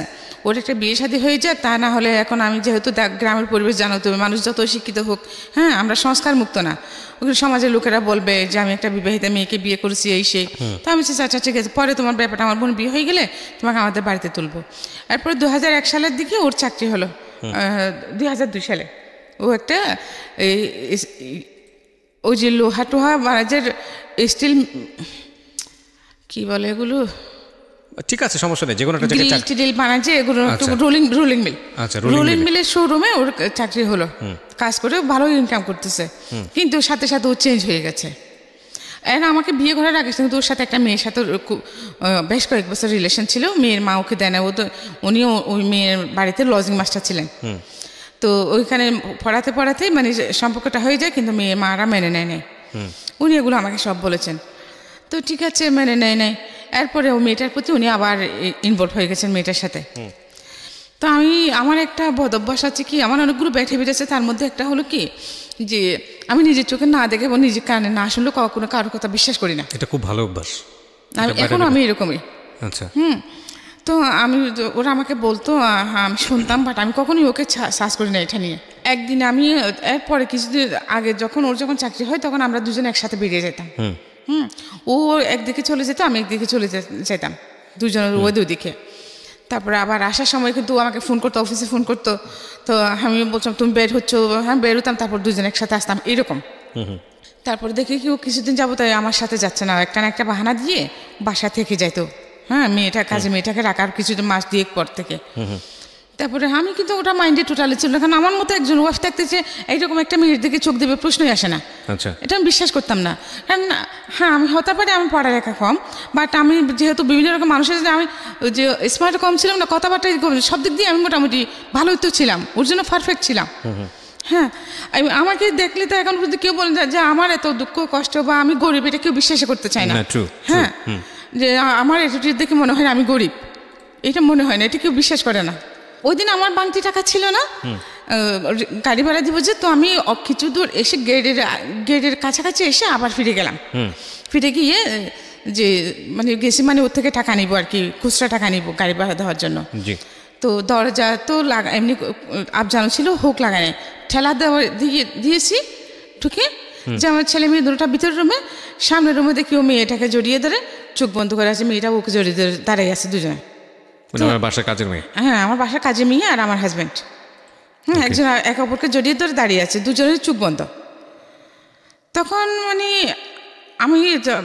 ওর একটা বিয়ে শাদী হয়ে যায়, তা না হলে এখন আমি যেহেতু গ্রামের পরিবেশ জানো তো, মানুষ যত শিক্ষিত হোক, হ্যাঁ, আমরা সংস্কার মুক্ত না, ওগুলো সমাজের লোকেরা বলবে যে আমি একটা বিবাহিতা মেয়েকে বিয়ে করেছি এই সেই। তো আমি আচ্ছা ঠিক আছে, পরে তোমার ব্যাপারটা, আমার বোন বিয়ে হয়ে গেলে তোমাকে আমাদের বাড়িতে তুলবো। এরপরে 2001 সালের দিকে ওর চাকরি হলো, 2002 সালে ও একটা ওই যে লোহা টোহা মারাজের স্টিল কি বলে এগুলো, ঠিক আছে সমস্যা নেই, যে কোনো একটা জায়গায় স্টিল বানায় যে এগুলো, রোলিং মিল, রোলিং মিলের শোরুমে ওর চাকরি হলো, কাজ করে ভালো ইনকাম করতেছে, কিন্তু সাথে সাথে ও চেঞ্জ হয়ে গেছে। আর আমাকে বিয়ে করার আগে কিন্তু ওর সাথে একটা মেয়ের সাথে বেশ কয়েক বছর রিলেশন ছিল, মেয়ের মা ওকে দেয় না, ও তো উনিও ওই মেয়ের বাড়িতে লজিং মাস্টার ছিলেন, তো ওইখানে পড়াতে মানে সম্পর্কটা হয়ে যায়, কিন্তু মেয়ের মারা মেনে নেয় নাই, উনি এগুলো আমাকে সব বলেছেন। তো ঠিক আছে, মেনে নেয় নাই। এরপরে ও মেয়েটার প্রতি উনি আবার ইনভলভ হয়ে গেছেন মেয়েটার সাথে। তো আমার একটা বদ অভ্যাস আছে কি, আমার অনেকগুলো ব্যাড হ্যাবিট আছে, তার মধ্যে একটা হলো কি যে আমি নিজের চোখে না দেখে এবং নিজের কানে না শুনলে কখনো কারোর কথা বিশ্বাস করি না। এটা খুব ভালো অভ্যাস, এখনো আমি এরকমই। আচ্ছা, তো ওরা আমাকে বলতো, আমি শুনতাম, বাট আমি কখনোই ওকে সার্চ করি না এটা নিয়ে। একদিন আমি এরপরে কিছুদিন আগে ওর যখন চাকরি হয়, তখন আমরা দুজন একসাথে বেরিয়ে যেতাম, ও একদিকে চলে যেত, আমি একদিকে চলে যেতাম, দুজনের ওই দুদিকে। তারপরে আবার আসার সময় কিন্তু আমাকে ফোন করতো, অফিসে ফোন করতো, তো আমি বলছিলাম তুমি বের হচ্ছ, হ্যাঁ বের হতাম, তারপর দুজন একসাথে আসতাম এরকম। তারপরে দেখি কি ও কিছুদিন যাবো তাই আমার সাথে যাচ্ছে না, একটা না একটা বাহানা দিয়ে বাসা থেকে যাইতো, হ্যাঁ, মেয়েটাকে রাখার কিছুদিন মাস দিয়ে পর থেকে। তারপরে আমি কিন্তু ওটা মাইন্ডে টোটালি ছিল না, কারণ আমার মতো একজন ওয়াইফ থাকতে যে এইরকম একটা মেয়ের দিকে চোখ দেবে প্রশ্নই আসে না। আচ্ছা, এটা আমি বিশ্বাস করতাম না, কারণ হ্যাঁ আমি হতে পারে আমি পড়ালেখা কম, বাট আমি যেহেতু বিভিন্ন রকম মানুষের সাথে আমি যে স্মার্ট কম ছিলাম না, কথাবার্তা সব দিক দিয়ে আমি মোটামুটি ভালোই তো ছিলাম, ওর জন্য পারফেক্ট ছিলাম। হ্যাঁ, আমাকে দেখলে তো এখন পর্যন্ত কেউ বলেন যে আমার এত দুঃখ কষ্ট বা আমি গরিব, এটা কেউ বিশ্বাস করতে চায় না। হ্যাঁ, যে আমার অ্যাটিটিউড দেখে মনে হয় না আমি গরিব, এটা মনে হয় না, এটা কেউ বিশ্বাস করে না। ওই দিন আমার বাংতি টাকা ছিল না, গাড়ি ভাড়া দিব যে, তো আমি কিছু দূর এসে গেটের কাছাকাছি এসে আবার ফিরে গেলাম। ফিরে গিয়ে যে মানে গেছি মানে ওর থেকে টাকা নিব আর কি, খুচরা টাকা নিব গাড়ি ভাড়া দেওয়ার জন্য। তো দরজা তো এমনি আবজানো ছিল, হুক লাগানো, ঠেলা দিয়েছি ঢুকে, যে আমার ছেলে মেয়ে দুটোটা ভিতরের রুমে, সামনের রুমে দেখি ও মেয়েটাকে জড়িয়ে ধরে চোখ বন্ধ করে আছে, মেয়েটা ওকে জড়িয়ে ধরে দাঁড়িয়ে আছে দুজনে। বাসার কাজের মেয়ে? হ্যাঁ, আমার বাসার কাজের মেয়ে আর আমার হাজব্যান্ড, একজন একে অপরকে জড়িয়ে ধরে দাঁড়িয়ে আছে, দুজনের চোখ বন্ধ। তখন মানে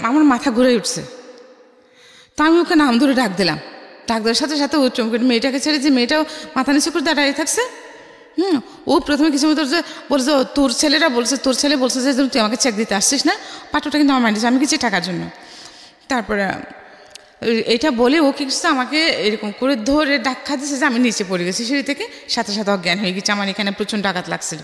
আমার মাথা ঘুরে উঠছে, তো আমি ওকে নাম ধরে ডাক দিলাম, ডাক দেওয়ার সাথে সাথে ও চমকে মেয়েটাকে ছেড়ে, যে মেয়েটাও মাথা নিচু করে দাঁড়িয়ে থাকছে। ও প্রথমে কিছু মতো বলছে তোর ছেলে বলছে যে তুই আমাকে চেক দিতে আসছিস না, পাঠটা কিন্তু আমার মাইন্ডে, আমি কিছু টাকার জন্য। তারপরে এটা বলে ও কি করছে, আমাকে এরকম করে ধরে ডাক্কা দিচ্ছে যে আমি নিচে পড়ে গেছি সিঁড়ি থেকে, সাথে সাথে অজ্ঞান হয়ে গেছে, আমার এখানে প্রচণ্ড আঘাত লাগছিল।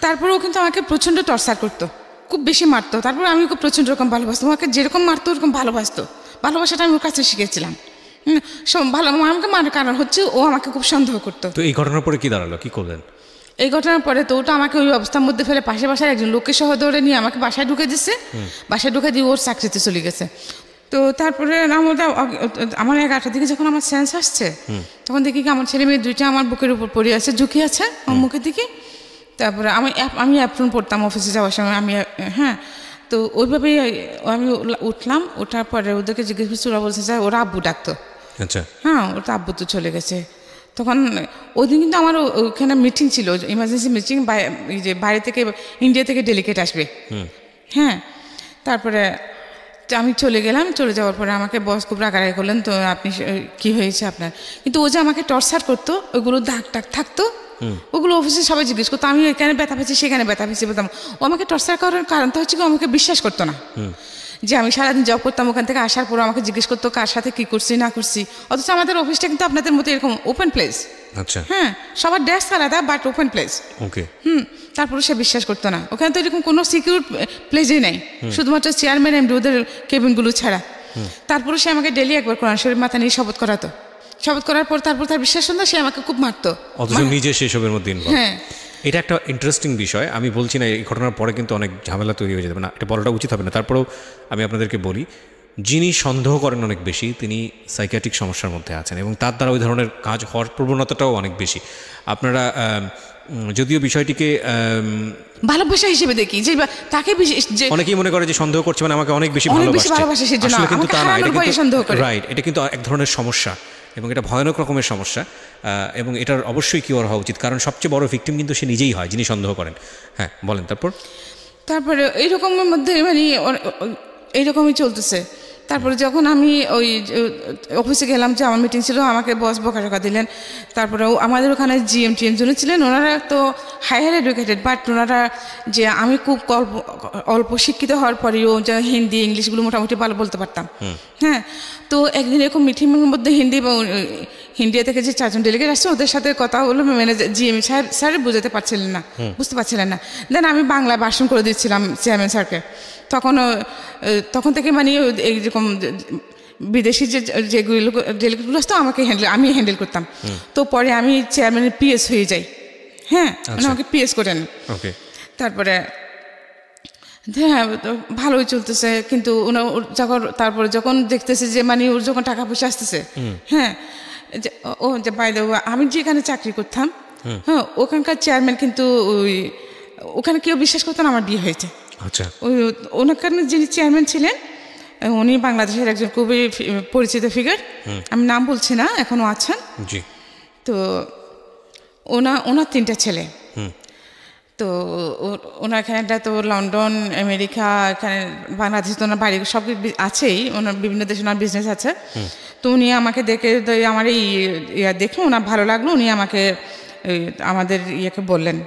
তারপরে ও কিন্তু আমাকে প্রচণ্ড টর্চার করতো, খুব বেশি মারতো। তারপর আমি ওকে প্রচণ্ড রকম ভালোবাসতাম, আমাকে যেরকম মারতো ওরকম ভালোবাসতো, ভালোবাসাটা আমি ওর কাছে শিখেছিলাম। আমাকে মারার কারণ হচ্ছে ও আমাকে খুব সন্দেহ করতো। তো এই ঘটনার পরে কি দাঁড়ালো, কি করলেন? এই ঘটনার পরে তো ওটা আমাকে ওই অবস্থার মধ্যে ফেলে পাশে বাসায় একজন লোককে সহ দৌড়ে নিয়ে আমাকে বাসায় ঢুকে দিচ্ছে, বাসায় ঢুকে দিয়ে ওর চাকরিতে চলে গেছে। তো তারপরে আমার 11টার দিকে যখন আমার সেন্স আসছে, তখন দেখি কি আমার ছেলে মেয়ে দুইটা আমার বুকের উপর পড়ে আছে, ঝুঁকি আছে আমার মুখের দিকে। তারপরে আমি অ্যাপ্রন পড়তাম অফিসে যাওয়ার সময়, আমি হ্যাঁ, তো ওইভাবেই আমি উঠলাম। ওঠার পরে ওদেরকে জিজ্ঞেস করছি, ওরা বলছে যে ওরা আব্বু ডাকতো। আচ্ছা, হ্যাঁ, ওটা আব্বু তো চলে গেছে। তখন ওই দিন কিন্তু আমার ওখানে মিটিং ছিল, ইমার্জেন্সি মিটিং, যে বাইরে থেকে ইন্ডিয়া থেকে ডেলিগেট আসবে। হ্যাঁ, তারপরে আমি চলে গেলাম। চলে যাওয়ার পরে আমাকে বস খুব রাগারাগি করলেন, তো আপনি কি হয়েছে আপনার? কিন্তু ও যে আমাকে টর্চার করতো, ওইগুলো দাগ টাগ থাকতো, ওগুলো অফিসে সবাই জিজ্ঞেস করতো, আমি এখানে ব্যথা পেয়েছি সেখানে ব্যথা পেয়েছি বলতাম। ও আমাকে টর্চার করার কারণটা হচ্ছে কি, আমাকে বিশ্বাস করতো না যে আমি সারাদিন জব করতাম, ওখান থেকে আসার পর আমাকে জিজ্ঞেস করতো কার সাথে কি করছি না করছি। অথচ আমাদের অফিসটা কিন্তু আপনাদের মতো এরকম ওপেন প্লেস। আচ্ছা, হ্যাঁ, সবার ডেস্ক আলাদা বাট ওপেন প্লেস। ওকে। তারপরে সে বিশ্বাস করতো না। ওখানে তো এরকম কোনো সিকিউর প্লেসই নেই, শুধুমাত্র চেয়ারম্যান এমডি ওদের কেবিনগুলো ছাড়া। তারপরে সে আমাকে ডেলি একবার কোরআন শরীফ মাথা নিয়ে শপথ করাতো। শপথ করার পর তারপর তার বিশ্বাস হতো, সে আমাকে খুব মারতো, অথচ নিজে সেসবের মধ্যে involved। হ্যাঁ, এটা একটা ইন্টারেস্টিং বিষয়। আমি বলছি না এই ঘটনার পরে কিন্তু অনেক ঝামেলা তৈরি হয়ে যাবে না, এটা বলাটা উচিত হবে না, তারপরেও আমি আপনাদেরকে বলি, যিনি সন্দেহ করেন অনেক বেশি তিনি সাইকিয়াট্রিক সমস্যার মধ্যে আছেন এবং তার দ্বারা ওই ধরনের কাজ হওয়ার প্রবণতাটাও অনেক বেশি। আপনারা যদিও বিষয়টিকে ভালোবাসা হিসেবে দেখি, যে তাকে যে অনেকেই মনে করে যে সন্দেহ করছে মানে আমাকে অনেক বেশি ভালোবাসে সেজন্য আসলে কিন্তু তা না, এটা কিন্তু সন্দেহ করে। রাইট, এটা কিন্তু এক ধরনের সমস্যা এবং এটা ভয়ানক রকমের সমস্যা, এবং এটার অবশ্যই কিওর হওয়া উচিত, কারণ সবচেয়ে বড় ভিকটিম কিন্তু সে নিজেই হয় যিনি সন্দেহ করেন। হ্যাঁ বলেন। তারপরে এইরকমের মধ্যে মানে এইরকমই চলতেছে। তারপরে যখন আমি ওই অফিসে গেলাম, যে আমার মিটিং ছিল, আমাকে বস বকাঝকা দিলেন। তারপরে আমাদের ওখানে জিএম টিএম জন ছিলেন, ওনারা তো হায়ার এডুকেটেড, বাট ওনারা যে আমি খুব অল্প শিক্ষিত হওয়ার পরেও যে হিন্দি ইংলিশগুলো মোটামুটি ভালো বলতে পারতাম। হ্যাঁ, তো একদিন এরকম মিটিংয়ের মধ্যে ইন্ডিয়া থেকে যে 4 জন ডেলিগেট আসছে, ওদের সাথে কথা হলো, ম্যানেজার জিএম স্যার বুঝতে পারছিলেন না। দেন আমি বাংলায় ভাষণ করে দিচ্ছিলাম চেয়ারম্যান স্যারকে। তখন থেকে মানে এইরকম বিদেশি যেগুলো ডেলিগেটগুলো আসতো আমি হ্যান্ডেল করতাম। তো পরে আমি চেয়ারম্যানের পিএস হয়ে যাই। হ্যাঁ, আমাকে পিএস করেন। তারপরে হ্যাঁ ভালোই চলতেছে, কিন্তু তারপরে যখন দেখতেছে যে মানে ওর যখন টাকা পয়সা আসতেছে, হ্যাঁ, ও যে বাইরে আমি যেখানে চাকরি করতাম, হ্যাঁ, ওখানকার চেয়ারম্যান কিন্তু ওখানে কেউ বিশ্বাস করতো না আমার বিয়ে হয়েছে। আচ্ছা, ওখানে যিনি চেয়ারম্যান ছিলেন উনি বাংলাদেশের একজন খুবই পরিচিত ফিগার, আমি নাম বলছি না, এখনো আছেন। তো ওনার 3টা ছেলে। তো ওনার এখানে তো লন্ডন, আমেরিকা, এখানে বাংলাদেশে তো ওনার বাড়ি সব আছেই, ওনার বিভিন্ন দেশে ওনার বিজনেস আছে। তো উনি আমাকে দেখে, আমার এই দেখে ওনার ভালো লাগলো, উনি আমাকে আমাদের ইয়েকে বললেন,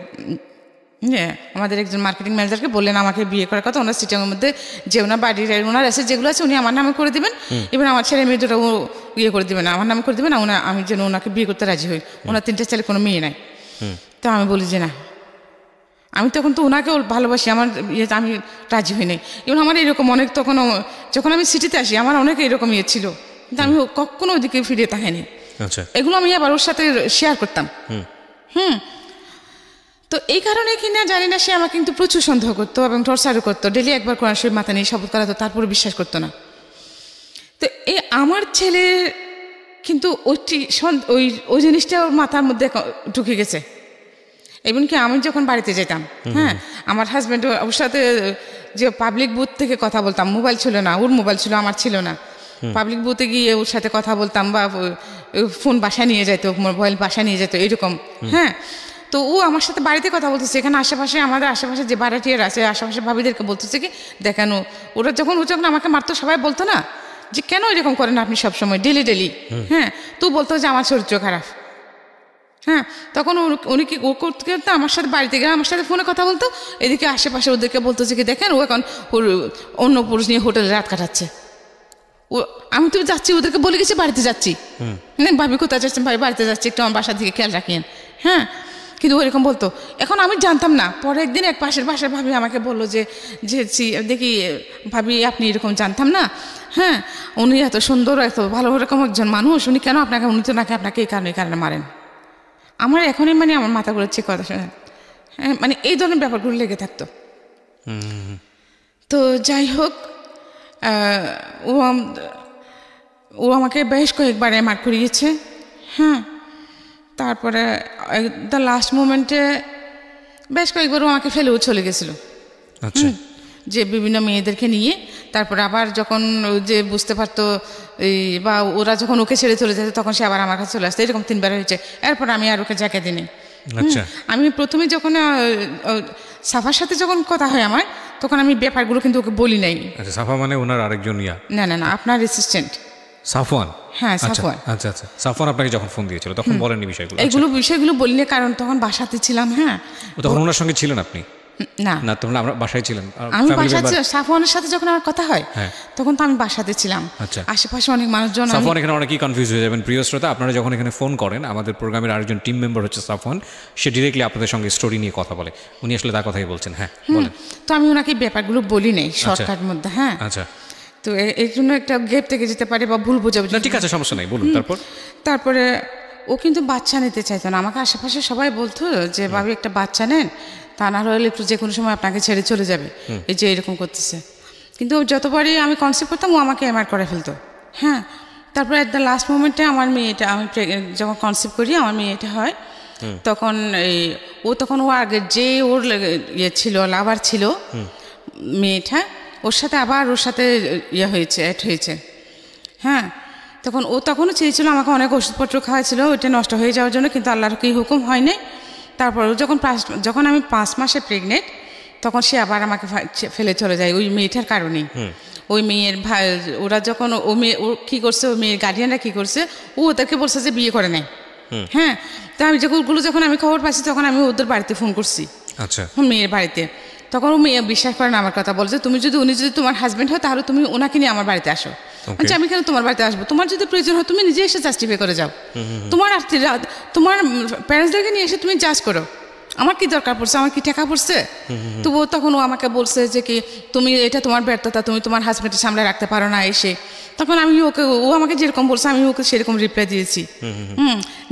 আমাদের একজন মার্কেটিং ম্যানেজারকে বললেন আমাকে বিয়ে করার কথা। ওনার সিটিংয়ের মধ্যে যে ওনার বাড়ির ওনার এসে যেগুলো আছে উনি আমার নামে করে দেবেন, এবার আমার ছেলে মেয়ে দুটো ইয়ে করে দেবেন, আমার নামে করে দেবেন, আমি যেন ওনাকে বিয়ে করতে রাজি হই। ওনার 3টা ছেলে কোনো মেয়ে নাই। তো আমি বলি যে না, আমি তখন তো ওনাকেও ভালোবাসি, আমার আমি রাজি হই নাই। এবং আমার এরকম অনেক, তখন যখন আমি সিটিতে আসি আমার অনেক এরকম ইয়ে ছিল, কিন্তু আমি কখনো ওইদিকে ফিরে তাকাইনি। এগুলো আমি আবার ওর সাথে শেয়ার করতাম। তো এই কারণে কিনা জানি না, সে আমাকে কিন্তু প্রচুর সন্দেহ করতো এবং টর্চারও করতো। ডেলি একবার কোরআন শরীফ মাথা নিয়ে শপথ করাতো, তারপরে বিশ্বাস করতো না। তো আমার ছেলে কিন্তু ওই জিনিসটা ওর মাথার মধ্যে ঢুকে গেছে। এমনকি আমি যখন বাড়িতে যেতাম, হ্যাঁ, আমার হাজব্যান্ড ওর সাথে যে পাবলিক বুথ থেকে কথা বলতাম, মোবাইল ছিল না, ওর মোবাইল ছিল, আমার ছিল না। পাবলিক বুথে গিয়ে ওর সাথে কথা বলতাম, বা ফোন বাসায় নিয়ে যেত, মোবাইল বাসায় নিয়ে যেত, এইরকম। হ্যাঁ, তো ও আমার সাথে বাড়িতে কথা বলতেছে, এখানে আশেপাশে আমাদের আশেপাশে যে ভাড়াটিয়ার আছে, আশেপাশে ভাবিদেরকে বলতেছে কি দেখানো, ওরা যখন আমাকে মারতো সবাই বলতো না যে কেন এরকম করেন আপনি সবসময় ডেলি। হ্যাঁ, তো বলতো যে আমার চরিত্র খারাপ। হ্যাঁ, তখন উনি কি ও করতে আমার সাথে বাড়িতে গেলে আমার সাথে ফোনে কথা বলতো, এদিকে আশেপাশে ওদেরকে বলতেছে কি দেখেন ও এখন অন্য পুরুষ নিয়ে হোটেলে রাত কাটাচ্ছে। আমি তো যাচ্ছি, ওদেরকে বলে গেছি বাড়িতে যাচ্ছি, ভাবি কোথায় যাচ্ছেন, ভাই বাড়িতে যাচ্ছি, একটু আমার বাসার দিকে খেয়াল রাখেন। হ্যাঁ, কিন্তু ওইরকম বলতো। এখন আমি জানতাম না, পরে একদিন এক পাশের বাসার ভাবি আমাকে বললো যে দেখি ভাবি আপনি এরকম জানতাম না। হ্যাঁ, উনি এত সুন্দর, এত ভালো রকম একজন মানুষ, উনি কেন উনি তো নাকি আপনাকে এই কারণে মারেন। আমার এখনই মানে আমার মাথা ঘুরেছে কথা শুনে। হ্যাঁ, মানে এই ধরনের ব্যাপারগুলো লেগে থাকতো। তো যাই হোক, ও আমাকে বেশ কয়েকবার মার করিয়েছে। হ্যাঁ, তারপরে দ্য লাস্ট মোমেন্টে বেশ কয়েকবার ও আমাকে ফেলেও চলে গেছিলো। আচ্ছা, যে বিভিন্ন মেয়েদেরকে নিয়ে। তারপরে আবার যখন যে বুঝতে পারতো বা ওরা যখন ওকে ছেড়ে চলে যেত, তখন সে আবার আমার কাছে চলে আসতো। এরকম 3বার হয়েছে। এরপর আমি আর ওকে জায়গা দিইনি। আমি প্রথমে যখন সাফার সাথে যখন কথা হয় আমার, তখন আমি ব্যাপারগুলো কিন্তু ওকে বলি নাই। সাফা মানে ওনার আরেকজন না আপনার অ্যাসিস্ট্যান্ট সাফওয়ান। হ্যাঁ, সাফওয়ান। আচ্ছা, সাফওয়ান আপনাকে যখন ফোন দিয়েছিল তখন বলেননি বিষয়গুলো? বিষয়গুলো বলিনি, কারণ তখন বাসাতে ছিলাম। হ্যাঁ, তখন ওনার সঙ্গে ছিলেন আপনি? না না, তোমরা আমরা বাসায় ছিলেন? আমি বাসাতে সাফওয়ানের সাথে যখন আমার কথা হয় তখন তো আমি বাসাতে ছিলাম। আচ্ছা, আশেপাশে অনেক মানুষজন। সাফওয়ান এখানে অনেকেই কনফিউজ হয়ে যাবেন প্রিয় শ্রোতা, আপনারা যখন এখানে ফোন করেন, আমাদের প্রোগ্রামের আরেকজন টিম মেম্বার হচ্ছে সাফওয়ান, সে ডিরেক্টলি আপনাদের সঙ্গে স্টোরি নিয়ে কথা বলে, উনি আসলে তার কথাই বলছেন। হ্যাঁ বলেন। তো আমি ওনাকে ব্যাপারগুলো বলি নাই শর্টকাট মধ্যে। হ্যাঁ আচ্ছা, তো এর জন্য একটা গ্যাপ থেকে যেতে পারে বা ভুল বোঝাবুঝি। ঠিক আছে, সমস্যা নাই, বলুন। তারপরে ও কিন্তু বাচ্চা নিতে চাইতো না। আমাকে আশেপাশে সবাই বলতো যে ভাবি একটা বাচ্চা নেন, তা না হলে একটু যে কোনো সময় আপনাকে ছেড়ে চলে যাবে, এই যে এরকম করতেছে। কিন্তু যতবারই আমি কনসেপ্ট করতাম ও আমাকে এমআর করে ফেলতো। হ্যাঁ, তারপরে এট দ্য লাস্ট মোমেন্টে আমার মেয়েটা, আমি যখন কনসেপ্ট করি আমার মেয়েটা হয়, তখন তখন ও আগে যে ওর ইয়ে ছিল, লাভার ছিল মেয়েটা, ওর সাথে আবার ওর সাথে ইয়ে হয়েছে, অ্যাড হয়েছে। হ্যাঁ, তখনও চেয়েছিল আমাকে, অনেক ওষুধপত্র খাওয়াছিল ওইটা নষ্ট হয়ে যাওয়ার জন্য, কিন্তু আল্লাহর কি হুকুম হয় নাই। তারপর যখন আমি 5 মাসে প্রেগনেন্ট, তখন সে আবার আমাকে ফেলে চলে যায় ওই মেয়েটার কারণেই। ওই মেয়ের ভাই, ওরা যখন ও কী করছে, ওই মেয়ের গার্ডিয়ানরা কী করছে, ও ওদেরকে বলছে যে বিয়ে করে নাই। হ্যাঁ, তো আমি যখন আমি খবর পাচ্ছি, তখন আমি ওদের বাড়িতে ফোন করছি। আচ্ছা, মেয়ের বাড়িতে। তখন ও মেয়ে বিশ্বাস করে না আমার কথা, বলছে উনি যদি তোমার হাজব্যান্ড হয় তাহলে তুমি ওনাকে নিয়ে আমার বাড়িতে আসো। আচ্ছা, আমি কেন তোমার বাড়িতে আসবো? তোমার যদি প্রয়োজন হয় তুমি নিজে এসে জাস্টিফাই করে যাও, তোমার প্যারেন্টসদেরকে নিয়ে এসে তুমি জাজ করো, আমার কি দরকার পড়ছে, আমার কি টাকা পড়ছে? তো তখন ও আমাকে বলছে যে কি তুমি, এটা তোমার ব্যর্থতা, তুমি তোমার হাজব্যান্ডের সামনে রাখতে পারো না এসে। তখন ও আমাকে যেরকম বলছে আমি ওকে সেরকম রিপ্লাই দিয়েছি।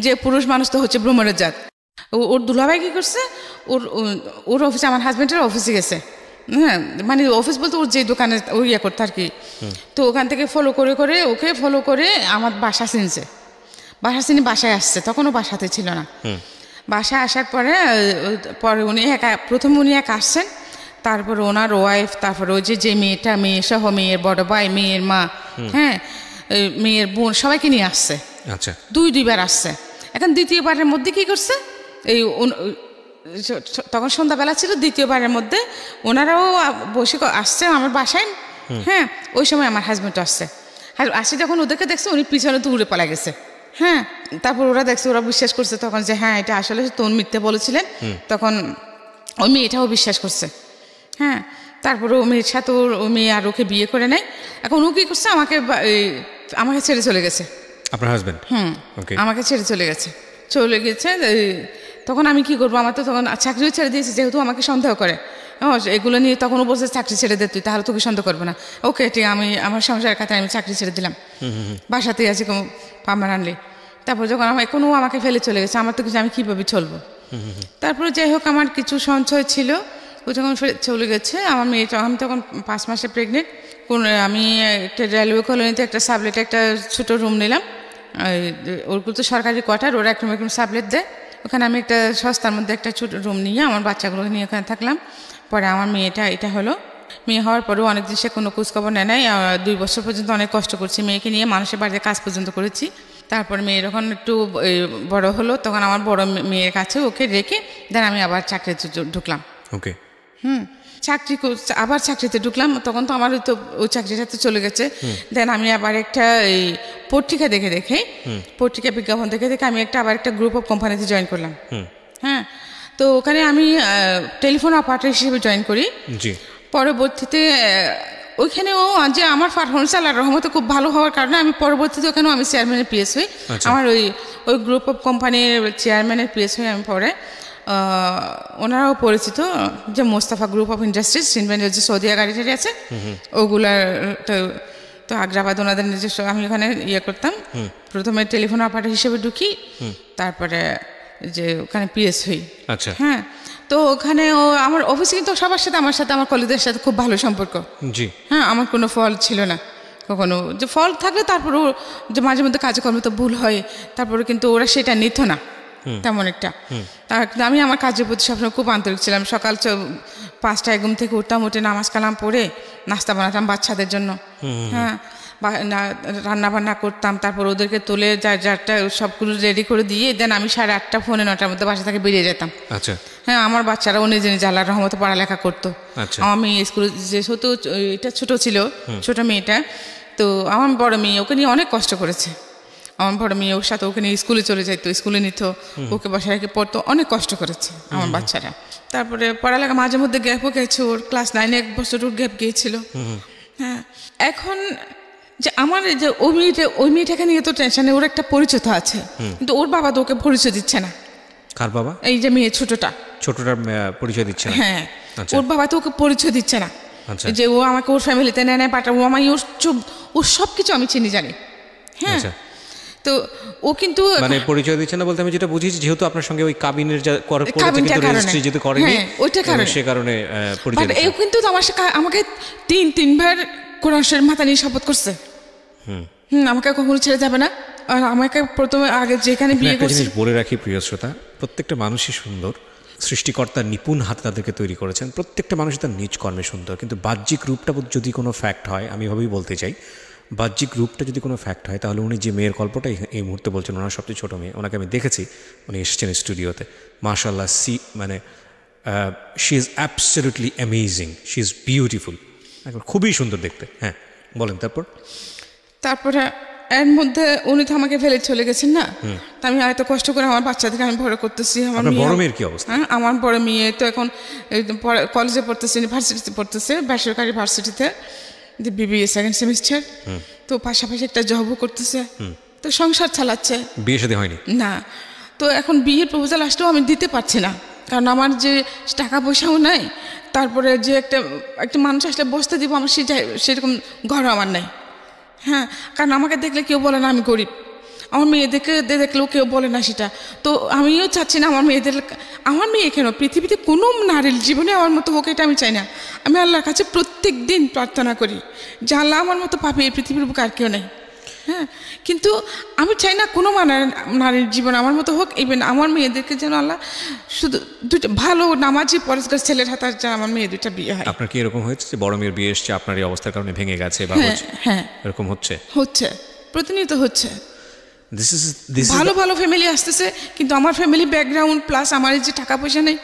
যে পুরুষ মানুষ তো হচ্ছে ব্রহ্মণের জাত। ওর দুলাভাই কী করছে, ওর অফিসে, আমার হাজব্যান্ডের অফিসে গেছে। হ্যাঁ, মানে অফিস বলতে ওর যে দোকানে ও ইয়ে করতো আর কি। তো ওখান থেকে ওকে ফলো করে আমার বাসা চিনছে। বাসায় আসছে, তখন ও বাসাতে ছিল না। বাসায় আসার পরে উনি প্রথমে উনি আসছেন, তারপর ওনার ওয়াইফ, তারপর ওই যে মেয়ে সহ, মেয়ের বড় ভাই, মেয়ের মা, হ্যাঁ, মেয়ের বোন, সবাইকে নিয়ে আসছে। আচ্ছা, দুইবার আসছে। এখন দ্বিতীয়বারের মধ্যে কি করছে, তখন সন্ধ্যাবেলা ছিল, দ্বিতীয়বারের মধ্যে ওনারাও বসে আসছে আমার বাসায়। হ্যাঁ, ওই সময় আমার হাজব্যান্ড আসছে। আসে যখন ওদেরকে দেখছে, উনি পিছনে দৌড়ে পালা গেছে। হ্যাঁ, তারপর ওরা দেখছে, ওরা বিশ্বাস করছে তখন যে হ্যাঁ এটা আসলে তোন মিথ্যে বলেছিলেন। তখন ওই মেয়েটাও বিশ্বাস করছে। হ্যাঁ, তারপরে ও মেয়ের সাথে ও মেয়ে আর ওকে বিয়ে করে নেয়। এখন ও কী করছে, আমাকে ছেড়ে চলে গেছে। আপনার হাজব্যান্ড? আমাকে ছেড়ে চলে গেছে। তখন আমি কি করবো, আমার তো তখন চাকরিও ছেড়ে দিয়েছি, যেহেতু আমাকে সন্দেহ করে এগুলো নিয়ে। তখন ও বলছে চাকরি ছেড়ে দে তুই, তাহলে তোকে সন্দেহ করবে না। ওকে, ঠিক, আমি আমার সংসারের খাতে আমি চাকরি ছেড়ে দিলাম, বাসাতেই আছি কোনো পার্মানেন্টলি। তারপর যখন ও আমাকে ফেলে চলে গেছে, আমার তো কিছু, আমি কীভাবে চলবো? তারপরে যাই হোক, আমার কিছু সঞ্চয় ছিল, ও যখন চলে গেছে, আমার মেয়ে, আমি তখন 5 মাসে প্রেগনেন্ট। আমি একটা রেলওয়ে কলোনিতে একটা সাবলেটে একটা ছোটো রুম নিলাম। ওগুলো তো সরকারি কোয়ার্টার, ওরা একরকম সাবলেট দেয়। ওখানে আমি একটা সস্তার মধ্যে একটা ছোটো রুম নিয়ে আমার বাচ্চাগুলোকে নিয়ে ওখানে থাকলাম। পরে আমার এটা হলো। মেয়ে হওয়ার পরেও অনেক দিন সে কোনো খোঁজখবর নেয় নাই। 2 বছর পর্যন্ত অনেক কষ্ট করছি মেয়েকে নিয়ে, মানুষের বাড়িতে কাজ পর্যন্ত করেছি। তারপর মেয়ে যখন একটু বড় হলো, তখন আমার বড় মেয়ের কাছে ওকে রেখে দেন আমি আবার চাকরিতে ঢুকলাম। ওকে, আবার চাকরিতে ঢুকলাম। তখন তো আমার ওই চাকরিটাতে চলে গেছে। দেন আমি আবার একটা পত্রিকা পত্রিকা বিজ্ঞাপন দেখে আমি আবার একটা গ্রুপ অফ কোম্পানিতে জয়েন করলাম। হ্যাঁ, তো ওখানে আমি টেলিফোন অপারেটর হিসেবে জয়েন করি। পরবর্তীতে ওইখানেও যে আমার পারফরমেন্স আল্লাহর রহমতে খুব ভালো হওয়ার কারণে আমি পরবর্তীতে ওখানেও আমি চেয়ারম্যানের পিএস হই। আমার ওই গ্রুপ অফ কোম্পানির চেয়ারম্যানের পিএস হই আমি পরে। ওনারাও পরিচিত, যে মোস্তাফা গ্রুপ অফ ইন্ডাস্ট্রিজ, সিনভেন্টের যে সৌদিয়া গাড়িটারি আছে, ওগুলার তো আগ্রাবাদ ওনাদের নিজস্ব। আমি ওখানে করতাম, প্রথমে টেলিফোন অপারেটর হিসেবে ঢুকি, তারপরে যে ওখানে পিএস হই। আচ্ছা, হ্যাঁ, তো ওখানে আমার অফিসে কিন্তু সবার সাথে, আমার কলিগদের সাথে খুব ভালো সম্পর্ক। জি, হ্যাঁ, আমার কোনো ফল ছিল না কখনো। যে ফল থাকলে তারপরেও যে মাঝে মধ্যে কাজকর্মে তো ভুল হয়, তারপরে কিন্তু ওরা সেটা নিত না তেমন একটা। আমি আমার কাজের প্রতি সবসময় খুব আন্তরিক ছিলাম। সকাল 5টায় ঘুম থেকে উঠতাম, উঠে নামাজ কালাম পড়ে নাস্তা বানাতাম বাচ্চাদের জন্য। হ্যাঁ, রান্না বান্না করতাম, তারপর ওদেরকে তুলে যারটা সবগুলো রেডি করে দিয়ে দেন আমি 8:30 পৌনে 9টার মধ্যে বাসা থেকে বেরিয়ে যেতাম। আচ্ছা, হ্যাঁ, আমার বাচ্চারাও নিজে নিজে আল্লাহর রহমতে পড়ালেখা করতো। আমার মেয়ে স্কুলে যেহেতু এটা ছোট ছিল, ছোট মেয়েটা, তো আমার বড় মেয়ে ওকে নিয়ে অনেক কষ্ট করেছে। আমার বড় মেয়ে ওর সাথে ওকে নিয়ে স্কুলে চলে যাইতো, স্কুলে নিত, ওকে বসে রেখে পড়তো, অনেক কষ্ট করেছে আমার বাচ্চারা। তারপরে পড়ালেখা মাঝে মধ্যে গ্যাপও গেছে, ওর ক্লাস 9 1 বছর ওর গ্যাপ গিয়েছিল। হ্যাঁ, এখন যে আমার যে ওই মেয়েটাকে নিয়ে তো টেনশনে, ওর একটা পরিচয় তো আছে, কিন্তু ওর বাবা তো ওকে পরিচয় দিচ্ছে না। কার বাবা? এই যে মেয়ে ছোটটার পরিচয় দিচ্ছে না। হ্যাঁ, ওর বাবা তো ওকে পরিচয় দিচ্ছে না, যে ও আমাকে ওর ফ্যামিলিতে নেয় না, পাঠাবো আমি ওর সব কিছু আমি চিনি জানি। হ্যাঁ, তো ও কিন্তু মানে পরিচয় দিচ্ছে না বলতে আমি যেটা বুঝিয়েছি, যেহেতু আপনার সঙ্গে ওই কাবিনের রেজিস্ট্রি যেহেতু করেনি, ওইটা কারণে সে কারণে পরিচয় দিচ্ছে। ও কিন্তু আমাকে 3বার কোরআন শরীফ মাথা নিয়ে শপথ করছে, আমাকে কখনো ছেড়ে যাবে না। আর আমাকে প্রথমে আগে যেখানে বিয়ে করছে, বলে রাখি প্রিয় শ্রোতা, প্রত্যেকটা মানুষই সুন্দর, সৃষ্টিকর্তা নিপুণ হাতে তাদেরকে তৈরি করেছেন, প্রত্যেকটা মানুষ তার নিজ কর্মে সুন্দর, কিন্তু বাহ্যিক রূপটা যদি কোনো ফ্যাক্ট হয়, আমি এভাবেই বলতে চাই, বাহ্যিক রূপটা যদি কোনো ফ্যাক্ট হয়, তাহলে উনি যে মেয়ের গল্পটা এই মুহূর্তে বলছেন, ওনার সবচেয়ে ছোটো মেয়ে, ওনাকে আমি দেখেছি, উনি এসেছেন স্টুডিওতে, মাশাআল্লাহ, মানে she is absolutely amazing, she is beautiful, খুবই সুন্দর দেখতে। হ্যাঁ, বলেন। তারপরে এর মধ্যে উনি তো আমাকে ফেলে চলে গেছেন না, তা আমি এত কষ্ট করে আমার বাচ্চাদেরকে আমি বড় করতেছি। আমার বড় মেয়ের কি অবস্থা? আমার বড় মেয়ে তো এখন কলেজে পড়তেছে, ইউনিভার্সিটিতে পড়তেছে, বেসরকারি ভার্সিটিতে, বিবিএ 2nd সেমিস্টার। তো পাশাপাশি একটা জবও করতেছে, তো সংসার চালাচ্ছে। বিয়ে শাদী হয়নি না, তো এখন বিয়ের প্রপোজাল আসলেও আমি দিতে পারছি না, কারণ আমার যে টাকা পয়সাও নাই, তারপরে যে একটা মানুষ আসলে বসতে দিব, আমার সেরকম ঘরও আমার নাই। হ্যাঁ, কারণ আমাকে দেখলে কেউ বলে না আমি গরিব, আমার মেয়েদেরকে দেখলেও কেউ বলে না সেটা। তো আমিও চাচ্ছি না আমার মেয়ে কেন, পৃথিবীতে কোনো নারীর জীবনে আমার মতো হোক, এটা আমি চাই না। আমি আল্লাহর কাছে প্রত্যেক দিন প্রার্থনা করি যে আল্লাহ আমার মতো পাপি এই পৃথিবীর বুকে আর কেউ নেই। হ্যাঁ, কিন্তু আমি চাই না কোনো নারীর জীবন আমার মতো হোক। ইভেন আমার মেয়েদেরকে যেন আল্লাহ শুধু দুটো ভালো নামাজি পরিষ্কার ছেলের হাতে যেন আমার মেয়ে দুটা বিয়ে হয়। আপনার কি এরকম হয়েছে যে বড় মেয়ের বিয়ে এসছে, আপনার এই অবস্থার কারণে ভেঙে গেছে বা হ্যাঁ এরকম হচ্ছে? প্রতিনিয়ত হচ্ছে। ভালো ভালো ফ্যামিলি আসতেছে, কিন্তু আমার ফ্যামিলি ব্যাকগ্রাউন্ড প্লাস আমার যে টাকা পয়সা নেই,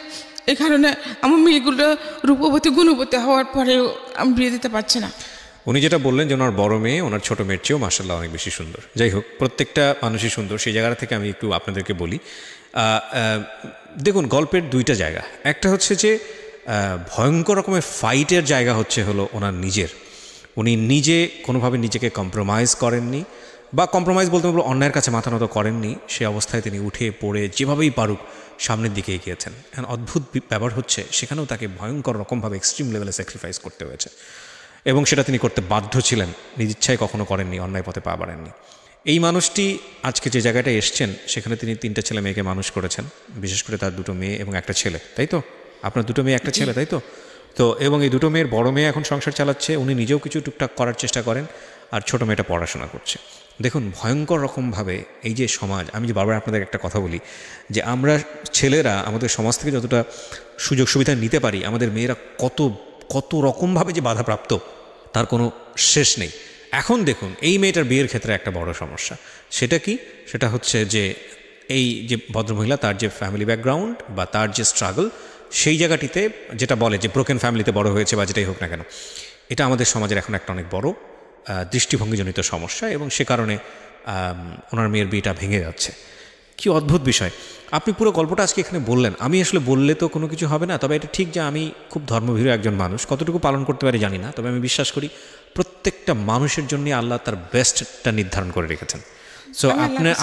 এই কারণে আমার মেয়েগুলো রূপবতী গুণবতী হওয়ার পরেও আমি বিয়ে দিতে পারছি না। উনি যেটা বললেন যে ওনার বড় মেয়ে ওনার ছোট মেয়ের চেয়েও মাশাআল্লাহ অনেক বেশি সুন্দর। যাই হোক, প্রত্যেকটা মানুষই সুন্দর, সেই জায়গা থেকে আমি একটু আপনাদেরকে বলি। দেখুন, গল্পের দুইটা জায়গা, একটা হচ্ছে যে ভয়ঙ্কর রকমের ফাইটের জায়গা হলো ওনার নিজের। উনি নিজে কোনোভাবে নিজেকে কম্প্রোমাইজ করেননি, বা কম্প্রোমাইজ বলতে বলবো অন্যায়ের কাছে মাথা নত করেননি। সে অবস্থায় তিনি উঠে পড়ে যেভাবেই পারুক সামনের দিকে এগিয়েছেন। এখন অদ্ভুত ব্যাপার হচ্ছে, সেখানেও তাকে ভয়ঙ্কর রকমভাবে এক্সট্রিম লেভেলে স্যাক্রিফাইস করতে হয়েছে, এবং সেটা তিনি করতে বাধ্য ছিলেন, নিজ ইচ্ছায় কখনো করেননি, অন্যায় পথে পা বাড়েননি। এই মানুষটি আজকে যে জায়গাটায় এসছেন, সেখানে তিনি 3টা ছেলে মেয়েকে মানুষ করেছেন, বিশেষ করে তার 2টো মেয়ে এবং একটা ছেলে, তাই তো? আপনার 2টো মেয়ে একটা ছেলে, তাই তো? এবং এই 2টো মেয়ের বড় মেয়ে এখন সংসার চালাচ্ছে, উনি নিজেও কিছু টুকটাক করার চেষ্টা করেন, আর ছোট মেয়েটা পড়াশোনা করছে। দেখুন, ভয়ঙ্কর রকমভাবে এই যে সমাজ, আমি যে বারবার আপনাদের একটা কথা বলি যে আমরা ছেলেরা আমাদের সমাজ থেকে যতটা সুযোগ সুবিধা নিতে পারি, আমাদের মেয়েরা কত রকমভাবে যে বাধাপ্রাপ্ত তার কোনো শেষ নেই। এখন দেখুন, এই মেয়েটার বিয়ের ক্ষেত্রে একটা বড় সমস্যা। সেটা কি? সেটা হচ্ছে যে এই যে ভদ্রমহিলা, তার যে ফ্যামিলি ব্যাকগ্রাউন্ড বা তার যে স্ট্রাগল, সেই জায়গাটিতে যেটা বলে যে ব্রোকেন ফ্যামিলিতে বড় হয়েছে বা যেটাই হোক না কেন, এটা আমাদের সমাজের এখন একটা অনেক বড় দৃষ্টিভঙ্গিজনিত সমস্যা, এবং সে কারণে ওনার মেয়ের বিয়েটা ভেঙে যাচ্ছে। কি অদ্ভুত বিষয়! আপনি পুরো গল্পটা আজকে এখানে বললেন, আমি আসলে বললে তো কোনো কিছু হবে না। তবে এটা ঠিক যে আমি খুব ধর্মভীরু একজন মানুষ, কতটুকু পালন করতে পারি জানি না, তবে আমি বিশ্বাস করি প্রত্যেকটা মানুষের জন্য আল্লাহ তার বেস্টটা নির্ধারণ করে রেখেছেন। সো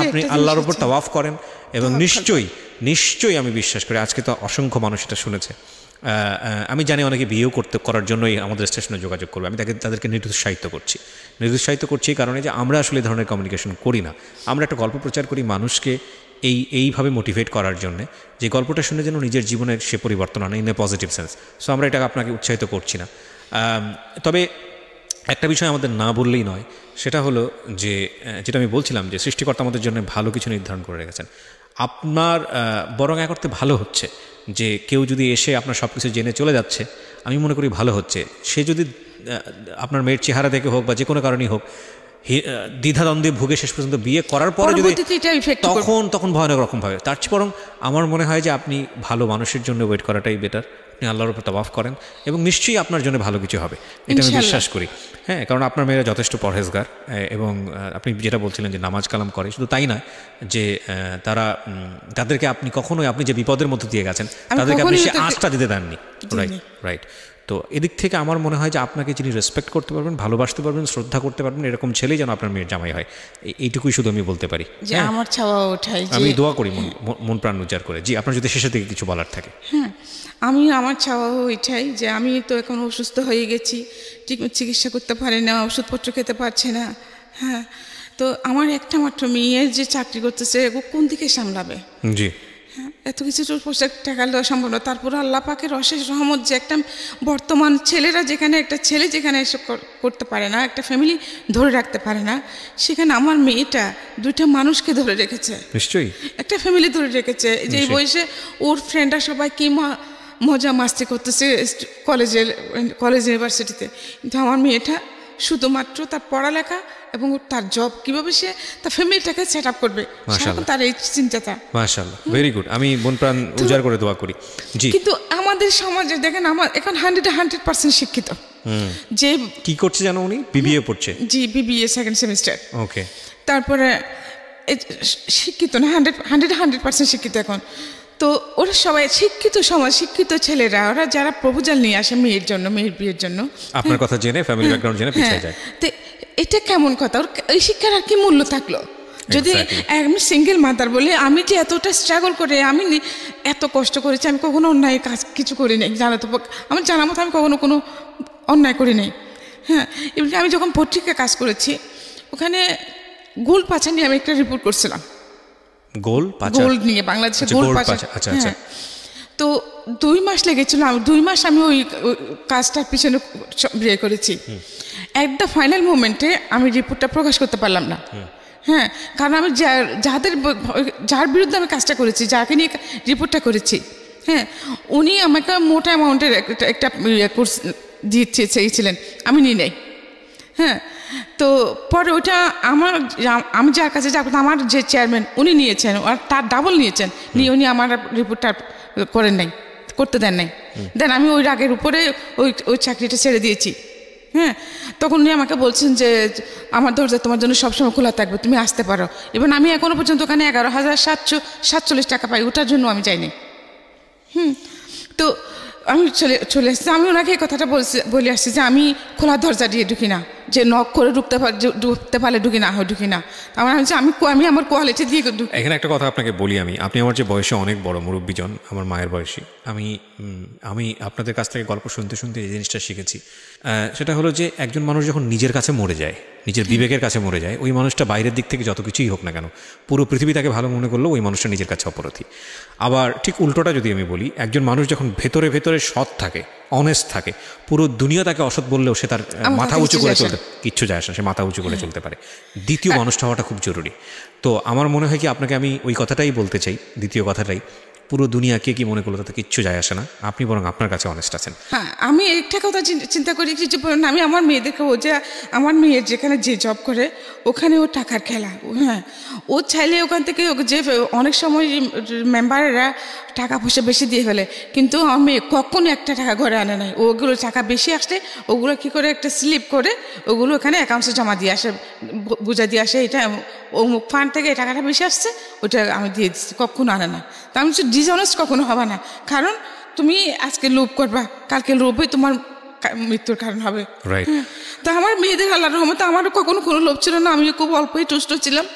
আপনি আল্লাহর উপর তাওয়াফ করেন, এবং নিশ্চয়ই আমি বিশ্বাস করি, আজকে তো অসংখ্য মানুষ এটা শুনেছে, আমি জানি অনেকে বিয়েও করার জন্যই আমাদের স্টেশনে যোগাযোগ করবে। আমি তাদেরকে নিরুৎসাহিত করছি এই কারণে যে আমরা আসলে এই ধরনের কমিউনিকেশন করি না। আমরা একটা গল্প প্রচার করি মানুষকে এইভাবে মোটিভেট করার জন্যে, যে গল্পটা শুনে যেন নিজের জীবনের সে পরিবর্তন আনে in a positive sense. So আমরা এটা আপনাকে উৎসাহিত করছি না। তবে একটা বিষয় আমাদের না বললেই নয়, সেটা হলো যে যেটা আমি বলছিলাম, যে সৃষ্টিকর্তা আমাদের জন্য ভালো কিছু নির্ধারণ করে রেখেছেন। আপনার বরং এক অর্থে ভালো হচ্ছে যে কেউ যদি এসে আপনার সব কিছু জেনে চলে যাচ্ছে, আমি মনে করি ভালো হচ্ছে। সে যদি আপনার মেয়ের চেহারা দেখে হোক বা যে কোনো কারণেই হোক, দ্বিধাদ্বন্দ্বে ভুগে শেষ পর্যন্ত বিয়ে করার পরে যদি পরবর্তীতে এটা effect করবে। তখন ভয়ানক রকম ভাবে, তার চেয়ে বরং আমার মনে হয় যে আপনি ভালো মানুষের জন্য ওয়েট করাটাই বেটার। আপনি আল্লাহর উপর তাওয়াফ করেন এবং নিশ্চয়ই আপনার জন্য ভালো কিছু হবে, এটা আমি ইনশাআল্লাহ। বিশ্বাস করি। হ্যাঁ, কারণ আপনার মেয়েরা যথেষ্ট পরহেজগার এবং আপনি যেটা বলছিলেন যে নামাজ কালাম করে, শুধু তাই নয় যে তাদেরকে আপনি কখনোই, আপনি যে বিপদের মধ্যে দিয়ে গেছেন তাদেরকে আপনি সে আঁচটা দিতে দেননি। রাইট। তো এদিক থেকে আমার মনে হয় যে আপনাকে যিনি রেসপেক্ট করতে পারবেন, ভালোবাসতে পারবেন, শ্রদ্ধা করতে পারবেন, এরকম ছেলেই যেন আপনার মেয়ের জামাই হয়, এইটুকুই শুধু আমি বলতে পারি। যে আমার চাওয়া ওঠাই যে আমি দোয়া করি মন প্রাণ উচ্চার করে। জি, আপনার যদি শেষের দিকে কিছু বলার থাকে। হ্যাঁ, আমার চাওয়া ওইটাই যে আমি তো এখন অসুস্থ হয়ে গেছি, ঠিক চিকিৎসা করতে পারি না, ওষুধপত্র খেতে পারছে না। হ্যাঁ, তো আমার একটা মাত্র মেয়ে যে চাকরি করতেছে, ও কোন দিকে সামলাবে? জি, হ্যাঁ, এত কিছু পোশাক টাকা দেওয়া সম্ভব না। তারপরে আল্লাহ পাকের অশেষ রহমত যে একটা বর্তমান ছেলেরা যেখানে, একটা ছেলে যেখানে এসব করতে পারে না, একটা ফ্যামিলি ধরে রাখতে পারে না, সেখানে আমার মেয়েটা 2টা মানুষকে ধরে রেখেছে, নিশ্চয়ই একটা ফ্যামিলি ধরে রেখেছে। যে এই বয়সে ওর ফ্রেন্ডরা সবাই কি মজা মাস্তি করতেছে কলেজ ইউনিভার্সিটিতে, কিন্তু আমার মেয়েটা শুধুমাত্র তার পড়ালেখা এবং তার জব, কিভাবে সে তার ফ্যামিলিটাকে সেট আপ করবে, সারাক্ষণ তার এই চিন্তাটা। মাশাআল্লাহ, ভেরি গুড। আমি মন প্রাণ উজাড় করে দোয়া করি। জি, কিন্তু আমাদের সমাজে দেখেন, আমার এখন 100% শিক্ষিত। যে কি করছে জানো উনি? বিবিএ পড়ছে। জি, বিবিএ সেকেন্ড সেমিস্টার। ওকে। তারপরে শিক্ষিত না, 100% শিক্ষিত এখন। তো ওরা সবাই শিক্ষিত সমাজ, শিক্ষিত ছেলেরা, ওরা যারা প্রপোজাল নিয়ে আসে মেয়ের জন্য, মেয়ের বিয়ের জন্য, আপনার কথা জেনে, ফ্যামিলি ব্যাকগ্রাউন্ড জেনে পিছিয়ে যায়। তো এটা কেমন কথা? ওর এই শিক্ষার আর কি মূল্য থাকলো? যদি আমি সিঙ্গেল মাদার বলে, আমি যে এতটা স্ট্রাগল করে, আমি এত কষ্ট করেছি, আমি কখনো অন্যায় কাজ কিছু করি নাই, জানাতো আমার জানা মতো আমি কখনো কোনো অন্যায় করি নাই। হ্যাঁ, এমনি আমি যখন পত্রিকায় কাজ করেছি, ওখানে গোল পাচা নিয়ে আমি একটা রিপোর্ট করছিলাম। গোল নিয়ে, বাংলাদেশের গোল পাচা। হ্যাঁ, তো 2 মাস লেগেছিল। 2 মাস আমি ওই কাজটার পিছনে বিয়ে করেছি। এট দ্য ফাইনাল মোমেন্টে আমি রিপোর্টটা প্রকাশ করতে পারলাম না। হ্যাঁ, কারণ আমি যার বিরুদ্ধে আমি কাজটা করেছি, যাকে নিয়ে রিপোর্টটা করেছি, হ্যাঁ, উনি আমাকে মোটা অ্যামাউন্টের একটা কোর্স দিতে চেয়েছিলেন, আমি নিই নাই। হ্যাঁ, তো পরে ওটা আমি যার কাছে যাব, আমার যে চেয়ারম্যান উনি নিয়েছেন, আর তার ডাবল নিয়েছেন, নিয়ে উনি আমার রিপোর্টটা করেন নাই, করতে দেন নাই। দেন আমি ওই রাগের উপরে ওই চাকরিটা ছেড়ে দিয়েছি। হ্যাঁ, তখন উনি আমাকে বলছেন যে আমার দরজা তোমার জন্য সবসময় খোলা থাকবে, তুমি আসতে পারো। এবং আমি এখনো পর্যন্ত ওখানে 11,747 টাকা পাই, ওটার জন্য আমি যাইনি। তো আমি চলে এসেছি। আমি ওনাকে এই কথাটা বলে আসছি যে আমি খোলা দরজা দিয়ে ঢুকি না, যে নক করে ঢুকতে পারলে ঢুকি না হয় ঢুকি না। আমি আমার কোয়ালিটি দিয়ে ঢুকি। এখানে একটা কথা আপনাকে বলি, আপনি আমার যে বয়সে অনেক বড় মুরব্বীজন, আমার মায়ের বয়সী। আমি আপনাদের কাছ থেকে গল্প শুনতে শুনতে এই জিনিসটা শিখেছি। সেটা হলো যে একজন মানুষ যখন নিজের কাছে মরে যায়, নিজের বিবেকের কাছে মরে যায়, ওই মানুষটা বাইরের দিক থেকে যত কিছুই হোক না কেন, পুরো পৃথিবী তাকে ভালো মনে করলেও ওই মানুষটা নিজের কাছে অপরাধী। আবার ঠিক উল্টোটা যদি আমি বলি, একজন মানুষ যখন ভেতরে ভেতরে সৎ থাকে, অনেস্ট থাকে, পুরো দুনিয়া তাকে অসৎ বললেও সে তার মাথা উঁচু করে চলতে, কিচ্ছু যায় আসে, সে মাথা উঁচু করে চলতে পারে। দ্বিতীয় মানুষটা হওয়াটা খুব জরুরি। তো আমার মনে হয় কি, আপনাকে আমি ওই কথাটাই বলতে চাই, দ্বিতীয় কথাটাই, পুরো দুনিয়া কে কি মনে করলো তাতে কিচ্ছু যায় আসে না, আপনি বরং আপনার কাছে অনেস্ট আছেন। হ্যাঁ, আমি একটা কথা চিন্তা করি যে আমি আমার মেয়েদেরকে, ও যে আমার মেয়ের যেখানে যে জব করে ওখানে ও টাকার খেলা। হ্যাঁ, ও চাইলে ওখান থেকে যে অনেক সময় মেম্বারেরা টাকা পয়সা বেশি দিয়ে ফেলে, কিন্তু আমার মেয়ে কখনো একটা টাকা ঘরে আনে নাই। ওগুলো টাকা বেশি আসলে ওগুলো কি করে একটা স্লিপ করে ওগুলো এখানে অ্যাকাউন্টসে জমা দিয়ে আসে, বুঝা দিয়ে আসে, এটা অমুক ফান্ড থেকে এই টাকাটা বেশি আসছে, ওটা আমি দিয়ে দিচ্ছি। কখনো আনে না। তা আমি ডিসঅনেস্ট কখনো হবে না, কারণ তুমি আজকে লোভ করবা, কালকে লোভই তোমার মৃত্যুর কারণ হবে। তা আমার মেয়েদের আল্লাহর রহমতে আমারও কখনো কোনো লোভ ছিল না, আমিও খুব অল্পই তুষ্ট ছিলাম।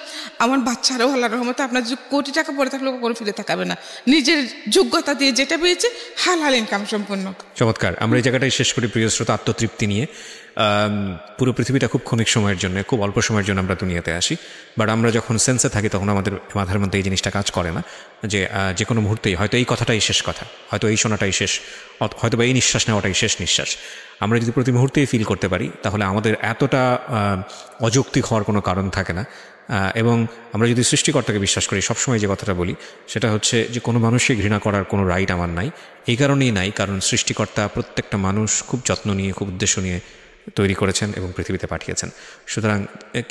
আমার বাচ্চারাও আল্লাহর রহমতে, আপনার যে কোটি টাকা পরে থাকলেও কখনো ফিরে তাকাবে না, নিজের যোগ্যতা দিয়ে যেটা পেয়েছে হালাল ইনকাম সম্পূর্ণ। চমৎকার। আমরা এই জায়গাটাই শেষ করি প্রিয় শ্রোতা, আত্মতৃপ্তি নিয়ে। পুরো পৃথিবীটা খুব ক্ষণিক সময়ের জন্য, খুব অল্প সময়ের জন্য আমরা দুনিয়াতে আসি, বাট আমরা যখন সেন্সে থাকি তখন আমাদের মাথার মধ্যে এই জিনিসটা কাজ করে না যে কোনো মুহূর্তেই হয়তো এই কথাটাই শেষ কথা, হয়তো এই শোনাটাই শেষ, হয়তো বা এই নিঃশ্বাস নেওয়াটাই শেষ নিঃশ্বাস। আমরা যদি প্রতি মুহূর্তেই ফিল করতে পারি তাহলে আমাদের এতটা অযৌক্তিক হওয়ার কোনো কারণ থাকে না। এবং আমরা যদি সৃষ্টিকর্তাকে বিশ্বাস করি, সবসময় যে কথাটা বলি সেটা হচ্ছে যে কোনো মানুষকে ঘৃণা করার কোনো রাইট আমার নাই। এই কারণেই নাই, কারণ সৃষ্টিকর্তা প্রত্যেকটা মানুষ খুব যত্ন নিয়ে, খুব উদ্দেশ্য নিয়ে তৈরি করেছেন এবং পৃথিবীতে পাঠিয়েছেন। সুতরাং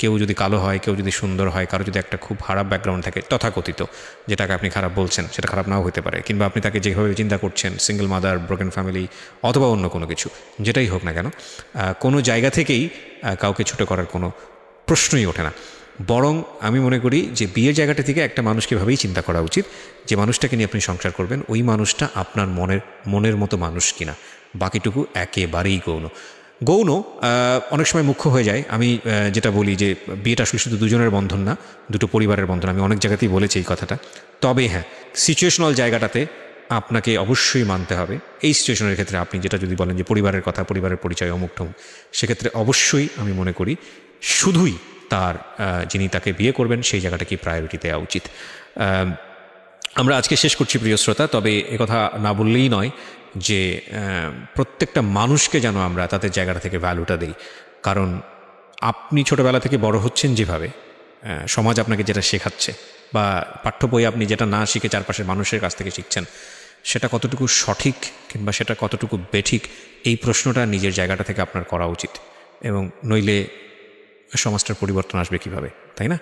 কেউ যদি কালো হয়, কেউ যদি সুন্দর হয়, কারো যদি একটা খুব খারাপ ব্যাকগ্রাউন্ড থাকে তথাকথিত, যেটাকে আপনি খারাপ বলছেন সেটা খারাপ নাও হতে পারে, কিংবা আপনি তাকে যেভাবে চিন্তা করছেন সিঙ্গেল মাদার, ব্রোকেন ফ্যামিলি অথবা অন্য কোনো কিছু, যেটাই হোক না কেন, কোনো জায়গা থেকেই কাউকে ছোট করার কোনো প্রশ্নই ওঠে না। বরং আমি মনে করি যে বিয়ের জায়গাটা থেকে একটা মানুষকে ভাবেই চিন্তা করা উচিত যে মানুষটাকে নিয়ে আপনি সংসার করবেন ওই মানুষটা আপনার মনের মতো মানুষ কিনা, বাকিটুকু একেবারেই গৌণ অনেক সময় মুখ্য হয়ে যায়। আমি যেটা বলি যে বিয়েটা আসলে শুধু দুজনের বন্ধন না, দুটো পরিবারের বন্ধন। আমি অনেক জায়গাতেই বলেছি এই কথাটা। তবে হ্যাঁ, সিচুয়েশনাল জায়গাটাতে আপনাকে অবশ্যই মানতে হবে। এই সিচুয়েশনের ক্ষেত্রে আপনি যেটা যদি বলেন যে পরিবারের কথা, পরিবারের পরিচয় অমুক টমুক, সেক্ষেত্রে অবশ্যই আমি মনে করি শুধুই তার যিনি তাকে বিয়ে করবেন সেই জায়গাটাকে প্রায়োরিটি দেওয়া উচিত। আমরা আজকে শেষ করছি প্রিয় শ্রোতা, তবে একথা না বললেই নয় যে প্রত্যেকটা মানুষকে যেন আমরা তাদের জায়গাটা থেকে ভ্যালুটা দিই। কারণ আপনি ছোটোবেলা থেকে বড় হচ্ছেন যেভাবে, সমাজ আপনাকে যেটা শেখাচ্ছে বা পাঠ্য বই আপনি যেটা না শিখে চারপাশের মানুষের কাছ থেকে শিখছেন, সেটা কতটুকু সঠিক কিংবা সেটা কতটুকু বেঠিক, এই প্রশ্নটা নিজের জায়গাটা থেকে আপনার করা উচিত। এবং নইলে সমাজটার পরিবর্তন আসবে কিভাবে, তাই না?